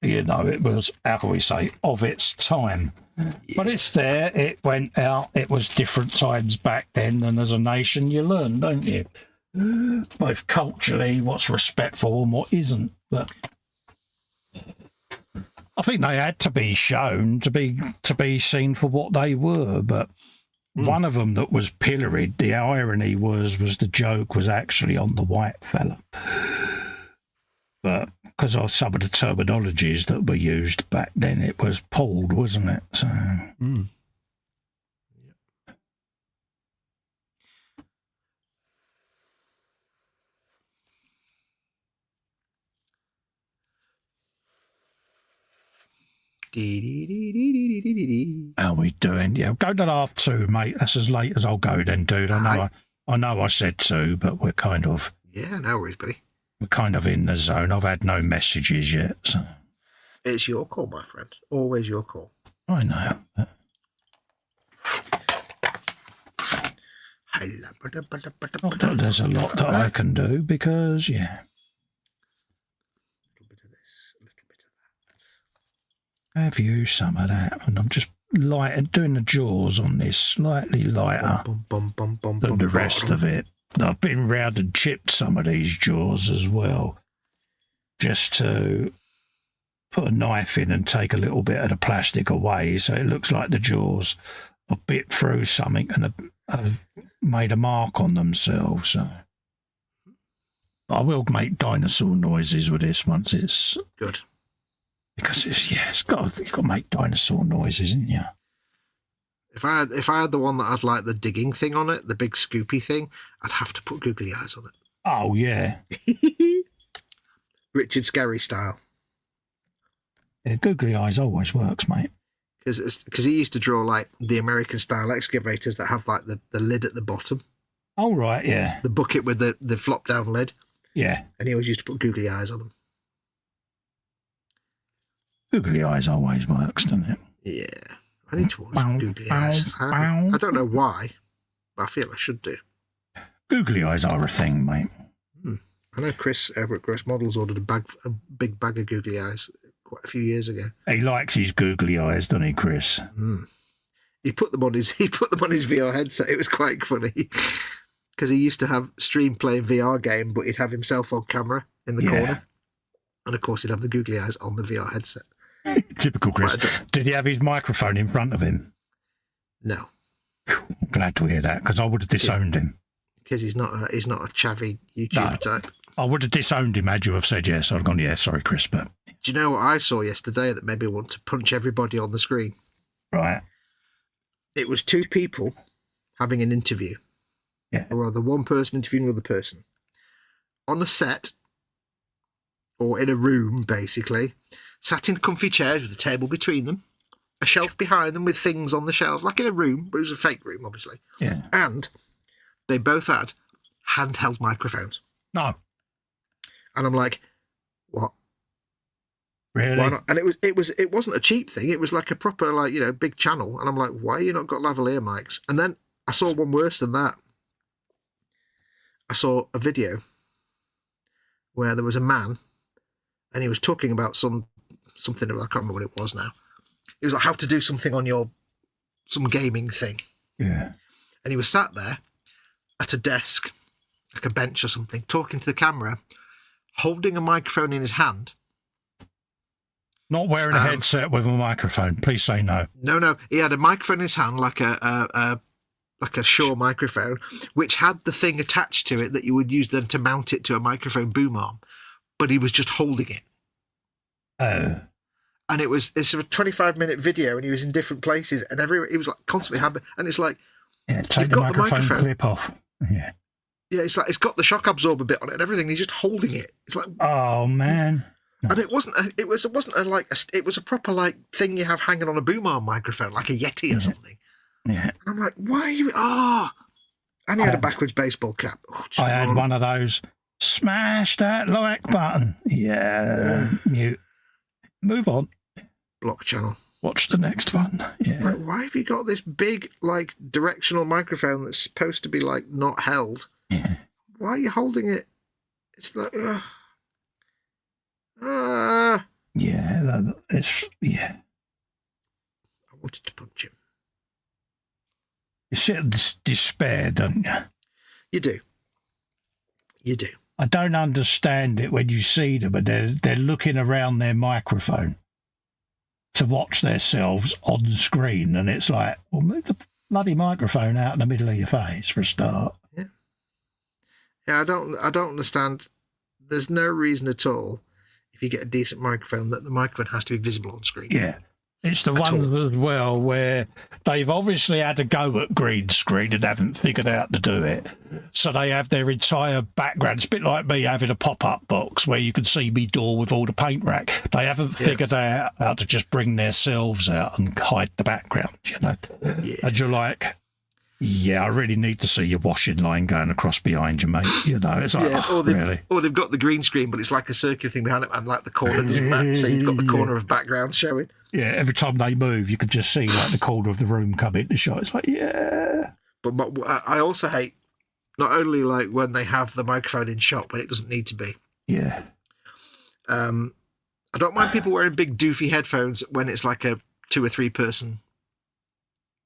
It was, how can we say, of its time. Yeah. But it's there. It went out. It was different times back then, and as a nation, you learn, don't you? Both culturally, what's respectful and what isn't. But I think they had to be shown to be seen for what they were, but one of them that was pilloried, the irony was the joke was actually on the white fella. But because of some of the terminologies that were used back then, it was pulled, wasn't it? So. How we doing? Yeah, go to half 2, mate. That's as late as I'll go then, dude. I know I said 2, but we're kind of... Yeah, no worries, buddy. We're kind of in the zone. I've had no messages yet, so... It's your call, my friend. Always your call. I know. But... There's a lot that I can do because, yeah... Have you some of that? And I'm just doing the jaws on this slightly lighter than the rest of it. I've been round and chipped some of these jaws as well, just to put a knife in and take a little bit of the plastic away, so it looks like the jaws have bit through something and have made a mark on themselves. So I will make dinosaur noises with this once it's good. Because you've got to make dinosaur noises, isn't you? If I had the one that had like the digging thing on it, the big scoopy thing, I'd have to put googly eyes on it. Oh yeah, Richard Scarry style. Yeah, googly eyes always works, mate. Because he used to draw like the American style excavators that have like the lid at the bottom. Oh right, yeah. The bucket with the flop down lid. Yeah. And he always used to put googly eyes on them. Googly eyes always works, doesn't it? Yeah. I need to watch googly eyes. I don't know why, but I feel I should do. Googly eyes are a thing, mate. I know Chris over at KA.Models ordered a big bag of googly eyes quite a few years ago. He likes his googly eyes, doesn't he, Chris? He put them on his VR headset. It was quite funny. because he used to have stream playing VR game, but he'd have himself on camera in the corner. And of course, he'd have the googly eyes on the VR headset. Typical Chris. Did he have his microphone in front of him? No. I'm glad to hear that, because I would have disowned him. Because he's not a chavvy YouTuber type. I would have disowned him had you have said yes. I'd have gone, yeah, sorry, Chris, but... Do you know what I saw yesterday that made me want to punch everybody on the screen? Right. It was two people having an interview. Yeah. Or rather, one person interviewing another person. On a set, or in a room, basically, sat in comfy chairs with a table between them, a shelf behind them with things on the shelf, like in a room, but it was a fake room, obviously. Yeah. And they both had handheld microphones. No. And I'm like, what? Really? Why not? And it wasn't a cheap thing. It was like a proper, like, you know, big channel. And I'm like, why you not got lavalier mics? And then I saw one worse than that. I saw a video where there was a man and he was talking about something, I can't remember what it was now. It was like how to do something on some gaming thing. Yeah. And he was sat there at a desk, like a bench or something, talking to the camera, holding a microphone in his hand. Not wearing a headset with a microphone. Please say no. No. He had a microphone in his hand, like a Shure microphone, which had the thing attached to it that you would use then to mount it to a microphone boom arm. But he was just holding it. Oh. And it's a 25-minute video, and he was in different places, and he was like constantly having, and it's like, take the microphone clip off. Yeah. Yeah, it's like it's got the shock absorber bit on it and everything. He's just holding it. It's like, oh man. No. And it wasn't a proper like thing you have hanging on a boom arm microphone, like a Yeti or something. Yeah. And I'm like, why are you? And he had a backwards baseball cap. I had one of those. Smash that like button. Yeah. Mute. Move on. Block channel. Watch the next one. Yeah. Like, why have you got this big like directional microphone that's supposed to be like not held? Yeah. Why are you holding it? It's like, yeah, it's yeah. I wanted to punch him. You sit in despair, don't you? You do. You do. I don't understand it when you see them and they're looking around their microphone to watch themselves on screen, and it's like, well, move the bloody microphone out in the middle of your face for a start. Yeah. Yeah, I don't understand. There's no reason at all, if you get a decent microphone, that the microphone has to be visible on screen. Yeah. It's the one as well where they've obviously had a go at green screen and haven't figured out to do it. So they have their entire background. It's a bit like me having a pop-up box where you can see me door with all the paint rack. They haven't figured out how to just bring themselves out and hide the background, you know. Yeah. And you're like, yeah, I really need to see your washing line going across behind you, mate. You know, it's like, really? Or they've got the green screen, but it's like a circular thing behind it, and like the corner doesn't match, so you've got the corner of background showing. Yeah, every time they move, you can just see like the corner of the room come into shot. It's like, yeah. But I also hate not only like when they have the microphone in shot when it doesn't need to be. Yeah. I don't mind people wearing big doofy headphones when it's like a 2 or 3 person.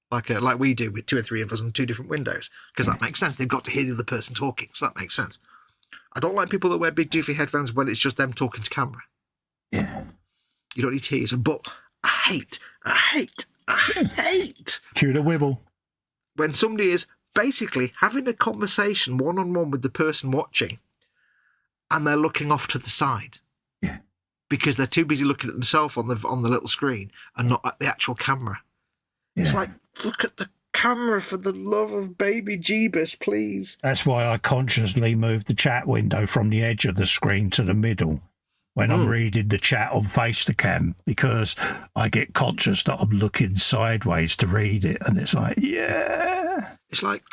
Like we do with 2 or 3 of us on 2 different windows, because that makes sense. They've got to hear the other person talking, so that makes sense. I don't like people that wear big doofy headphones when it's just them talking to camera. Yeah. You don't need to hear yourself. But I hate Cue the wibble. when somebody is basically having a conversation one-on-one with the person watching and they're looking off to the side. Yeah. Because they're too busy looking at themselves on the little screen and not at the actual camera. Yeah. It's like, look at the camera, for the love of baby Jeebus, please. That's why I consciously move the chat window from the edge of the screen to the middle when I'm reading the chat on Facecam, because I get conscious that I'm looking sideways to read it, and it's like, yeah. It's like,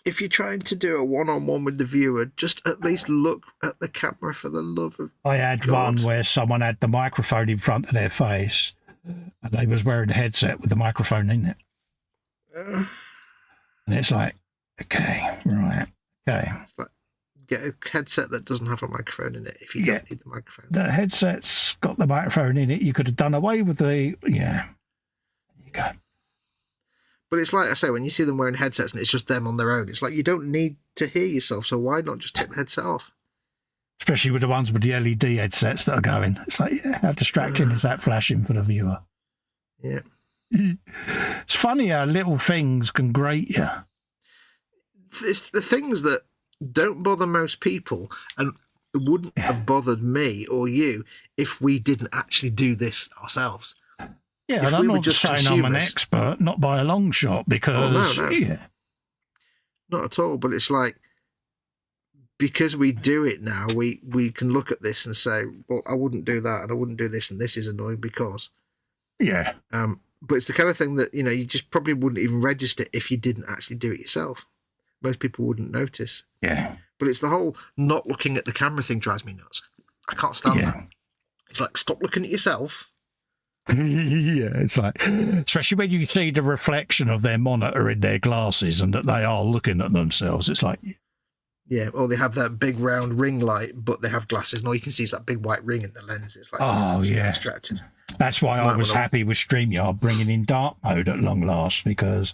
if you're trying to do a one-on-one with the viewer, just at least look at the camera, for the love of I had God. one where someone had the microphone in front of their face, and they was wearing a headset with the microphone in it. And it's like, okay, right, okay. It's like, get a headset that doesn't have a microphone in it if you don't need the microphone. The headset's got the microphone in it. You could have done away with the, yeah. There you go. But it's like I say, when you see them wearing headsets and it's just them on their own, it's like you don't need to hear yourself, so why not just take the headset off? Especially with the ones with the LED headsets that are going. It's like, yeah, how distracting is that flashing for the viewer? Yeah. It's funny how little things can grate you. It's the things that don't bother most people and wouldn't have bothered me or you if we didn't actually do this ourselves. Yeah, and I'm not just saying I'm an expert, not by a long shot, because... no. Yeah. Not at all, but it's like, because we do it now, we can look at this and say, well, I wouldn't do that, and I wouldn't do this, and this is annoying because... Yeah. But it's the kind of thing that, you know, you just probably wouldn't even register if you didn't actually do it yourself. Most people wouldn't notice. Yeah. But it's the whole not looking at the camera thing drives me nuts. I can't stand that. It's like, stop looking at yourself. Yeah, it's like, especially when you see the reflection of their monitor in their glasses and that they are looking at themselves, it's like... Yeah, or they have that big round ring light, but they have glasses, and all you can see is that big white ring in the lens. It's like, distracted. That's why I was happy with StreamYard bringing in dark mode at long last, because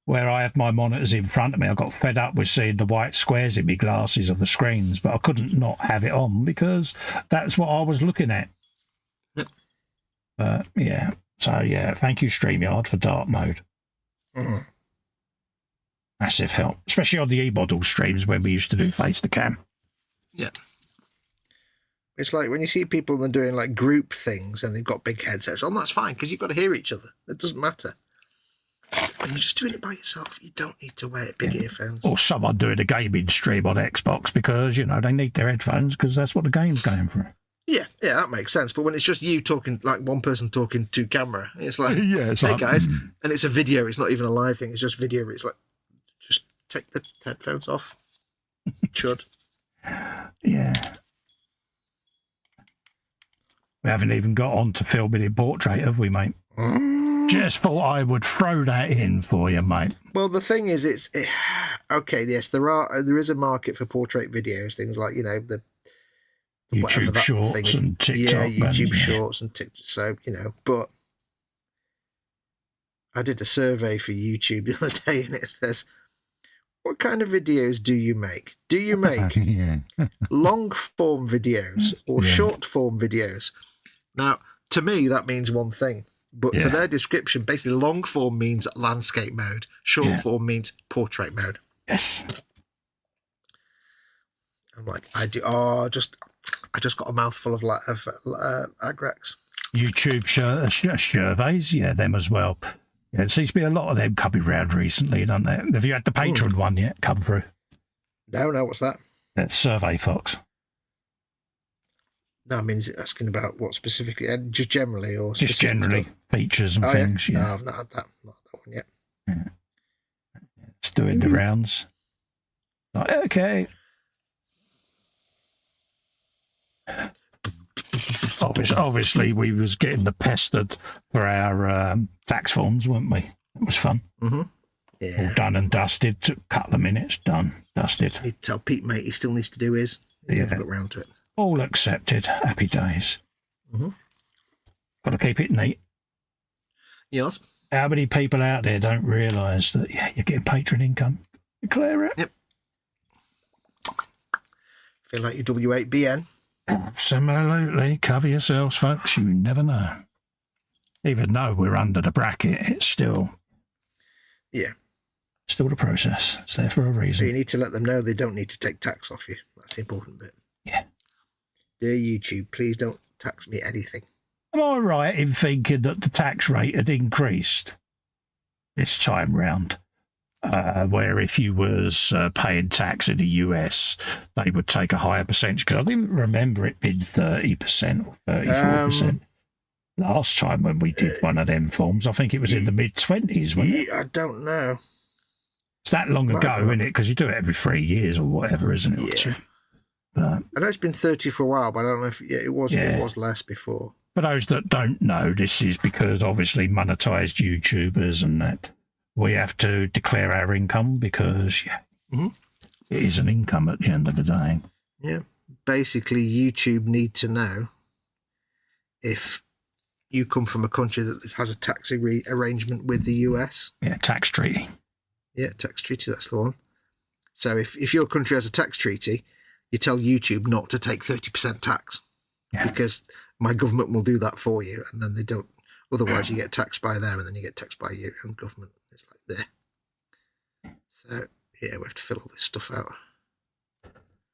where I have my monitors in front of me, I got fed up with seeing the white squares in my glasses of the screens, but I couldn't not have it on because that's what I was looking at. Yep. But yeah, so yeah, thank you StreamYard for dark mode. Mm. Massive help, especially on the E-Model streams when we used to do face to cam. Yeah. It's like when you see people that are doing like group things and they've got big headsets on, that's fine because you've got to hear each other. It doesn't matter. When you're just doing it by yourself, you don't need to wear big earphones. Or someone doing a gaming stream on Xbox because, you know, they need their headphones because that's what the game's going for. Yeah, that makes sense. But when it's just you talking, like one person talking to camera, it's like, it's hey like, guys, and it's a video. It's not even a live thing. It's just video. It's like, just take the headphones off. Should. Yeah. We haven't even got on to filming in portrait, have we, mate? Just thought I would throw that in for you, mate. Well, the thing is, okay. Yes, there is a market for portrait videos. Things like, you know, the YouTube Shorts and TikTok. Yeah, YouTube Shorts and TikTok. So, you know, but I did a survey for YouTube the other day, and it says, "What kind of videos do you make? Do you make long form videos or short form videos?" Now, to me, that means one thing. But to their description, basically, long form means landscape mode. Short form means portrait mode. Yes. I'm like, I just got a mouthful of Agrex. YouTube surveys, them as well. Yeah, there seems to be a lot of them coming round recently, don't there? Have you had the PATRON one yet come through? No, what's that? That's Survey Foxx. No, I mean, is it asking about what specifically? Just generally, or just generally stuff? Features and things. Yeah. No, I've not had that. Not that one yet. Yeah. It's doing the rounds. Like, okay. Obviously, we was getting the pestered for our tax forms, weren't we? It was fun. Mm-hmm. Yeah. All done and dusted. Took a couple of minutes. Done, dusted. I need to tell Pete, mate, he still needs to do his. Never got round to it. All accepted. Happy days. Mm-hmm. Got to keep it neat. Yes. How many people out there don't realise that, you're getting patron income? Declare it. Yep. Feel like you're W8BN. Absolutely. Cover yourselves, folks. You never know. Even though we're under the bracket, it's still... Yeah. Still the process. It's there for a reason. So you need to let them know they don't need to take tax off you. That's the important bit. Yeah. Dear YouTube, please don't tax me anything. Am I right in thinking that the tax rate had increased this time round? Where if you was paying tax in the US, they would take a higher percentage. Because I didn't remember it being 30% or 34%. Last time when we did one of them forms, I think it was in the mid-20s, wasn't it? I don't know. It's that long ago, isn't it? Because you do it every 3 years or whatever, isn't it? Yeah. I know it's been 30 for a while, but I don't know if it was less before. For those that don't know, this is because obviously monetized YouTubers and that we have to declare our income because it is an income at the end of the day. Yeah. Basically, YouTube need to know if you come from a country that has a tax arrangement with the US. Yeah, tax treaty. Yeah, tax treaty, that's the one. So if your country has a tax treaty, you tell YouTube not to take 30% tax. Yeah. Because my government will do that for you, and then they don't. Otherwise, you get taxed by them, and then you get taxed by your own government. It's like there. So, yeah, we have to fill all this stuff out.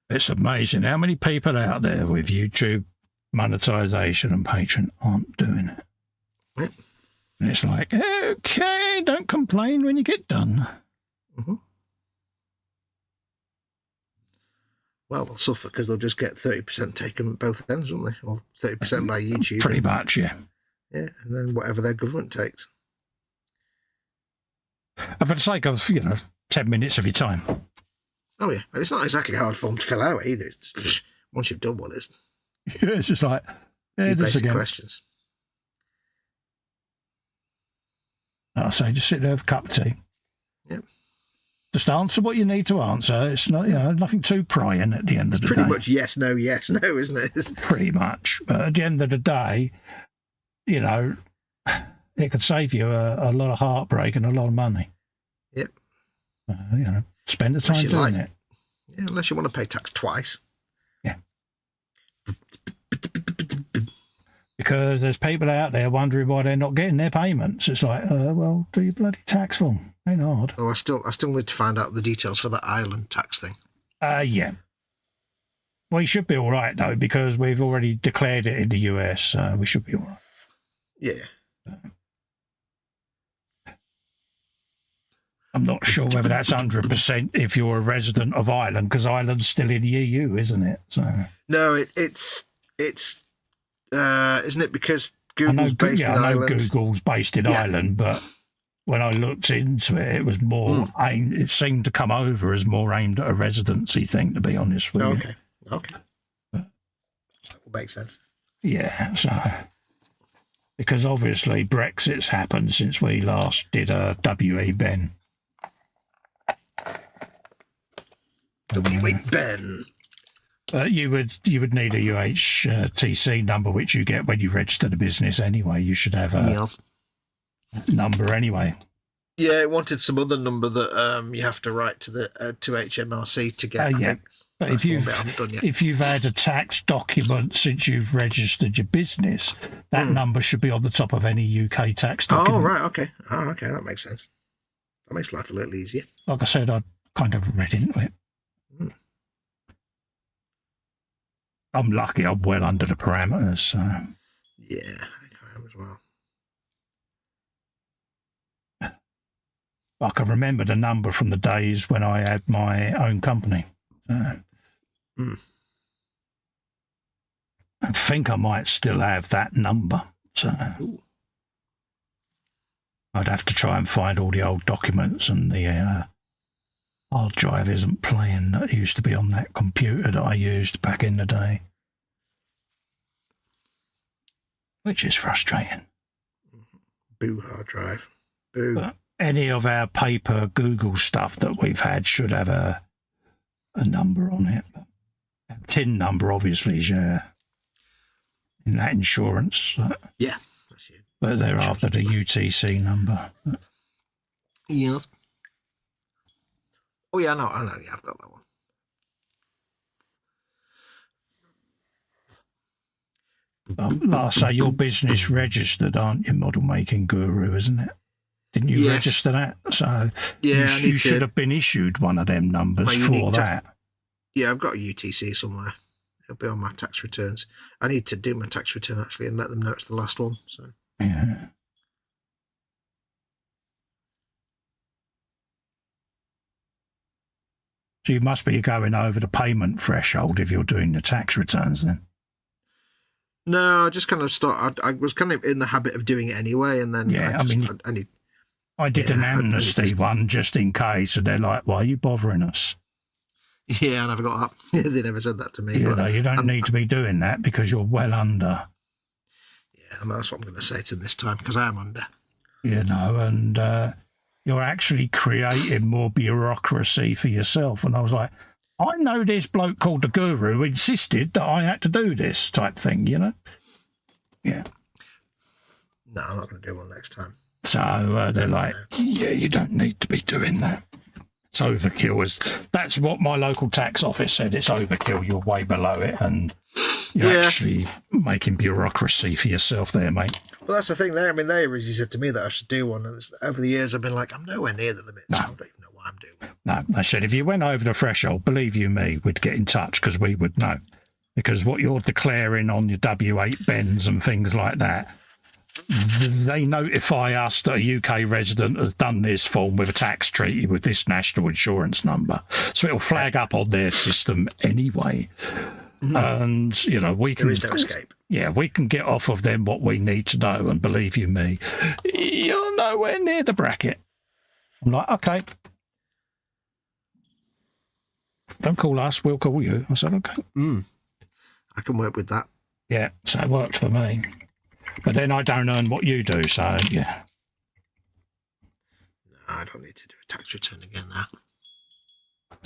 It's amazing how many people out there with YouTube monetization and Patreon aren't doing it. Yep. And it's like, okay, don't complain when you get done. Mm-hmm. Well, they'll suffer because they'll just get 30% taken at both ends, won't they? Or 30% by YouTube. Pretty much, yeah. Yeah, and then whatever their government takes. And for the sake of, 10 minutes of your time. Oh, yeah. It's not exactly a hard form to fill out either. It's just, once you've done one, it's... Yeah, it's just like... Yeah, basic again. Questions. I say, just sit there with a cup of tea. Yep. Just answer what you need to answer. It's not, nothing too prying at the end of the day. Pretty much yes, no, isn't it? Pretty much. But at the end of the day, it could save you a lot of heartbreak and a lot of money. Yep. Spend the time doing it. Yeah, unless you want to pay tax twice. Yeah. Because there's people out there wondering why they're not getting their payments. It's like, well, do your bloody tax form. Ain't hard. Oh, I still need to find out the details for that Ireland tax thing. Yeah. Well, you should be all right, though, because we've already declared it in the US. We should be all right. Yeah. I'm not sure whether that's 100% if you're a resident of Ireland, because Ireland's still in the EU, isn't it? So no, it's isn't it because Google's based in Ireland? I know Google's based in Ireland, but when I looked into it, it was more aimed, it seemed to come over as more aimed at a residency thing, to be honest with you. Okay. That will make sense. Yeah, so because obviously Brexit's happened since we last did a W.E. Ben. W.E. Ben. You would need a UHTC number, which you get when you register the business anyway. You should have a number anyway. Yeah, it wanted some other number that you have to write to the to HMRC to get. Yeah, but if you've had a tax document since you've registered your business, that number should be on the top of any UK tax document. Oh right, okay. Oh okay, that makes sense. That makes life a little easier. Like I said, I kind of read into it. I'm lucky I'm well under the parameters. So. Yeah, I think I am as well. I can remember the number from the days when I had my own company. I think I might still have that number. So I'd have to try and find all the old documents, and the hard drive isn't playing that used to be on that computer that I used back in the day. Which is frustrating. Boo hard drive. Boo. But any of our paper Google stuff that we've had should have a number on it. A TIN number, obviously, is in that insurance. Yeah. That's it. But they're after the UTC number. Yeah. Oh, yeah, I know. Yeah, I've got that one. Last say your business registered, aren't you, model making guru, isn't it? Didn't you register that? So you should have been issued one of them numbers for that. Yeah, I've got a UTC somewhere. It'll be on my tax returns. I need to do my tax return actually and let them know it's the last one. So yeah. So you must be going over the payment threshold if you're doing the tax returns then. No, I just kind of I was kind of in the habit of doing it anyway, and then I did an amnesty one just in case, and they're like, "Why are you bothering us?" Yeah, and I forgot that. They never said that to me. Yeah, you don't need to be doing that because you're well under. Yeah, that's what I'm going to say to them this time because I am under. And you're actually creating more bureaucracy for yourself. And I was like, I know this bloke called the Guru who insisted that I had to do this type thing, Yeah. No, I'm not going to do one next time. So they're like, yeah, you don't need to be doing that. It's overkill. That's what my local tax office said. It's overkill. You're way below it, and you're actually making bureaucracy for yourself there, mate. Well, that's the thing there. I mean, they originally said to me that I should do one, and over the years I've been like, I'm nowhere near the limit, so I don't even know what I'm doing. No, they said if you went over the threshold, believe you me, we'd get in touch because we would know. Because what you're declaring on your W8 bends and things like that, they notify us that a UK resident has done this form with a tax treaty with this national insurance number. So it'll flag up on their system anyway. And, you know, we can... There is no escape. Yeah, we can get off of them what we need to know. And believe you me, you're nowhere near the bracket. I'm like, okay. Don't call us, we'll call you. I said, okay. I can work with that. Yeah, so it worked for me. But then I don't earn what you do, so yeah. No, I don't need to do a tax return again now.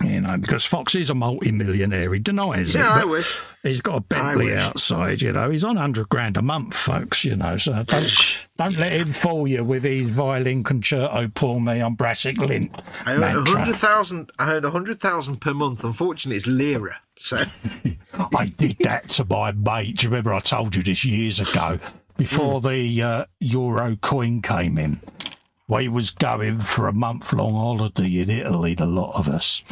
You know, because Fox is a multi-millionaire. He denies it. Yeah, I wish. He's got a Bentley outside, you know. He's on $100,000 a month, folks, you know. So don't let him fool you with his violin concerto, Pour Me on Brassic Lint. I earn 100,000. I earn 100,000 per month. Unfortunately, it's lira. So I did that to my mate. Do you remember I told you this years ago before the Euro coin came in? We was going for a month-long holiday in Italy, the lot of us.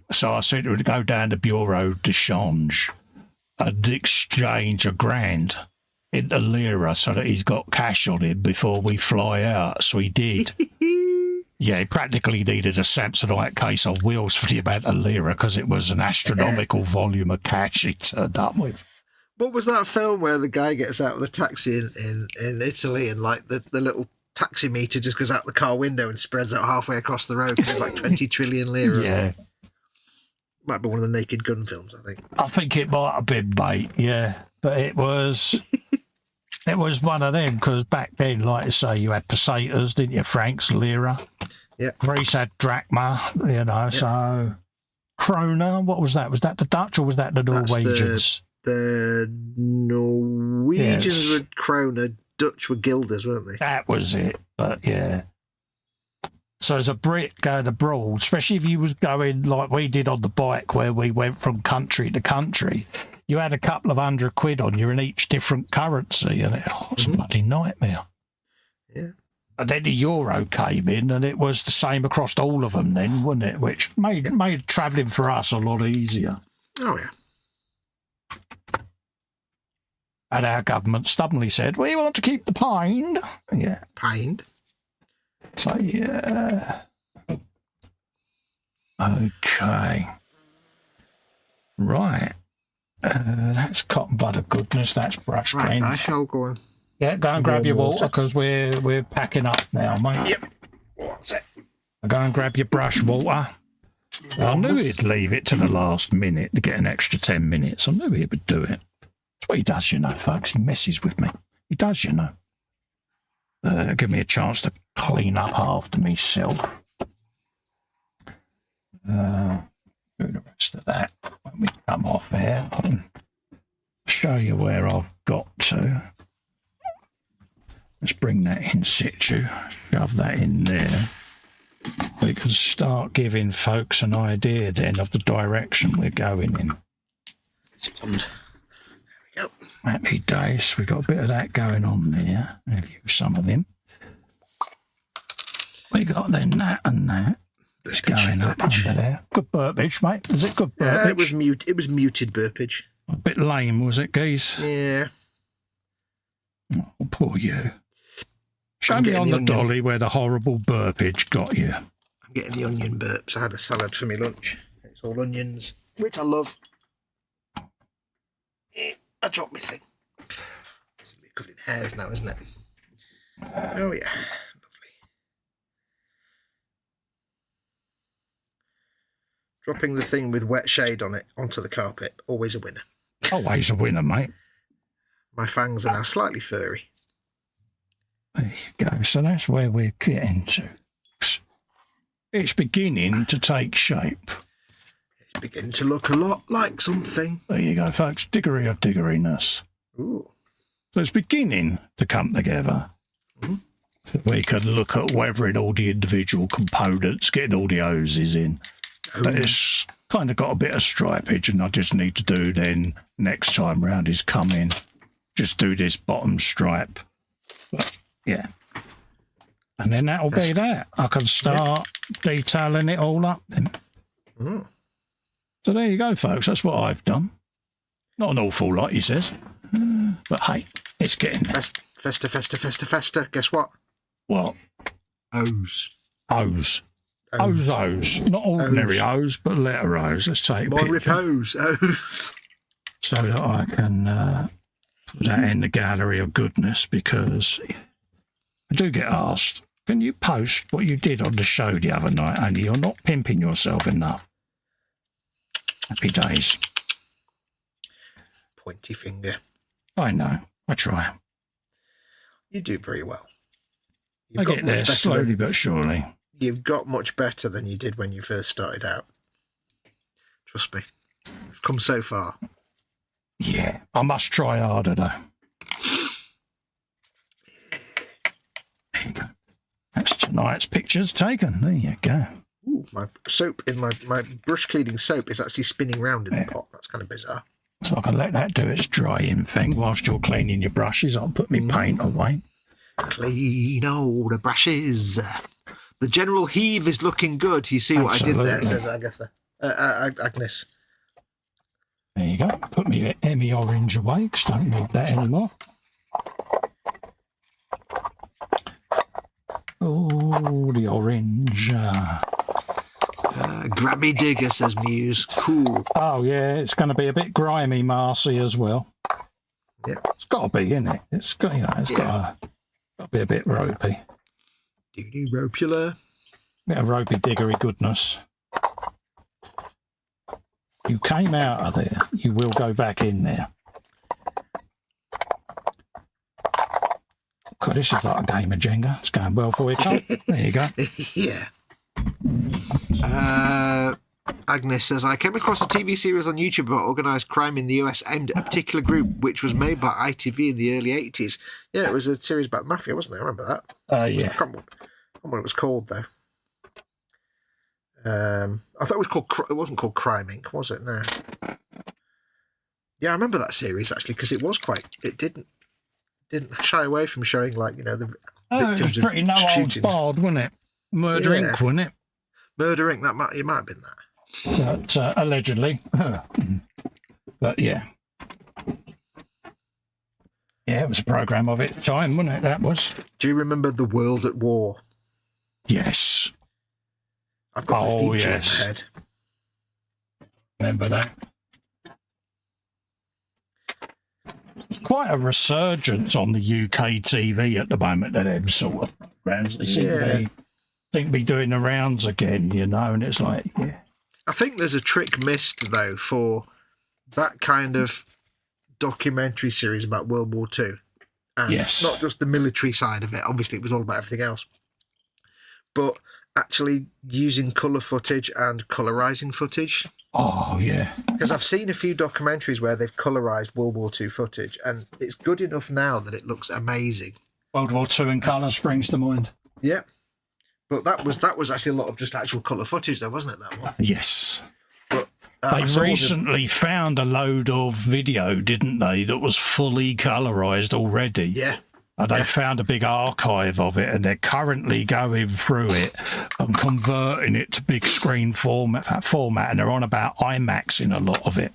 So I said to go down to Bureau de Change and exchange $1,000 into lira so that he's got cash on him before we fly out. So he did. Yeah, he practically needed a Samsonite case on wheels for the amount of lira because it was an astronomical volume of cash he turned up with. What was that film where the guy gets out of the taxi in Italy and like the little taxi meter just goes out the car window and spreads out halfway across the road because it's like 20 trillion lira. Yeah. Might be one of the Naked Gun films, I think. I think it might have been, mate, yeah. But it was it was one of them because back then, like I say, you had pesetas, didn't you, francs, lira? Yeah. Greece had drachma, you know, so krona, what was that? Was that the Dutch or was that the Norwegians? The Norwegians were krona, Dutch were guilders, weren't they? That was it, but yeah. So as a Brit going abroad, especially if you was going like we did on the bike where we went from country to country, you had a couple of £100 on you in each different currency, and it was a bloody nightmare. Yeah. And then the euro came in, and it was the same across all of them then, wasn't it? Which made travelling for us a lot easier. Oh, yeah. And our government stubbornly said, we want to keep the pound. Yeah. Pound? So, yeah. Okay. Right. That's cotton butter goodness. That's brush right, clean. I shall go on. Yeah, go and grab your water because we're packing up now, mate. Yep. What's it? Go and grab your brush water. I knew he'd leave it to the last minute to get an extra 10 minutes. I knew he would do it. That's what he does, you know, folks. He messes with me. He does, you know. Give me a chance to clean up after myself. Do the rest of that when we come off here. I'll show you where I've got to. Let's bring that in situ. Shove that in there. We can start giving folks an idea then of the direction we're going in. There we go. Happy days. We've got a bit of that going on there. I've used some of them. We got then that and that. It's going up under there. Good burpage, mate. Was it good burpage? It was muted burpage. A bit lame, was it, geese? Yeah. Oh, poor you. Show me on the dolly where the horrible burpage got you. I'm getting the onion burps. I had a salad for my lunch. It's all onions, which I love. I dropped my thing. It's going to be covered in hairs now, isn't it? Oh, yeah. Lovely. Dropping the thing with wet shade on it onto the carpet. Always a winner. Always a winner, mate. My fangs are now slightly furry. There you go. So that's where we're getting to. It's beginning to take shape. It's beginning to look a lot like something. There you go, folks. Diggory of diggeriness. Ooh. So it's beginning to come together. So we can look at weathering all the individual components, getting all the hoses in. But it's kind of got a bit of stripage, and I just need to do then next time round is come in, just do this bottom stripe. But yeah. And then that'll be that. I can start detailing it all up then. So there you go, folks. That's what I've done. Not an awful lot, he says. But hey, it's getting there. Festa. Guess what? What? O's. O's. O's. Not ordinary O's, but letter O's. Let's take a picture. Repose. O's. So that I can put that in the gallery of goodness, because I do get asked, can you post what you did on the show the other night, only you're not pimping yourself enough? Happy days. Pointy finger. I know. I try. You do very well. I get there slowly but surely. You've got much better than you did when you first started out. Trust me. You've come so far. Yeah, I must try harder though. There you go. That's tonight's pictures taken. There you go. Ooh, my soap in my brush cleaning soap is actually spinning round in the pot. That's kind of bizarre. So I can let that do its drying thing whilst you're cleaning your brushes. I'll put my paint away. Clean all the brushes. The general heave is looking good. You see what I did there, says Agatha. Agnes. There you go. Put me Emmy orange away, because I don't need that anymore. Oh, the orange. Grabby digger, says Muse. Cool. Oh, yeah, it's going to be a bit grimy, Marcy, as well. Yeah. It's got to be, isn't it? It's got, got to be a bit ropey. Doody ropular. Bit of ropey diggery goodness. You came out of there. You will go back in there. God, this is like a game of Jenga. It's going well for you, Cole. There you go. Yeah. Agnes says, I came across a TV series on YouTube about organised crime in the US aimed at a particular group, which was made by ITV in the early 80s. Yeah, it was a series about mafia, wasn't it? I remember that. Yeah. I can't remember what it was called, though. I thought it was called, it wasn't called Crime Inc., was it? No. Yeah, I remember that series, actually, because it was quite, it didn't shy away from showing, like, you know, the victims it was pretty no holds barred, wasn't it? Murder Inc., wasn't it? Murder Inc., it might have been that. But, allegedly. But, yeah. Yeah, it was a programme of its time, wasn't it? That was. Do you remember The World at War? Yes. I've got the theme tune in my head. Remember that? Quite a resurgence on the UK TV at the moment of them sort of programs. They seem to be doing the rounds again, you know, and it's like, yeah. I think there's a trick missed, though, for that kind of documentary series about World War II. And not just the military side of it. Obviously, it was all about everything else. But actually using colour footage and colourising footage. Oh, yeah. Because I've seen a few documentaries where they've colourised World War II footage, and it's good enough now that it looks amazing. World War II in colour springs to mind. Yeah. But that was actually a lot of just actual colour footage, though, wasn't it, that one? Yes. But they recently found a load of video, didn't they, that was fully colourised already. Yeah. And they found a big archive of it, and they're currently going through it and converting it to big screen format, and they're on about IMAX in a lot of it.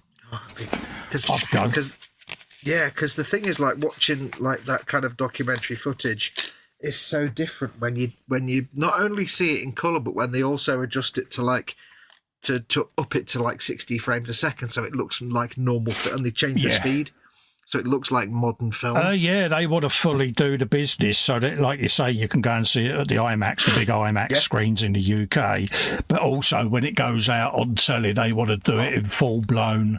Because the thing is, like, watching like that kind of documentary footage is so different when you not only see it in colour, but when they also adjust it to like to up it to like 60 frames a second, so it looks like normal, and they change the speed. So it looks like modern film. Yeah, they want to fully do the business so that, like you say, you can go and see it at the IMAX, the big IMAX screens in the UK. But also, when it goes out on telly, they want to do it in full-blown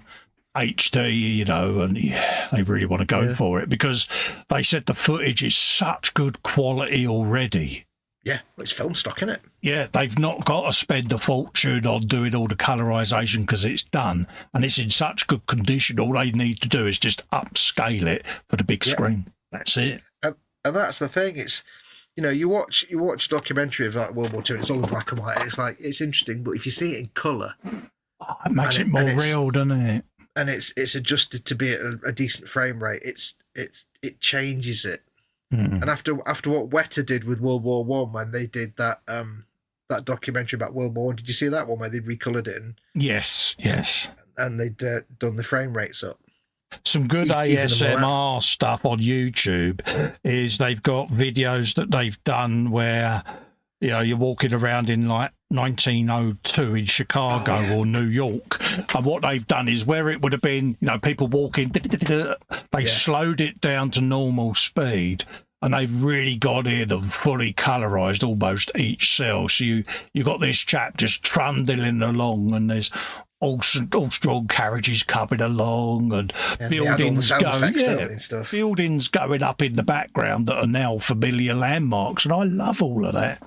HD, you know, and they really want to go for it because they said the footage is such good quality already. Yeah, well, it's film stock, isn't it? Yeah, they've not got to spend a fortune on doing all the colorization because it's done and it's in such good condition. All they need to do is just upscale it for the big screen. That's it. And that's the thing. It's, you know, you watch a documentary of like World War II and it's all in black and white. It's like, it's interesting, but if you see it in colour, it makes it more real, doesn't it? And it's adjusted to be at a decent frame rate. It changes it. And after what Weta did with World War One, when they did that documentary about World War One, did you see that one where they recoloured it? Yes. And they'd done the frame rates up. Some good ASMR stuff on YouTube is they've got videos that they've done where, you know, you're walking around in like 1902 in Chicago or New York, and what they've done is where it would have been, you know, people walking, they slowed it down to normal speed, and they've really got in and fully colorized almost each cell. So you got this chap just trundling along, and there's all strong carriages coming along, and buildings going up in the background that are now familiar landmarks, and I love all of that.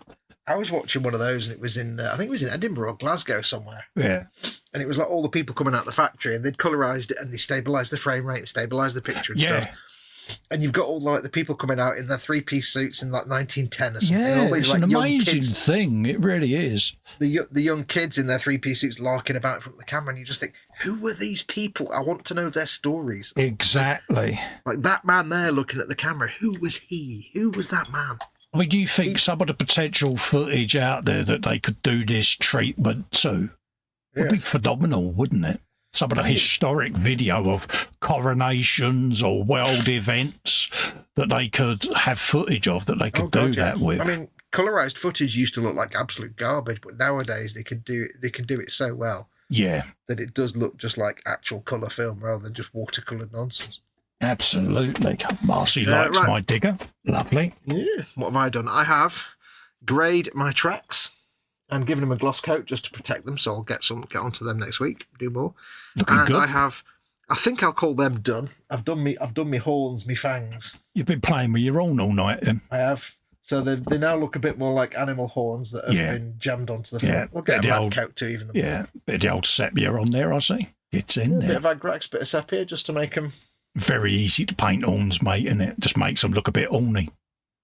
I was watching one of those, and it was in, I think it was in Edinburgh or Glasgow somewhere. Yeah. And it was like all the people coming out of the factory, and they'd colorized it, and they stabilized the frame rate, and stabilized the picture and stuff. And you've got all like the people coming out in their 3-piece suits in like 1910 or something. Yeah, these, it's like, an amazing thing. It really is. The young kids in their 3-piece suits larking about in front of the camera, and you just think, who were these people? I want to know their stories. Exactly. Like that man there looking at the camera, who was he? Who was that man? I mean, do you think some of the potential footage out there that they could do this treatment to would be phenomenal, wouldn't it? Some of the historic video of coronations or world events that they could have footage of that they could do that with. I mean, colorized footage used to look like absolute garbage, but nowadays they can do it so well. Yeah. That it does look just like actual colour film rather than just watercoloured nonsense. Absolutely. Marcy likes my digger. Lovely. Yeah. What have I done? I have greyed my tracks and given them a gloss coat just to protect them. So I'll get onto them next week. Do more. Looking good. I think I'll call them done. I've done me horns, me fangs. You've been playing with your own all night, then. I have. So they now look a bit more like animal horns that have been jammed onto the front. Yeah. I'll get a black coat too, even. Yeah. Bit of the old sepia on there, I see. It's in there. A bit of Agrax, bit of sepia, just to make them. Very easy to paint horns, mate, and it just makes them look a bit horny.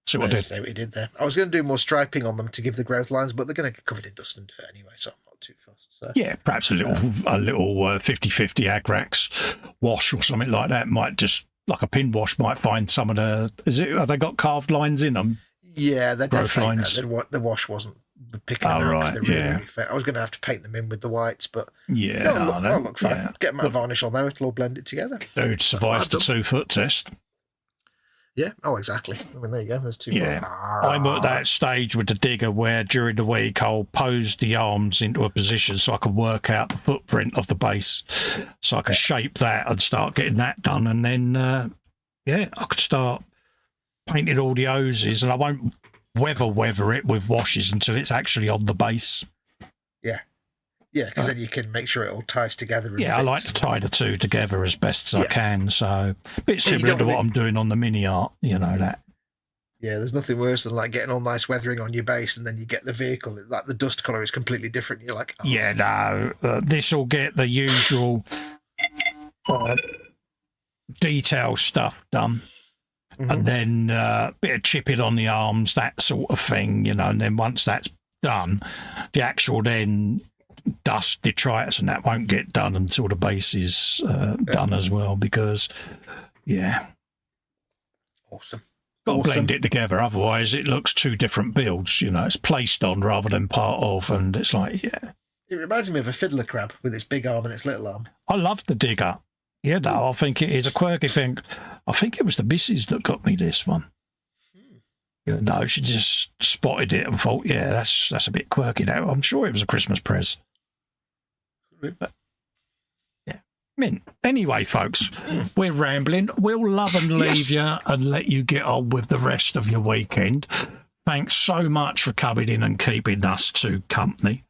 See what I did? See what he did there. I was going to do more striping on them to give the growth lines, but they're going to get covered in dust and dirt anyway, so I'm not too fussed. So. Yeah, perhaps a little 50-50 Agrax wash or something like that might just, like a pin wash, might find some of the. Have they got carved lines in them? Yeah, they're growth lines. The wash wasn't picking them out. Right, really I was going to have to paint them in with the whites, but they'll look fine. Yeah. Get matte varnish on there, it'll all blend it together. Dude survives the 2-foot test. Yeah, exactly. I mean, there you go. There's 2 foot. Yeah, I'm at that stage with the digger where during the week I'll pose the arms into a position so I can work out the footprint of the base, so I can shape that and start getting that done, and then I could start painting all the hoses, and I won't weather it with washes until it's actually on the base. Yeah, because then you can make sure it all ties together. And I like to tie the two together as best as I can. So a bit similar to what I'm doing on the mini art, you know that. Yeah, there's nothing worse than like getting all nice weathering on your base, and then you get the vehicle, like the dust colour is completely different. You're like, this will get the usual detail stuff done. Mm-hmm. And then a bit of chipping on the arms, that sort of thing, you know, and then once that's done, the actual then dust, detritus, and that won't get done until the base is done as well, because, Awesome. Got to blend it together, otherwise it looks 2 different builds, you know, it's placed on rather than part of, and it's like, It reminds me of a fiddler crab with its big arm and its little arm. I love the digger. Yeah, no, I think it is a quirky thing. I think it was the missus that got me this one. No, she just spotted it and thought, that's a bit quirky now. I'm sure it was a Christmas present. But, mint. Anyway, folks, we're rambling. We'll love and leave you and let you get on with the rest of your weekend. Thanks so much for coming in and keeping us two company.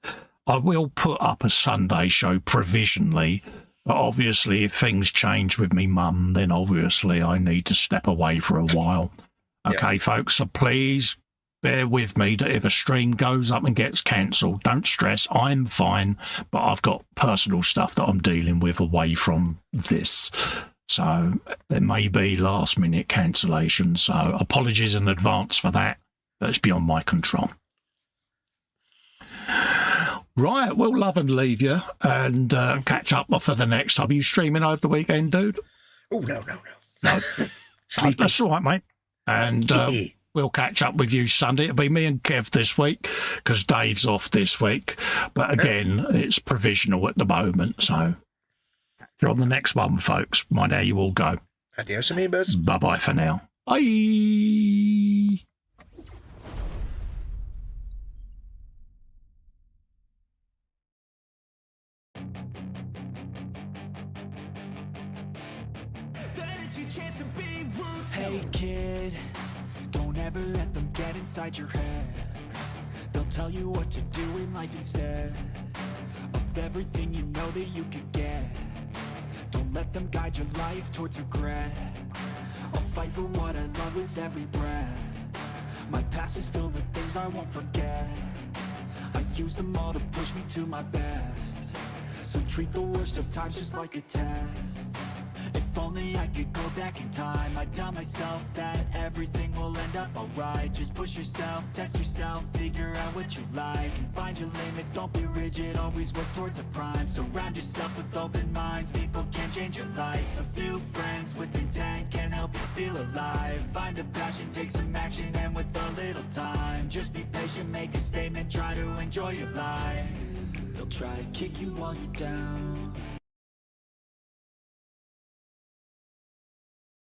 I will put up a Sunday show provisionally. But obviously, if things change with me mum, then obviously I need to step away for a while. Okay, folks, so please bear with me that if a stream goes up and gets cancelled, don't stress, I'm fine, but I've got personal stuff that I'm dealing with away from this. So there may be last minute cancellations. So apologies in advance for that. That's beyond my control. Right, we'll love and leave you and catch up for the next time. Are you streaming over the weekend, dude? Oh, no. That's all right, mate. And we'll catch up with you Sunday. It'll be me and Kev this week because Dave's off this week. But again, it's provisional at the moment. So you're on the next one, folks. Mind how you all go. Adios, amigos. Bye-bye for now. Bye. Hey kid, don't ever let them get inside your head. They'll tell you what to do in life instead of everything you know that you could get. Don't let them guide your life towards regret. I'll fight for what I love with every breath. My past is filled with things I won't forget. I use them all to push me to my best. So treat the worst of times just like a test. If only I could go back in time, I'd tell myself that everything will end up alright. Just push yourself, test yourself, figure out what you like, and find your limits, don't be rigid, always work towards a prime. Surround yourself with open minds, people can change your life. A few friends with intent can help you feel alive. Find a passion, take some action, and with a little time, just be patient, make a statement, try to enjoy your life. They'll try to kick you while you're down,